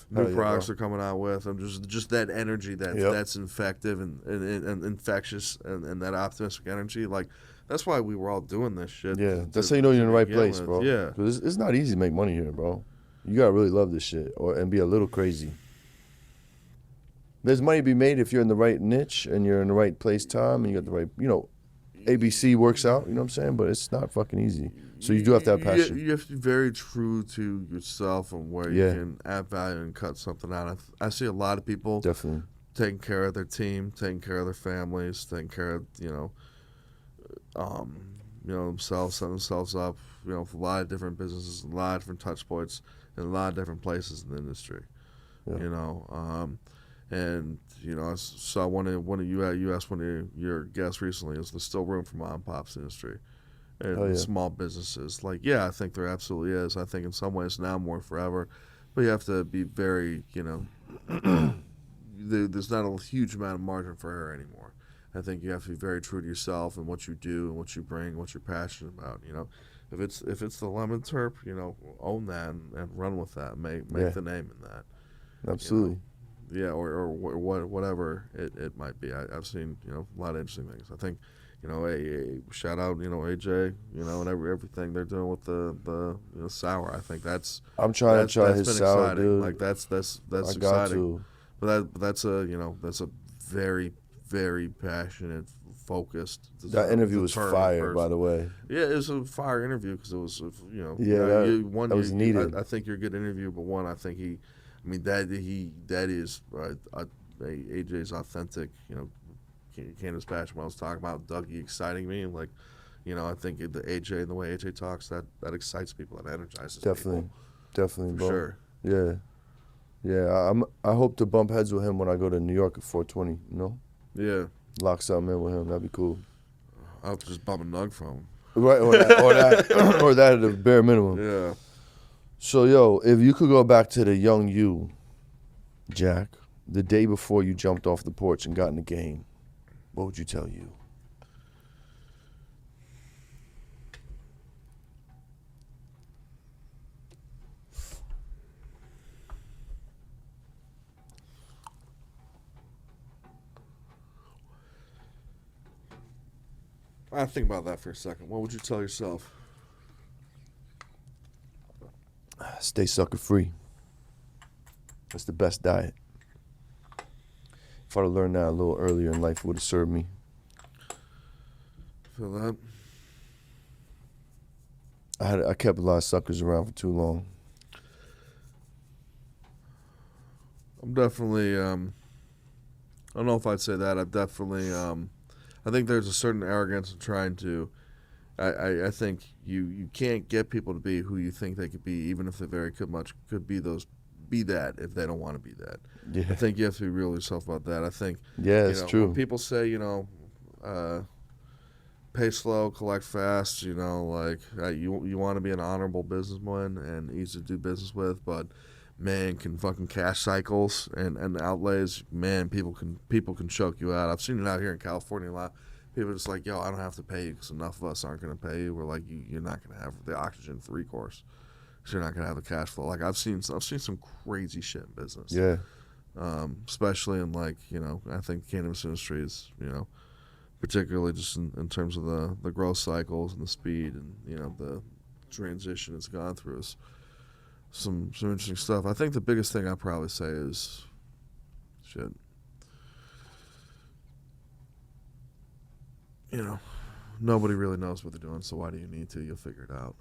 new products they're coming out with, and just that energy that's infective and infectious, and that optimistic energy. Like, that's why we were all doing this shit. Yeah, that's how you know you're in the right place, bro. Yeah, because it's not easy to make money here, bro. You gotta really love this shit and be a little crazy. There's money to be made if you're in the right niche and you're in the right place, time, and you got the right, you know, ABC works out, you know what I'm saying? But it's not fucking easy. So you do have to have passion. You have to be very true to yourself and where you can add value and cut something out. I see a lot of people definitely taking care of their team, taking care of their families, taking care of, themselves, setting themselves up, you know, for a lot of different businesses, a lot of different touch points in a lot of different places in the industry. Yeah. You know, and you know, I saw one of you asked one of your guests recently, is there still room for mom and pop's industry and small businesses? Like, yeah, I think there absolutely is. I think in some ways now more forever, but you have to be very, you know, there's not a huge amount of margin for error anymore. I think you have to be very true to yourself and what you do and what you bring, and what you're passionate about. You know, if it's the lemon terp, you know, own that and run with that. Make the name in that. Absolutely. You know? Yeah, or whatever it might be. I've seen, you know, a lot of interesting things. I think, you know, a shout out, you know, AJ, you know, and everything they're doing with the you know, sour. I think I'm trying to try his sour, exciting. dude. Like that's I exciting. got to. But that's a very very passionate, focused. That interview was fire, by the way. Yeah, it was a fire interview because it was, you know, that was needed. I think you're a good interview, but one, I think that is AJ's authentic, you know, cannabis passion. When I was talking about Dougie exciting me, like, you know, I think the AJ and the way AJ talks, that excites people, that energizes people. Definitely, for sure. Yeah. I hope to bump heads with him when I go to New York at 420. You know. Yeah. Lock something in with him. That'd be cool. I hope to just bump a nug from him. Right, or that at the bare minimum. Yeah. So, yo, if you could go back to the young you, Jack, the day before you jumped off the porch and got in the game, what would you tell you? I think about that for a second. What would you tell yourself? Stay sucker free. That's the best diet. If I'd have learned that a little earlier in life, it would have served me. Feel that? I kept a lot of suckers around for too long. I'm definitely, I don't know if I'd say that. I'm definitely, I think there's a certain arrogance in trying to, I think you can't get people to be who you think they could be, even if they very could be that if they don't want to be that. Yeah. I think you have to be real with yourself about that. I think, Yeah, it's true. when people say, pay slow, collect fast, like you want to be an honorable businessman and easy to do business with, but man, can fucking cash cycles and outlays, man, people can choke you out. I've seen it out here in California a lot. People are just like, yo, I don't have to pay you because enough of us aren't going to pay you. We're like, you're not going to have the oxygen for recourse. So you're not going to have the cash flow. Like I've seen some crazy shit in business. Yeah. Especially in I think the cannabis industry is, particularly just in terms of the growth cycles and the speed and, the transition it's gone through is some interesting stuff. I think the biggest thing I'd probably say is shit. Nobody really knows what they're doing, so why do you need to? You'll figure it out.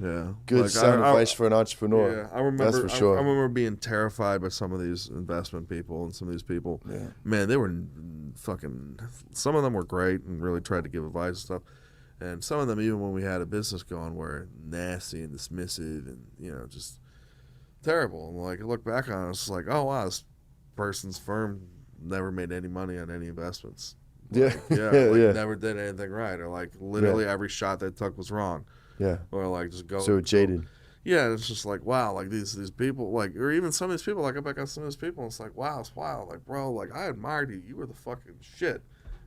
Yeah. Good sound advice for an entrepreneur. Yeah, I remember. That's for sure. I remember being terrified by some of these investment people and some of these people. Yeah. Man, they were fucking. Some of them were great and really tried to give advice and stuff, and some of them, even when we had a business going, were nasty and dismissive and just terrible. And I look back on it, it's like, oh wow, this person's firm never made any money on any investments. Yeah. Never did anything right, or literally every shot they took was wrong. Yeah. Or just go. So jaded. Yeah, it's just wow, these people, or even some of these people, I go back on some of these people, and it's wow, it's wild. Bro, I admired you. You were the fucking shit.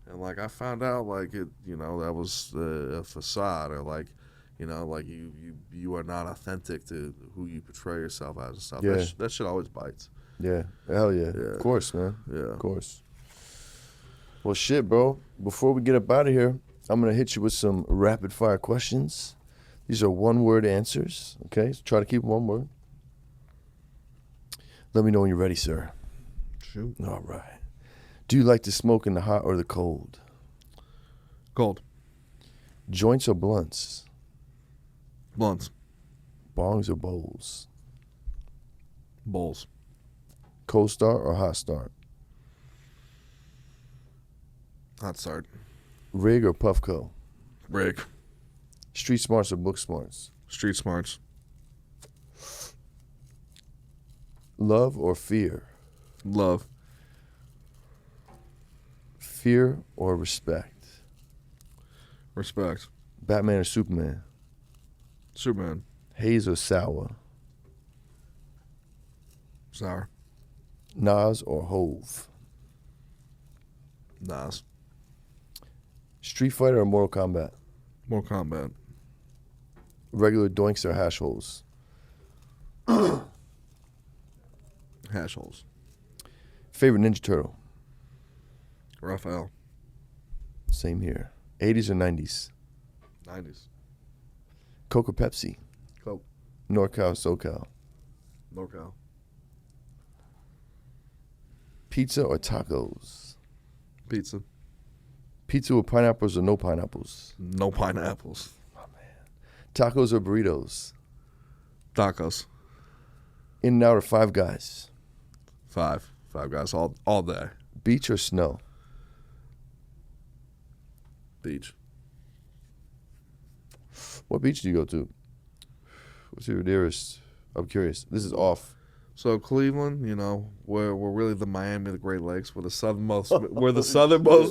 And I found out it, that was a facade, or you are not authentic to who you portray yourself as and stuff. Yeah. That shit always bites. Yeah. Hell yeah. Yeah. Of course, man. Yeah. Of course. Well, shit, bro. Before we get up out of here, I'm going to hit you with some rapid fire questions. These are one-word answers, okay? So try to keep one word. Let me know when you're ready, sir. Shoot. All right. Do you like to smoke in the hot or the cold? Cold. Joints or blunts? Blunts. Bongs or bowls? Bowls. Cold start or hot start? Hot start. Rig or Puffco? Rig. Street smarts or book smarts? Street smarts. Love or fear? Love. Fear or respect? Respect. Batman or Superman? Superman. Haze or sour? Sour. Nas or Hove? Nas. Street Fighter or Mortal Kombat? Mortal Kombat. Regular doinks or hash holes? Hash holes. Favorite Ninja Turtle? Raphael. Same here. 80s or 90s? 90s. Coke or Pepsi? Coke. NorCal or SoCal? NorCal. Pizza or tacos? Pizza. Pizza with pineapples or no pineapples? No pineapples. Tacos or burritos? Tacos. In-N-Out or Five Guys? Five Guys all day. Beach or snow? Beach. What beach do you go to? What's your nearest? I'm curious. This is off. So Cleveland, we're really the Miami of the Great Lakes. We're the southernmost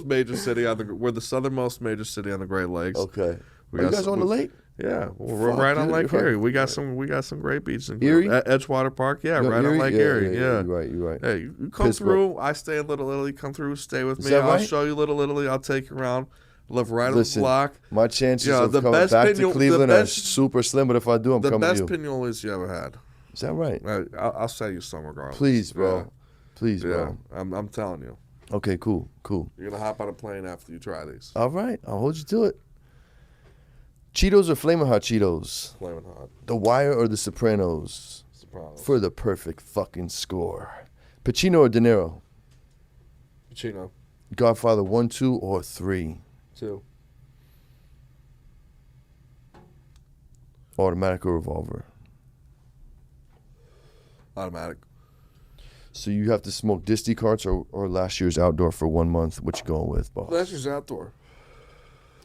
major city on the Great Lakes. Okay. Are you guys on the lake? Yeah, we're right on Lake Erie. We got some great beaches in Erie? Edgewater Park. Yeah, right on Lake Erie. Yeah. You're right. Hey, you come through. I stay in Little Italy. Come through, stay with me. I'll I'll show you Little Italy. I'll take you around. Live right on the block. My chances of coming back to Cleveland are super slim, but if I do, I'm coming to you. The best pinoles you ever had. Is that right? I'll sell you some regardless. Please, bro. Yeah. Please, bro. I'm telling you. Okay, cool. You're going to hop on a plane after you try these. All right. I'll hold you to it. Cheetos or Flamin' Hot Cheetos? Flamin' Hot. The Wire or The Sopranos? Sopranos. For the perfect fucking score. Pacino or De Niro? Pacino. Godfather 1, 2, or 3? 2. Automatic or revolver? Automatic. So you have to smoke disty carts or last year's outdoor for 1 month. What you going with, boss? Last year's outdoor.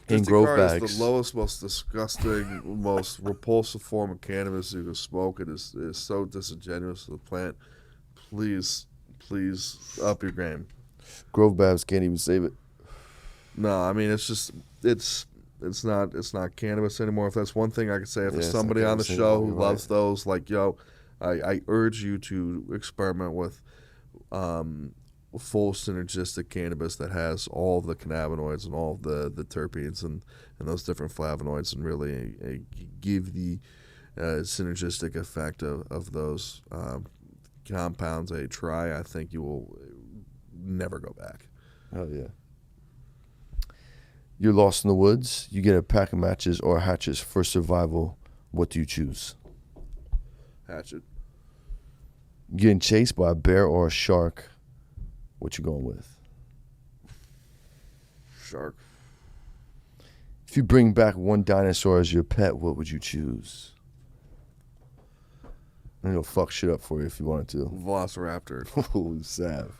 In Disty grove cart bags. is the lowest, most disgusting, most repulsive form of cannabis you can smoke. It is so disingenuous to the plant. Please up your game. Grove bags can't even save it. No, I mean it's not cannabis anymore. If that's one thing I could say, if there's it's not somebody on the cannabis show anymore, who you're loves those, like I urge you to experiment with full synergistic cannabis that has all the cannabinoids and all the terpenes and those different flavonoids, and really give the synergistic effect of those compounds a try. I think you will never go back. Oh, yeah. You're lost in the woods. You get a pack of matches or hatchets for survival. What do you choose? Hatchet. Getting chased by a bear or a shark. What you going with? Shark. If you bring back one dinosaur as your pet, what would you choose? And it'll fuck shit up for you if you wanted to. Velociraptor. Oh, Sav.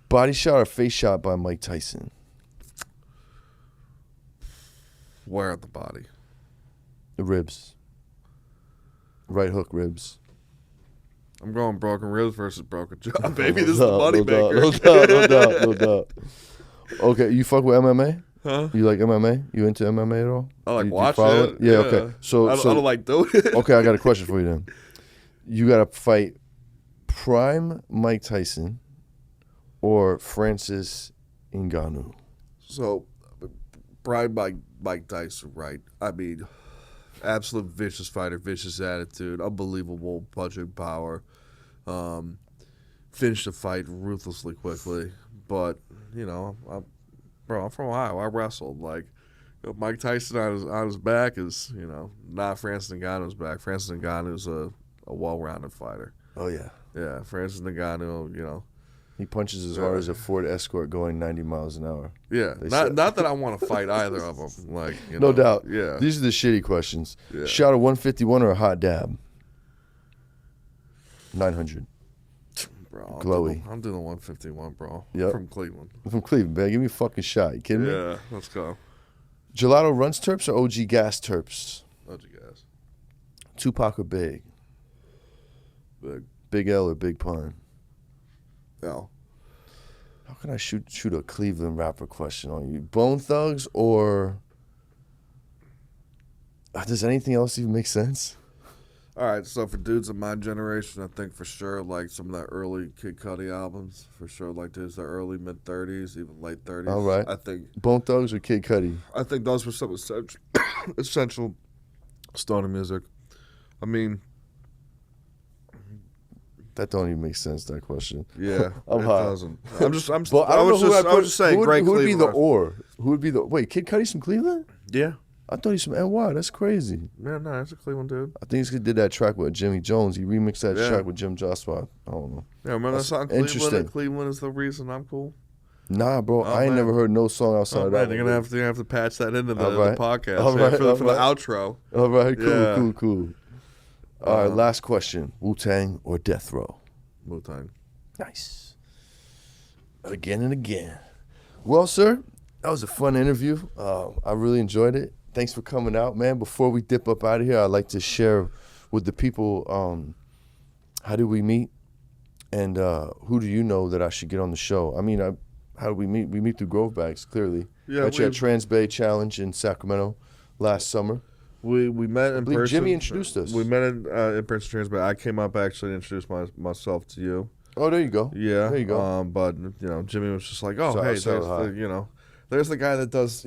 Body shot or face shot by Mike Tyson? Where at the body? The ribs. Right hook ribs. I'm going broken ribs versus broken jaw, baby. This is the money no maker. No doubt. Okay, you fuck with MMA? Huh? You like MMA? You into MMA at all? I like Do you watching follow it. Yeah, okay. So I don't like doing it. Okay, I got a question for you then. You got to fight prime Mike Tyson or Francis Ngannou. So, pride Mike Tyson, right? I mean, absolute vicious fighter, vicious attitude, unbelievable punching power. Finished the fight ruthlessly quickly. But, I'm from Ohio. I wrestled. Like, Mike Tyson on his back is, not Francis Ngannou's back. Francis Ngannou's a well-rounded fighter. Oh, yeah. Yeah, Francis Ngannou, He punches as hard as a Ford Escort going 90 miles an hour. Yeah, not that I want to fight either of them. Like, no doubt. Yeah. These are the shitty questions. Yeah. Shot a 151 or a hot dab? 900. Bro, Glowy. I'm doing the 151, bro. Yep. From Cleveland. I'm from Cleveland, man. Give me a fucking shot. You kidding me? Yeah, let's go. Gelato Runs Terps or OG Gas Terps? OG Gas. Tupac or Big? Big. Big L or Big Pun? L. How can I shoot a Cleveland rapper question on you? Bone Thugs or... Does anything else even make sense? All right, so for dudes of my generation, I think for sure, like some of that early Kid Cudi albums, for sure, like there's the early mid-30s, even late 30s. All right. I think Bone Thugs or Kid Cudi? I think those were some essential stoner music. I mean, That don't even make sense, that question. yeah, I'm it high. doesn't. But I was just saying, great who would be the Cleveland. or? Who would be the... Wait, Kid Cudi's from Cleveland? Yeah. I thought he's from NY. That's crazy. Yeah, no, that's a Cleveland dude. I think he did that track with Jimmy Jones. He remixed that Yeah. track with Jim Joshua. I don't know. Yeah, remember that That's song Cleveland? interesting. And Cleveland is the reason I'm cool. Nah, bro. Oh, I ain't man. never heard no song outside Oh of man, that. you're gonna have to patch that into the, All right. the podcast All right, for the all for right. the outro. All right, Yeah. cool. All right, last question. Wu-Tang or Death Row? Wu-Tang. Nice. Again and again. Well, sir, that was a fun interview. I really enjoyed it. Thanks for coming out, man. Before we dip up out of here, I'd like to share with the people, how did we meet? And who do you know that I should get on the show? I mean, how did we meet? We meet through Grove Bags, clearly. Yeah, Met you at Trans Bay Challenge in Sacramento last summer. We met in believe person. Jimmy introduced us. We met in person trans, but I came up actually and introduced myself to you. Oh, there you go. Yeah. There you go. But Jimmy was just like, oh, So- hey, so there's hi. there's the guy that does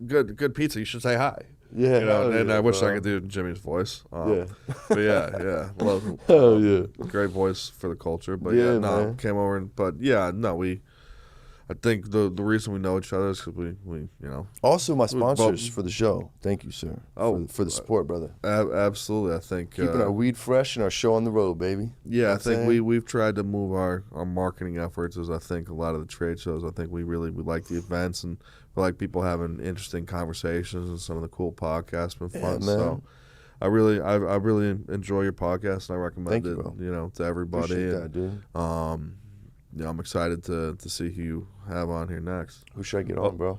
good pizza. You should say hi. Yeah. hell And yeah, I wish bro. I could do Jimmy's voice. Yeah. But yeah. Love, Hell yeah. great voice for the culture. But Yeah, yeah, no, man. came over. I I think the reason we know each other is because we you know. Also, my sponsors for the show. Thank you, sir. Oh, for the support, brother. Absolutely. I think keeping our weed fresh and our show on the road, baby. Yeah, I think we've tried to move our marketing efforts as I think a lot of the trade shows. I think we like the events and we like people having interesting conversations and some of the cool podcasts been fun. Man. So I really enjoy your podcast and I recommend it, bro. you know, to everybody. Appreciate that, dude. Yeah, I'm excited to see who you have on here next. Who should I get on, bro?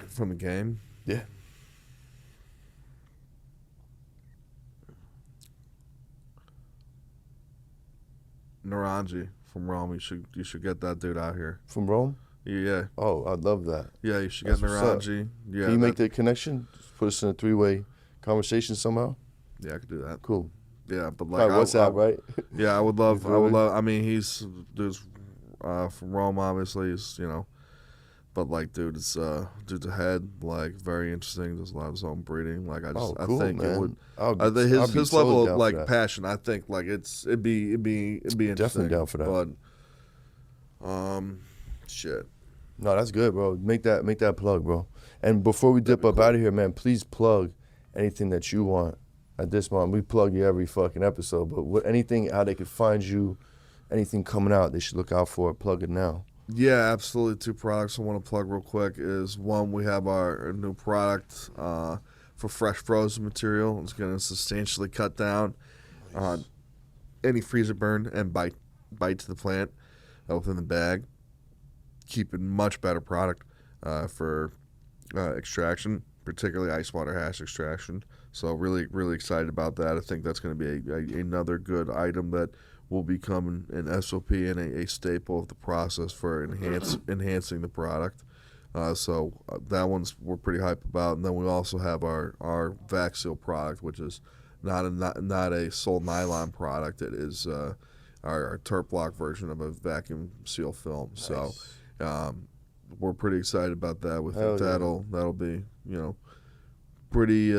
From the game? Yeah. Naranji from Rome. You should get that dude out here. From Rome? Yeah. Oh, I'd love that. Yeah, you should get Naranji. Yeah. Can you make the connection? Just put us in a 3-way conversation somehow? Yeah, I could do that. Cool. Yeah, but like WhatsApp, right? Yeah, I would love. I mean, he's from Rome, obviously. He's, you know, but like, dude, it's dude's ahead. Like, very interesting. Does a lot of his own breeding. Like, Cool, I think man. it would. His level of like passion. I think like it'd be interesting. Definitely down for that. But shit. No, that's good, bro. Make that plug, bro. And before we dip up out of here, man, please plug anything that you want. At this moment, we plug you every fucking episode, but anything, how they could find you, anything coming out, they should look out for it. Plug it now. Yeah, absolutely. 2 products I want to plug real quick is one, we have our new product for fresh frozen material. It's going to substantially cut down on any freezer burn and bite to the plant within the bag. Keeping much better product for extraction, particularly ice water hash extraction. So really, really excited about that. I think that's going to be another good item that will become an SOP and a staple of the process for enhancing the product. So that one's we're pretty hyped about. And then we also have our vac seal product, which is not a sole nylon product. It is our Terp Lock version of a vacuum seal film. Nice. So we're pretty excited about that. We think that'll be, you know, pretty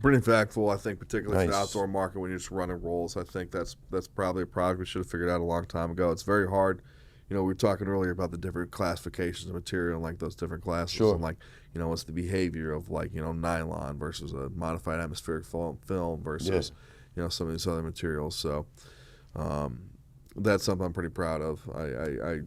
impactful. I think particularly for the outdoor market when you're just running rolls. I think that's probably a product we should have figured out a long time ago. It's very hard. You know, we were talking earlier about the different classifications of material and like those different classes. Sure. And like, you know, what's the behavior of like, you know, nylon versus a modified atmospheric film versus, you know, some of these other materials. So that's something I'm pretty proud of. I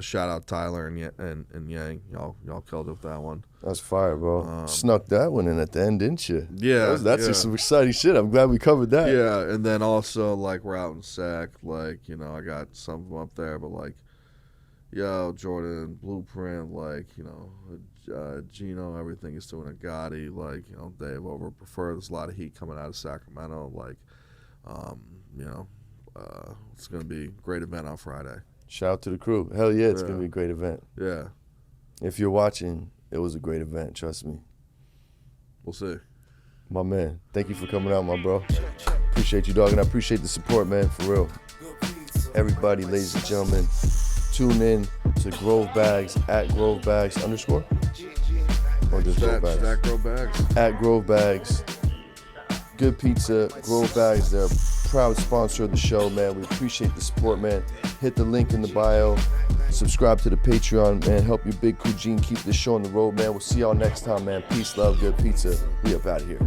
shout out Tyler and Yang. Y'all killed it with that one. That's fire, bro. Snuck that one in at the end, didn't you? Yeah. That's just some exciting shit. I'm glad we covered that. Yeah, and then also, like, we're out in SAC. Like, you know, I got some of them up there, but, like, Jordan, Blueprint, like, you know, Gino, everything is doing a Gotti. Like, you know, Dave over prefer. There's a lot of heat coming out of Sacramento. Like, you know, it's going to be a great event on Friday. Shout out to the crew. Hell yeah, it's going to be a great event. Yeah. If you're watching, it was a great event, trust me. We'll see. My man, thank you for coming out, my bro. Appreciate you, dog, and I appreciate the support, man, for real. Everybody, ladies and gentlemen, tune in to Grove Bags, at Grove Bags _ or just Grove Bags? At Grove Bags. At Grove Bags. Good pizza, Grove Bags, they're a proud sponsor of the show, man. We appreciate the support, man. Hit the link in the bio. Subscribe to the Patreon, man. Help your big Kujin keep this show on the road, man. We'll see y'all next time, man. Peace, love, good pizza. We up out of here.